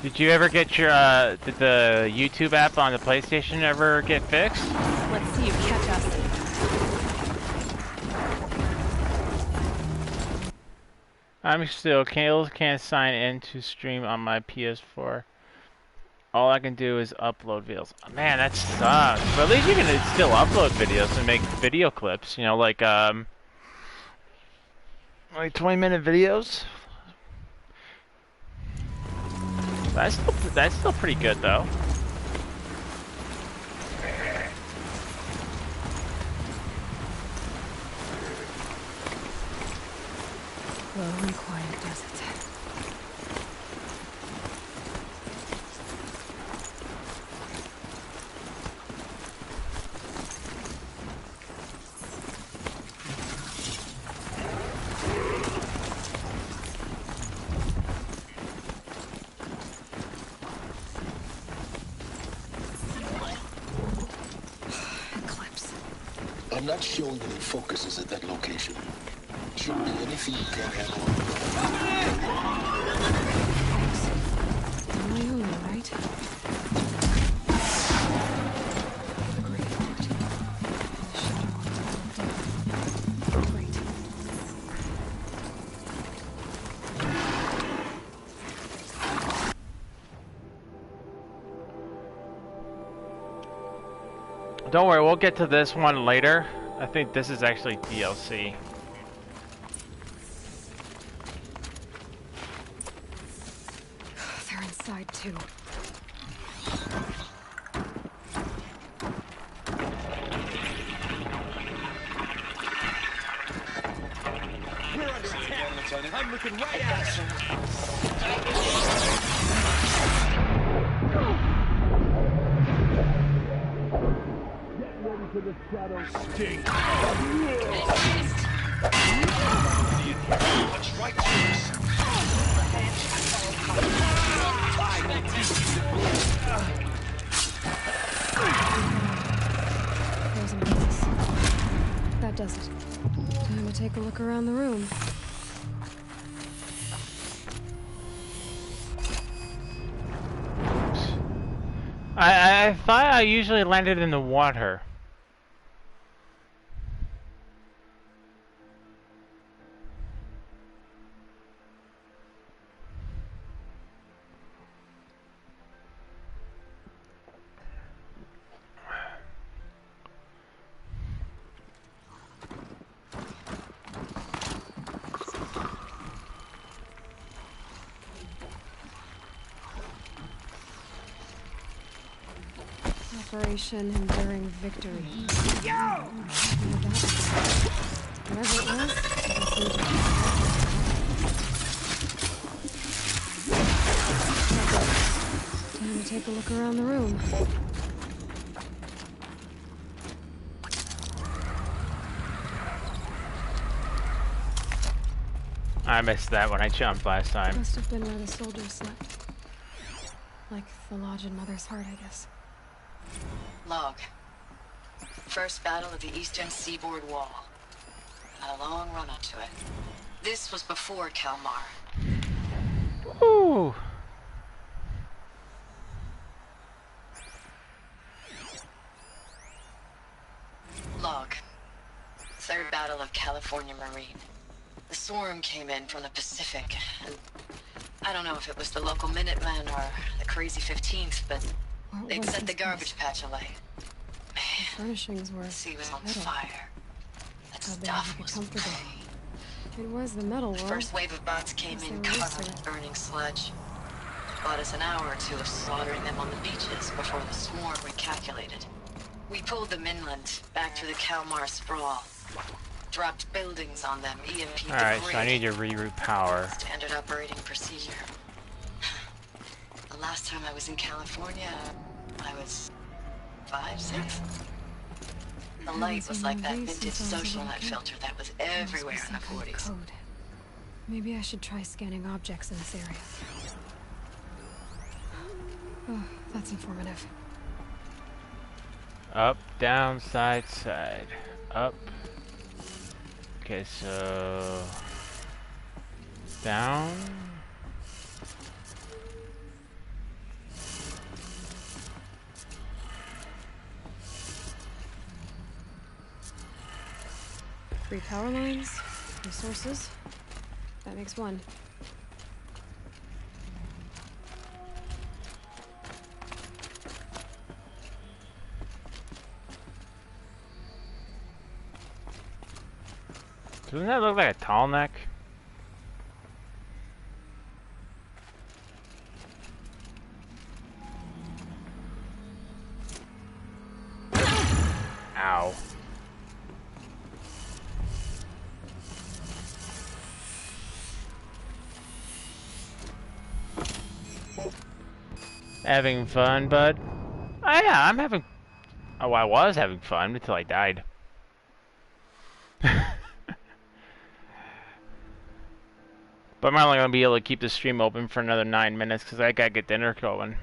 Did you ever get your, did the YouTube app on the PlayStation ever get fixed? Let's see you catch us. I'm still can't sign in to stream on my PS4. All I can do is upload videos. Oh, man, that sucks. But at least you can still upload videos and make video clips. You know, like 20-minute videos. That's still pretty good though. Low and quiet does it. I'm not showing any focuses at that location. Shouldn't be anything you can't handle. On my own, right? Great. Don't worry, we'll get to this one later. I think this is actually DLC. They're inside too. We're under attack, Lieutenant. I'm looking right at us. To the shadow sting. What's right to us? Frozen pieces. That does it. Time to take a look around the room. I thought I usually landed in the water. Operation Enduring Victory. Whatever it was, it seemed to take a look around the room. I missed that when I jumped last time. Must have been where the soldiers slept. Like the lodge in Mother's Heart, I guess. Log. First battle of the Eastern Seaboard Wall. Had a long run up to it. This was before Kalmar. Ooh. Log. Third battle of California Marine. The swarm came in from the Pacific, and I don't know if it was the local Minutemen or the crazy 15th, but they'd set the garbage patch alight. The furnishings were The sea was on metal. fire. That How'd they stuff make it was comfortable? pain. It was the metal The world. first wave of bots came in covered in burning sludge. Bought us an hour or two of slaughtering them on the beaches before the swarm recalculated. We pulled them inland, back to the Kalmar sprawl. Dropped buildings on them, EMP Alright, so I need to reroute power. Standard operating procedure. The last time I was in California, I was 5, 6. The light was like that vintage social net filter that was everywhere in the 40s. Code. Maybe I should try scanning objects in this area. Oh, that's informative. Up, down, side, side. Up. Okay, so... down. Three power lines, resources. That makes one. Doesn't that look like a tall neck? Ow. Having fun, bud? Oh yeah, I'm having... oh, I was having fun until I died. But I'm only going to be able to keep the stream open for another 9 minutes because I got to get dinner going.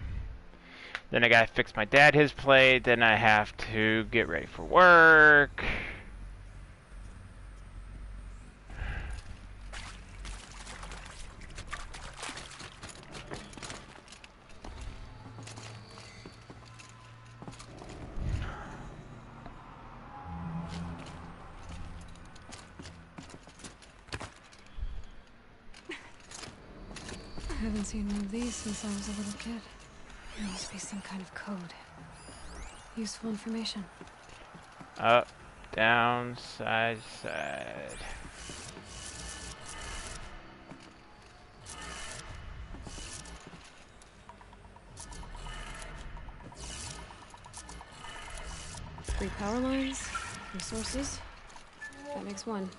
Then I got to fix my dad his plate. Then I have to get ready for work. I haven't seen one of these since I was a little kid. There must be some kind of code. Useful information. Up, down, side, side. Three power lines, resources. That makes one.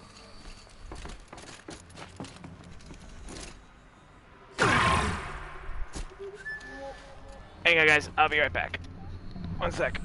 Hang on, guys. I'll be right back. 1 sec.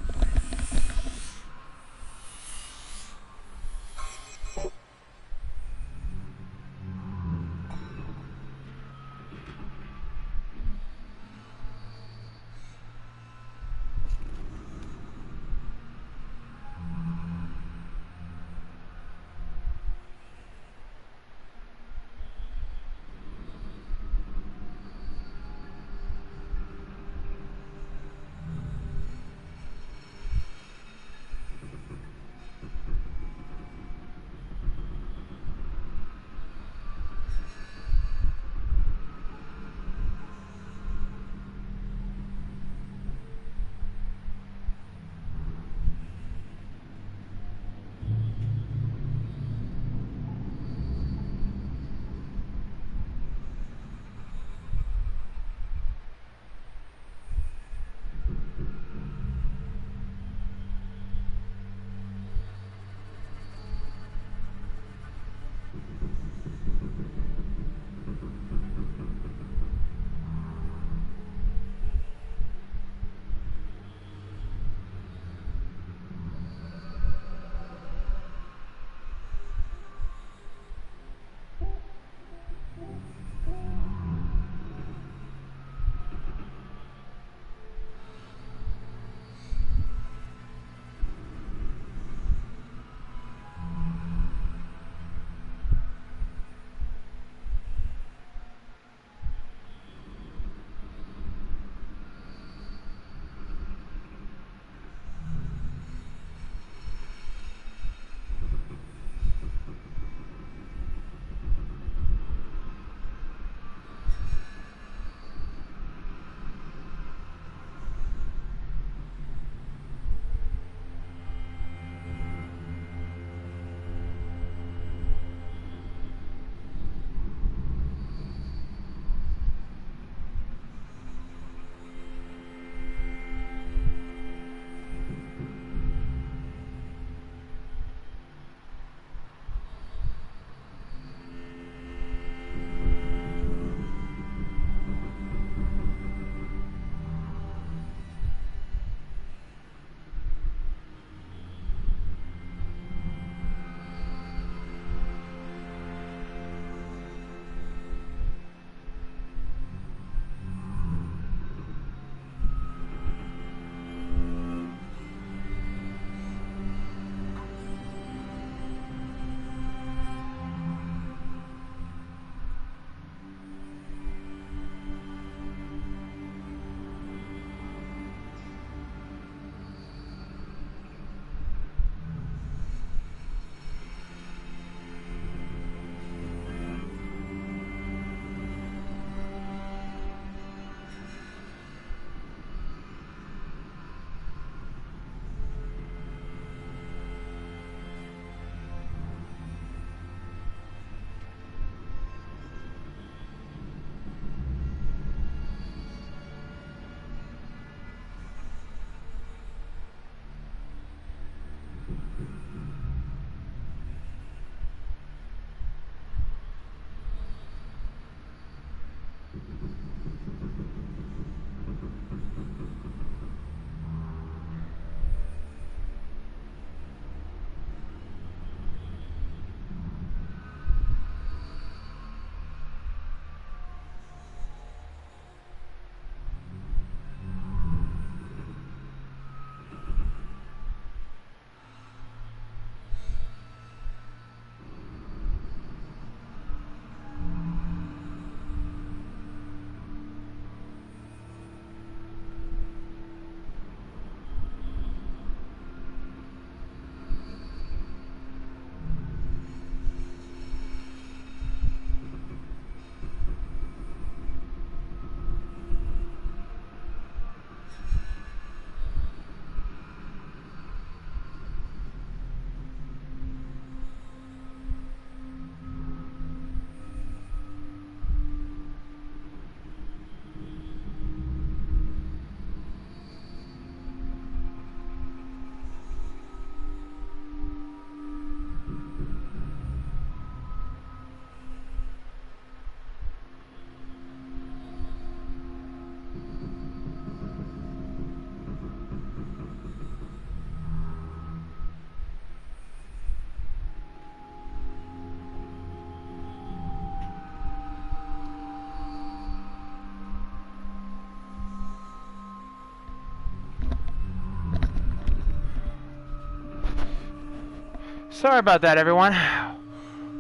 Sorry about that, everyone.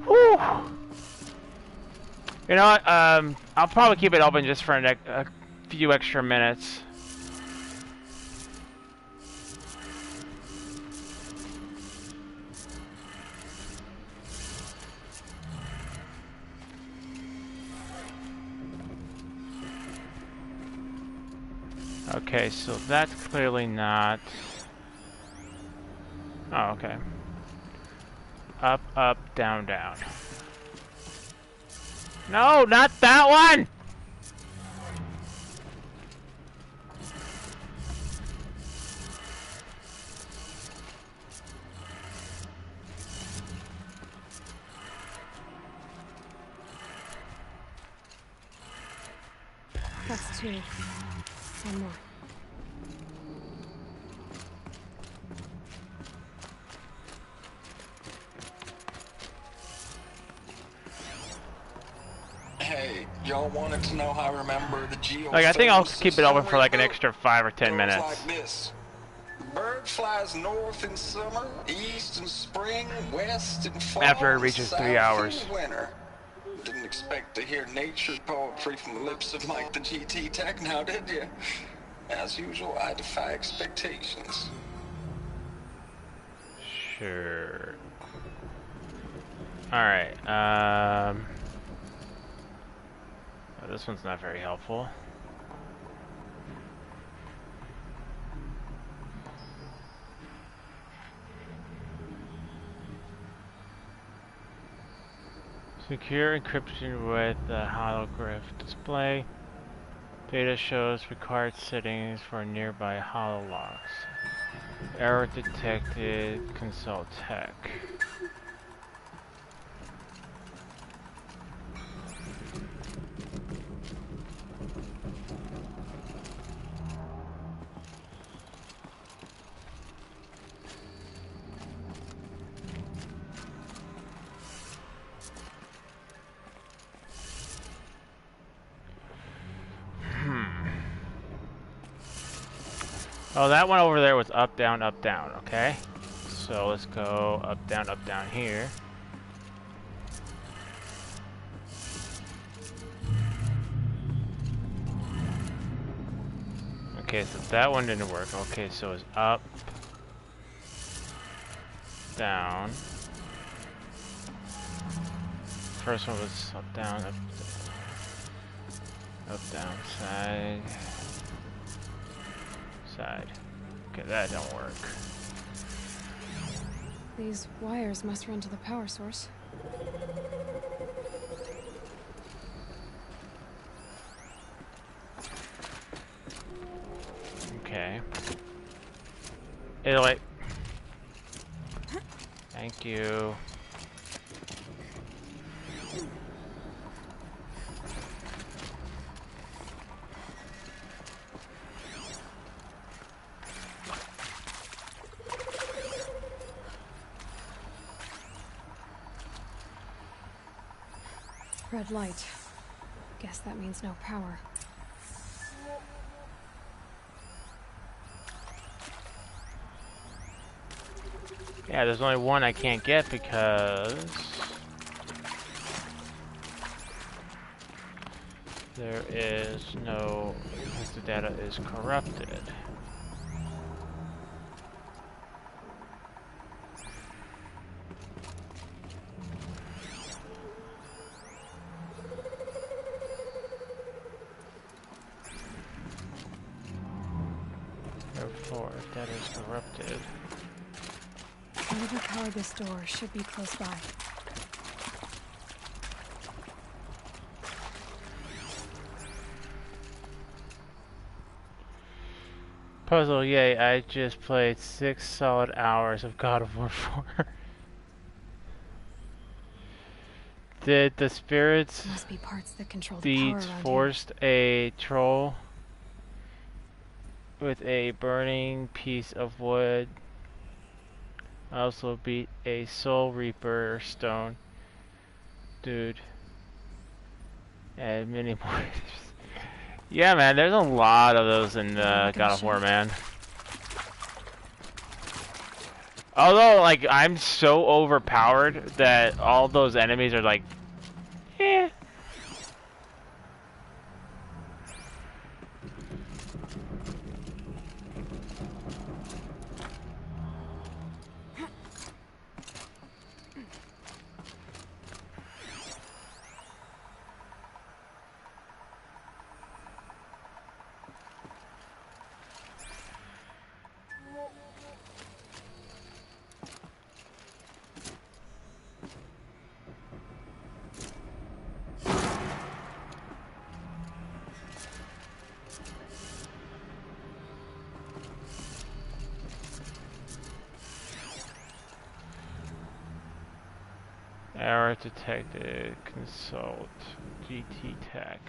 Whew. You know what? I'll probably keep it open just for a few extra minutes. Okay, so that's clearly not... Oh, okay. Up, up, down, down. No, not that one! That's two. One more. Hey, y'all wanted to know how I remember the geothermal Like, I think I'll keep it open system for like an we built? extra 5 or 10 Goes minutes. like this. The bird flies north in summer, east in spring, west in fall, After it and reaches south 3 hours. in winter. Didn't expect to hear nature poetry from the lips of Mike the GT Tech now, did you? As usual, I defy expectations. Sure. Alright, oh, this one's not very helpful. Secure encryption with the hologlyph display. Data shows required settings for nearby hololocks. Error detected. Consult tech. Oh, that one over there was up, down, okay? So let's go up, down here. Okay, so that one didn't work. Okay, so it's up, down. First one was up, down, side. Side. Okay, that don't work. These wires must run to the power source. Okay. It'll wait. Thank you. Red light. Guess that means no power. Yeah, there's only one I can't get because there is no, because the data is corrupted. Therefore, if data is corrupted. Whatever powered this door should be close by. Puzzle, yay, I just played 6 solid hours of God of War 4. Did the spirits Must be parts that control the power beats around forced a troll with a burning piece of wood? I also beat a Soul Reaper stone. Dude. And many more. Yeah, man, there's a lot of those in God of War, man. Although, like, I'm so overpowered that all those enemies are like, eh. Error detected. Consult. GT Tech.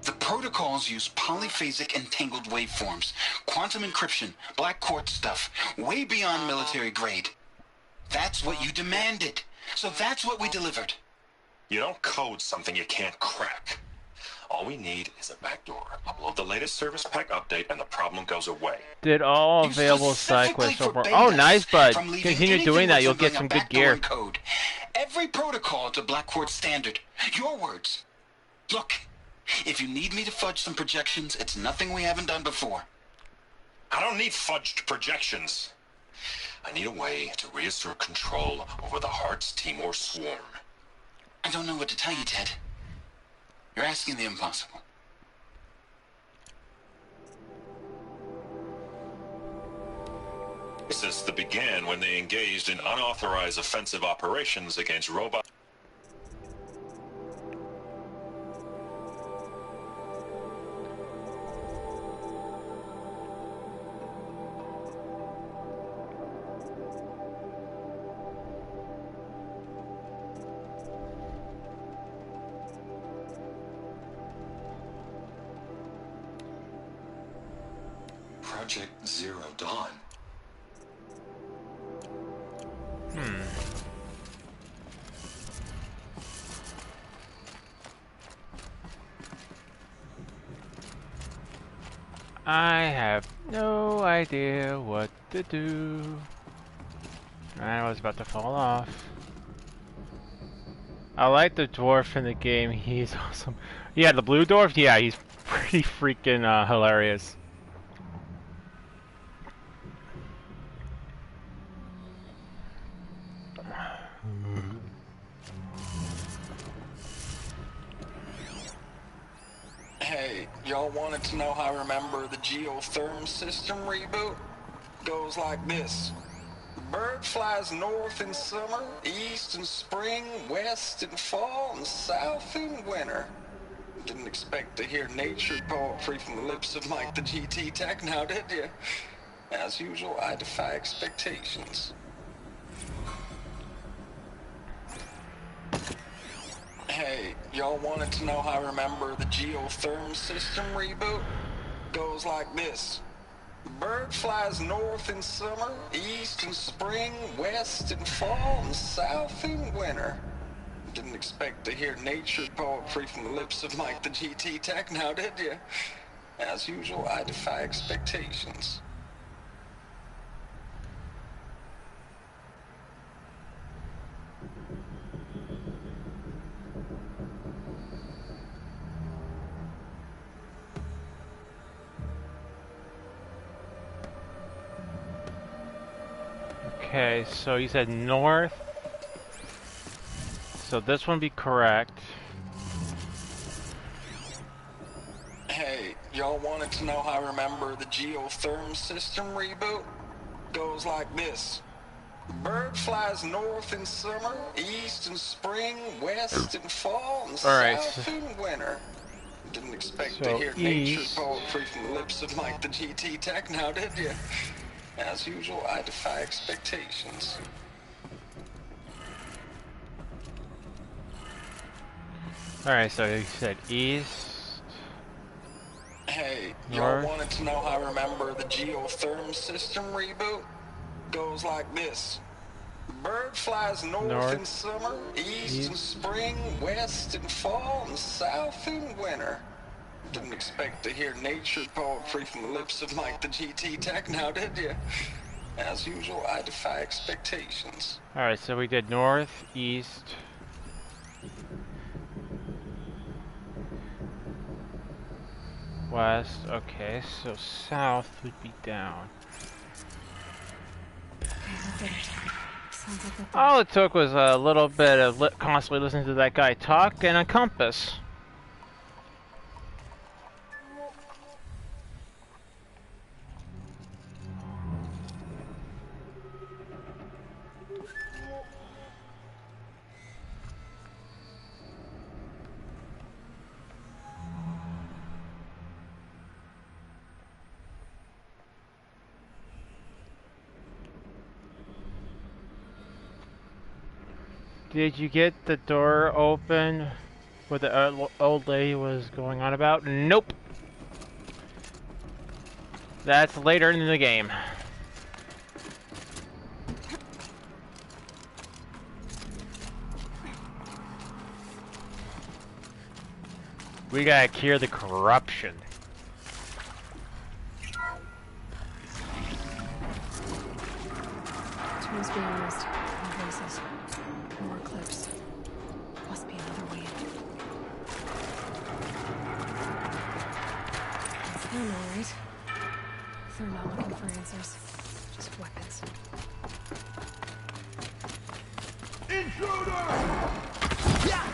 The protocols use polyphasic entangled waveforms, quantum encryption, black quartz stuff, way beyond military grade. That's what you demanded. So that's what we delivered. You don't code something you can't crack. All we need is a backdoor. Upload the latest service pack update and the problem goes away. Did all available side quests so far. Oh, nice, bud. Continue doing that. You'll get some good gear. Code. Every protocol to black quartz standard. Your words. Look, if you need me to fudge some projections, it's nothing we haven't done before. I don't need fudged projections. I need a way to reassert control over the Hearts Timor swarm. I don't know what to tell you, Ted. You're asking the impossible. This began when they engaged in unauthorized offensive operations against robots. Project Zero Dawn. I have no idea what to do. I was about to fall off. I like the dwarf in the game. He's awesome. Yeah, the blue dwarf? Yeah, he's pretty freaking hilarious. Hey, y'all wanted to know how I remember the geotherm system reboot? Goes like this. The bird flies north in summer, east in spring, west in fall, and south in winter. Didn't expect to hear nature poetry from the lips of Mike the GT Tech now, did you? As usual, I defy expectations. Hey, y'all wanted to know how I remember the geotherm system reboot? Goes like this. The bird flies north in summer, east in spring, west in fall, and south in winter. Didn't expect to hear nature poetry from the lips of Mike the GT Tech now, did you? As usual, I defy expectations. Okay, so you said north. So this one be correct. Hey, y'all wanted to know how I remember the geotherm system reboot? Goes like this. The bird flies north in summer, east in spring, west in fall, and south in winter. Didn't expect to hear nature poetry from the lips of Mike the GT Tech now, did you? As usual, I defy expectations. Alright, so you said east. Hey, y'all wanted to know how I remember the geotherm system reboot? Goes like this. Bird flies north in summer, east in spring, west in fall, and south in winter. Didn't expect to hear nature poetry from the lips of Mike the GT Tech now, did you? As usual, I defy expectations. Alright, so we did north, east. West, okay, so south would be down. All it took was a little bit of constantly listening to that guy talk and a compass. Did you get the door open where the old lady was going on about? Nope. That's later in the game. We gotta cure the corruption. Tools being used in places. More clips. Must be another way in. It's them, all right. They're not looking for answers. Just weapons. Intruder! Yeah!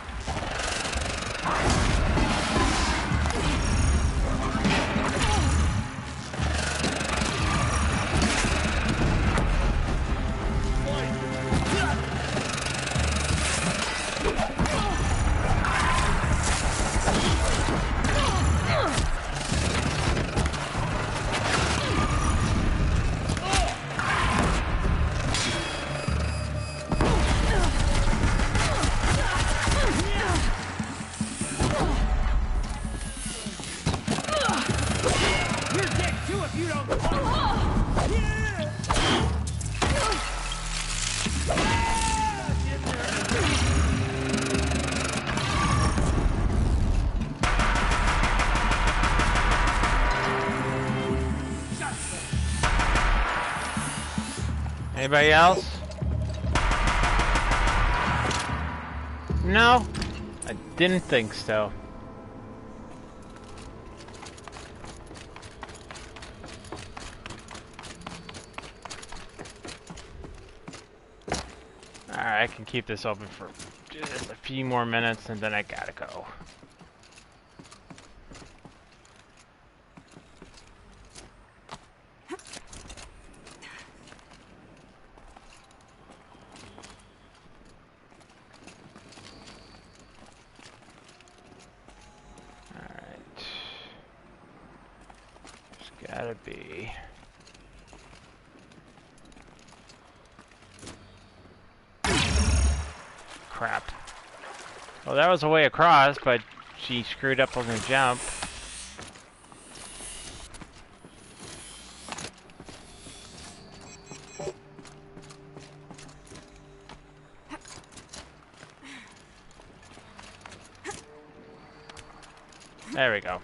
Anybody else? No, I didn't think so. Alright, I can keep this open for just a few more minutes and then I gotta go. Gotta be. Crap. Well, that was a way across, but she screwed up on the jump. There we go.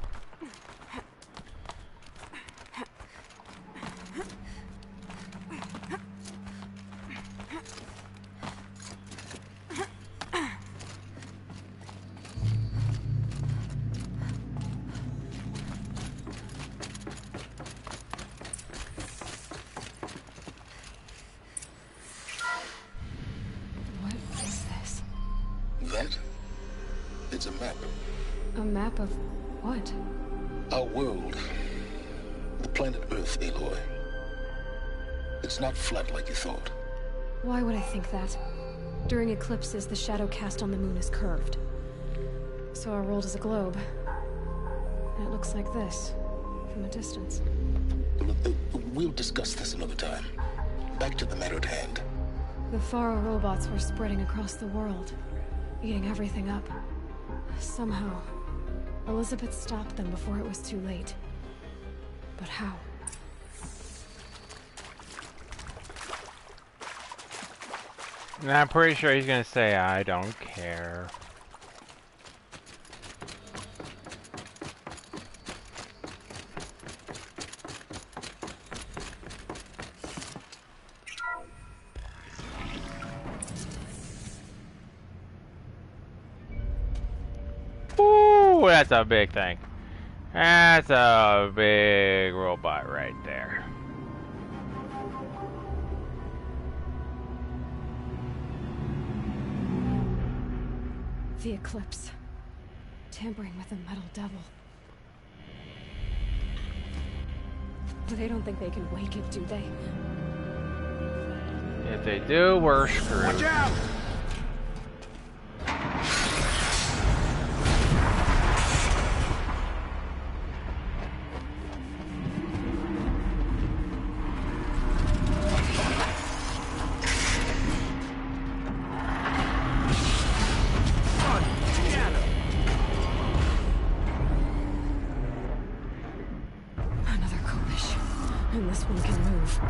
It's a map. A map of what? Our world. The planet Earth, Aloy. It's not flat like you thought. Why would I think that? During eclipses, the shadow cast on the moon is curved. So our world is a globe. And it looks like this, from a distance. We'll discuss this another time. Back to the matter at hand. The Faro robots were spreading across the world, eating everything up. Somehow, Elizabeth stopped them before it was too late. But how? And I'm pretty sure he's gonna say, I don't care. Ooh, that's a big thing. That's a big robot right there. The Eclipse. Tampering with the Metal Devil. They don't think they can wake it, do they? If they do, we're screwed. Watch out! Another coalition. And this one can move.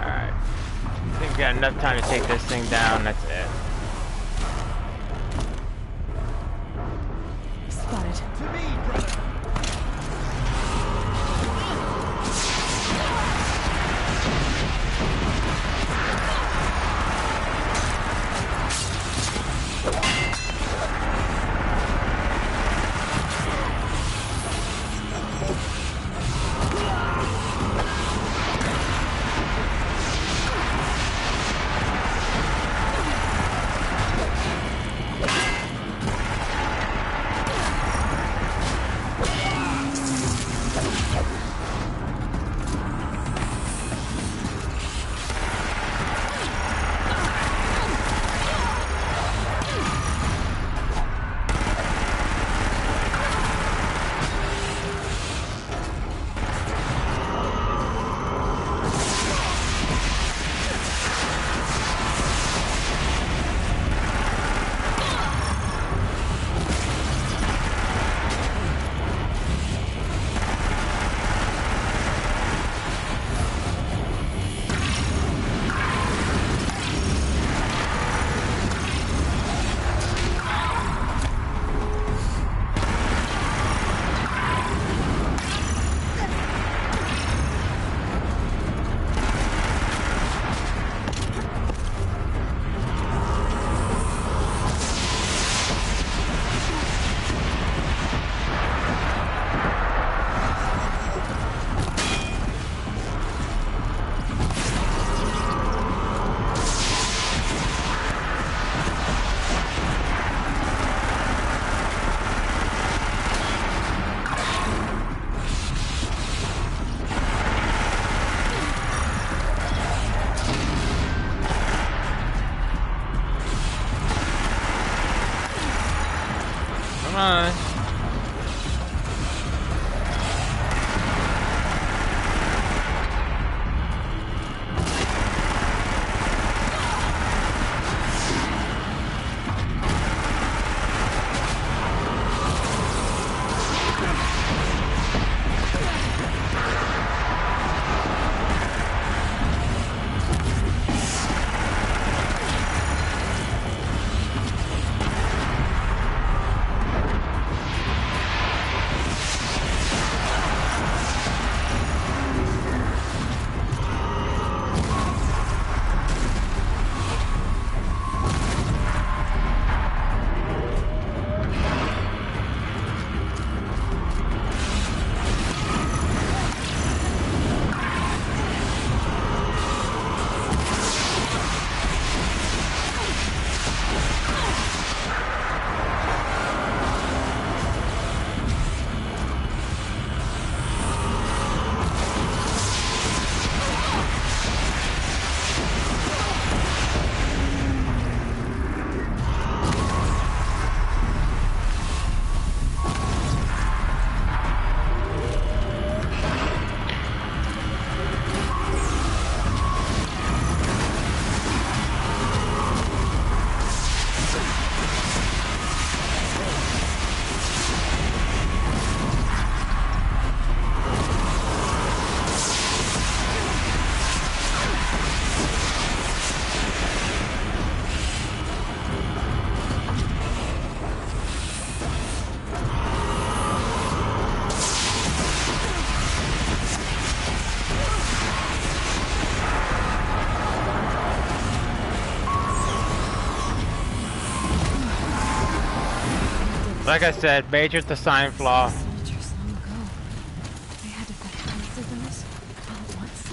Alright. I think we got enough time to take this thing down, that's it. Spotted. To me, brother! Come on. Like I said, major design flaw. Soldiers long ago. They had to fight hundreds of those all at once.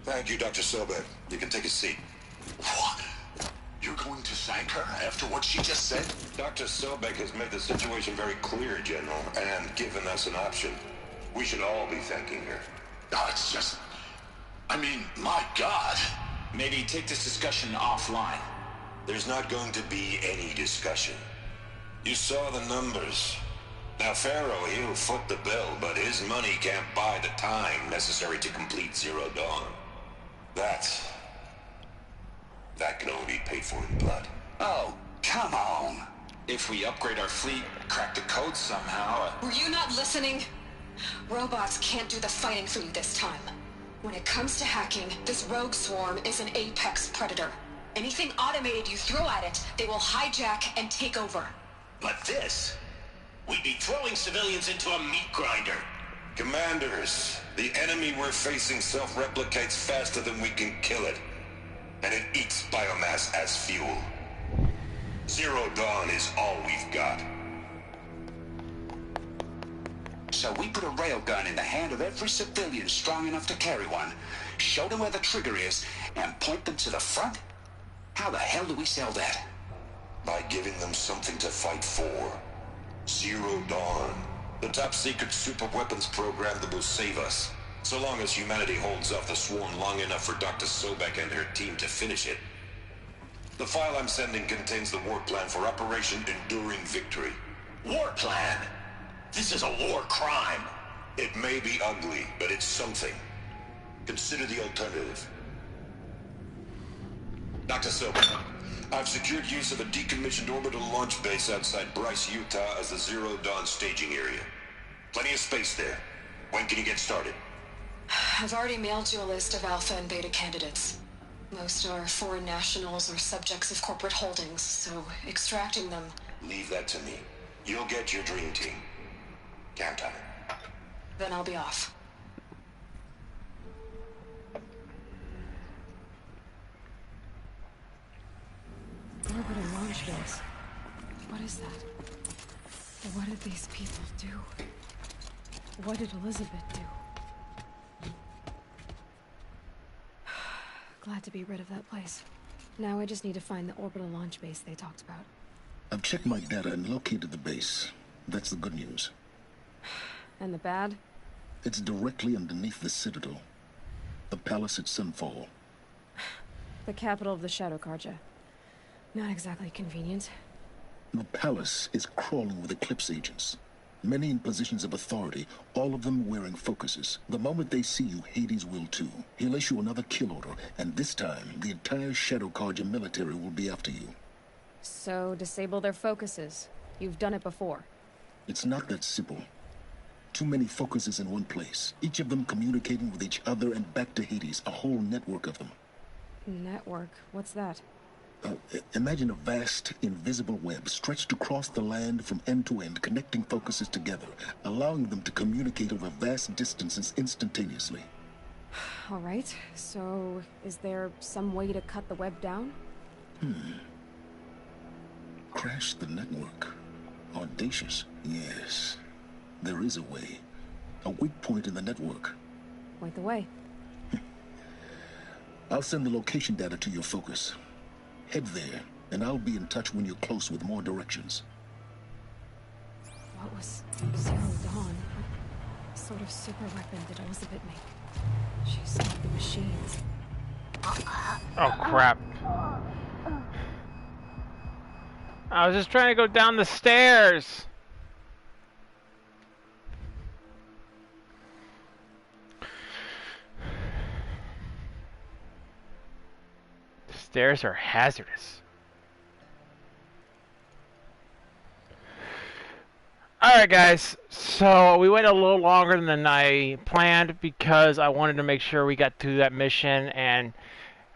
Thank you, Dr. Sobek. You can take a seat. What? You're going to thank her after what she just said? Dr. Sobek has made the situation very clear, General, and given us an option. We should all be thanking her. No, it's just... I mean, my God. Maybe take this discussion offline. There's not going to be any discussion. You saw the numbers. Now, Pharaoh, he'll foot the bill, but his money can't buy the time necessary to complete Zero Dawn. That can only be paid for in blood. Oh, come on. If we upgrade our fleet, crack the code somehow... Were you not listening? Robots can't do the fighting for you this time. When it comes to hacking, this rogue swarm is an apex predator. Anything automated you throw at it, they will hijack and take over. But this... We'd be throwing civilians into a meat grinder. Commanders, the enemy we're facing self-replicates faster than we can kill it. And it eats biomass as fuel. Zero Dawn is all we've got. So we put a railgun in the hand of every civilian strong enough to carry one, show them where the trigger is, and point them to the front? How the hell do we sell that? By giving them something to fight for. Zero Dawn. The top-secret super-weapons program that will save us. So long as humanity holds off the swarm long enough for Dr. Sobek and her team to finish it. The file I'm sending contains the war plan for Operation Enduring Victory. War plan? This is a war crime. It may be ugly, but it's something. Consider the alternative. Dr. Sobek, I've secured use of a decommissioned orbital launch base outside Bryce, Utah as the Zero Dawn staging area. Plenty of space there. When can you get started? I've already mailed you a list of alpha and beta candidates. Most are foreign nationals or subjects of corporate holdings, so extracting them... Leave that to me. You'll get your dream team. Count on it. Then I'll be off. Orbital launch base. What is that? What did these people do? What did Elizabeth do? Glad to be rid of that place. Now I just need to find the orbital launch base they talked about. I've checked my data and located the base. That's the good news. And the bad? It's directly underneath the Citadel. The palace at Sunfall. The capital of the Shadow Carja. Not exactly convenient. The palace is crawling with Eclipse agents. Many in positions of authority, all of them wearing focuses. The moment they see you, Hades will too. He'll issue another kill order, and this time, the entire Shadow Carja military will be after you. So, disable their focuses. You've done it before. It's not that simple. Too many focuses in one place, each of them communicating with each other and back to Hades, a whole network of them. Network? What's that? Imagine a vast, invisible web stretched across the land from end to end, connecting focuses together, allowing them to communicate over vast distances instantaneously. All right, so is there some way to cut the web down? Crash the network. Audacious. Yes, there is a way. A weak point in the network. Point the way. I'll send the location data to your focus. Head there, and I'll be in touch when you're close with more directions. What was Zero Dawn? What sort of super weapon did Elizabeth make? She stopped the machines. Oh crap. I was just trying to go down the stairs. The stairs are hazardous. Alright guys, so we went a little longer than I planned because I wanted to make sure we got through that mission and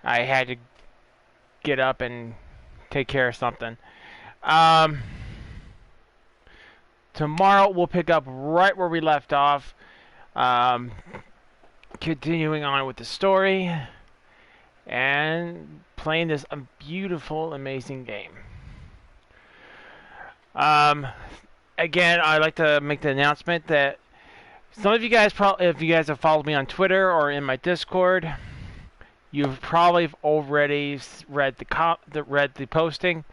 I had to get up and take care of something. Tomorrow we'll pick up right where we left off, continuing on with the story and playing this beautiful, amazing game. Again, I'd like to make the announcement that some of you guys, if you guys have followed me on Twitter or in my Discord, you've probably already read the posting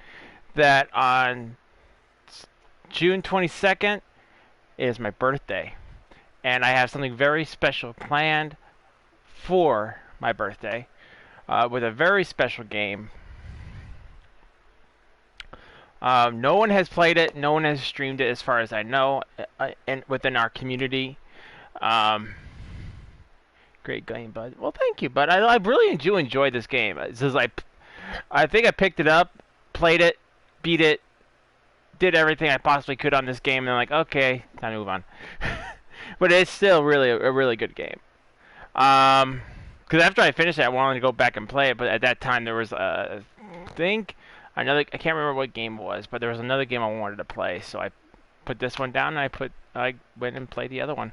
that on June 22nd is my birthday, and I have something very special planned for my birthday with a very special game. No one has played it. No one has streamed it, as far as I know, and within our community. Great game, bud. Well, thank you, bud. I really do enjoy this game. This is I think I picked it up, played it, beat it, did everything I possibly could on this game, and I'm like, okay, time to move on. But it's still really a really good game. Because after I finished it, I wanted to go back and play it, but at that time there was I can't remember what game it was, but there was another game I wanted to play, so I put this one down and I went and played the other one.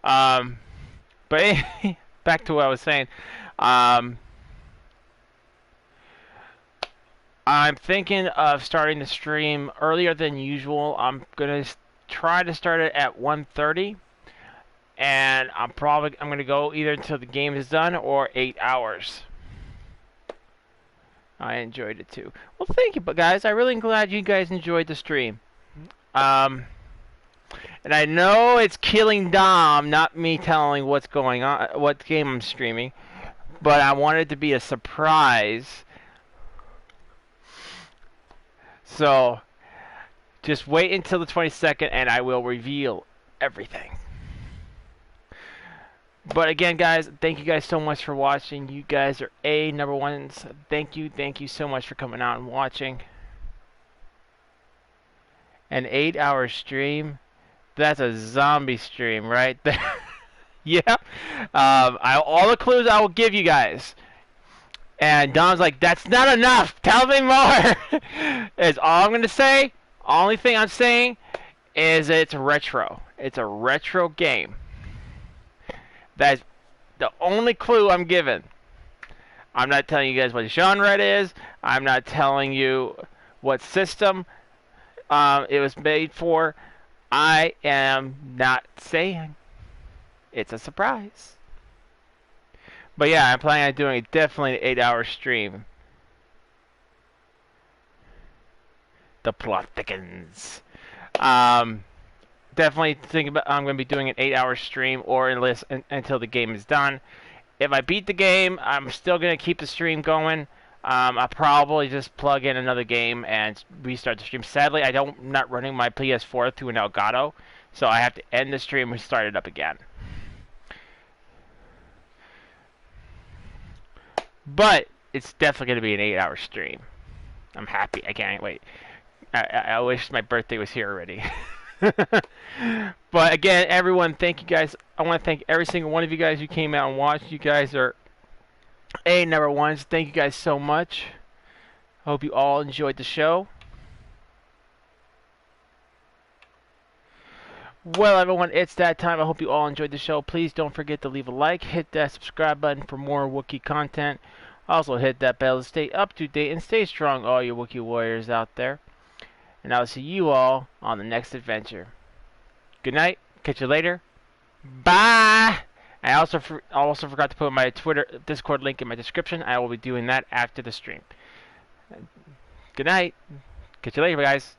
But back to what I was saying. I'm thinking of starting the stream earlier than usual. I'm gonna try to start it at 1:30, and I'm gonna go either until the game is done or 8 hours. I enjoyed it too. Well, thank you, guys. I'm really glad you guys enjoyed the stream. And I know it's killing Dom, not me telling what's going on, what game I'm streaming, but I want it to be a surprise. So, just wait until the 22nd, and I will reveal everything. But again, guys, thank you guys so much for watching. You guys are number ones. Thank you so much for coming out and watching. An 8-hour stream. That's a zombie stream right there. Yeah. All the clues I will give you guys. And Dom's like, that's not enough. Tell me more. Is all I'm going to say. Only thing I'm saying is it's retro. It's a retro game. That's the only clue I'm giving. I'm not telling you guys what genre it is. I'm not telling you what system it was made for. I am not saying. It's a surprise. But yeah, I'm planning on doing definitely an 8-hour stream. The plot thickens. Definitely thinking about I'm going to be doing an 8-hour stream or until the game is done. If I beat the game, I'm still going to keep the stream going. I'll probably just plug in another game and restart the stream. Sadly, I'm not running my PS4 through an Elgato, so I have to end the stream and start it up again. But it's definitely going to be an 8-hour stream. I'm happy. I can't wait. I wish my birthday was here already. But again, everyone, thank you guys. I want to thank every single one of you guys who came out and watched. You guys are number ones. Thank you guys so much. I hope you all enjoyed the show. Well, everyone, it's that time. I hope you all enjoyed the show. Please don't forget to leave a like, hit that subscribe button for more Wookiee content. Also, hit that bell to stay up to date and stay strong, all you Wookiee warriors out there. And I'll see you all on the next adventure. Good night. Catch you later. Bye. I also forgot to put my Discord link in my description. I will be doing that after the stream. Good night. Catch you later, guys.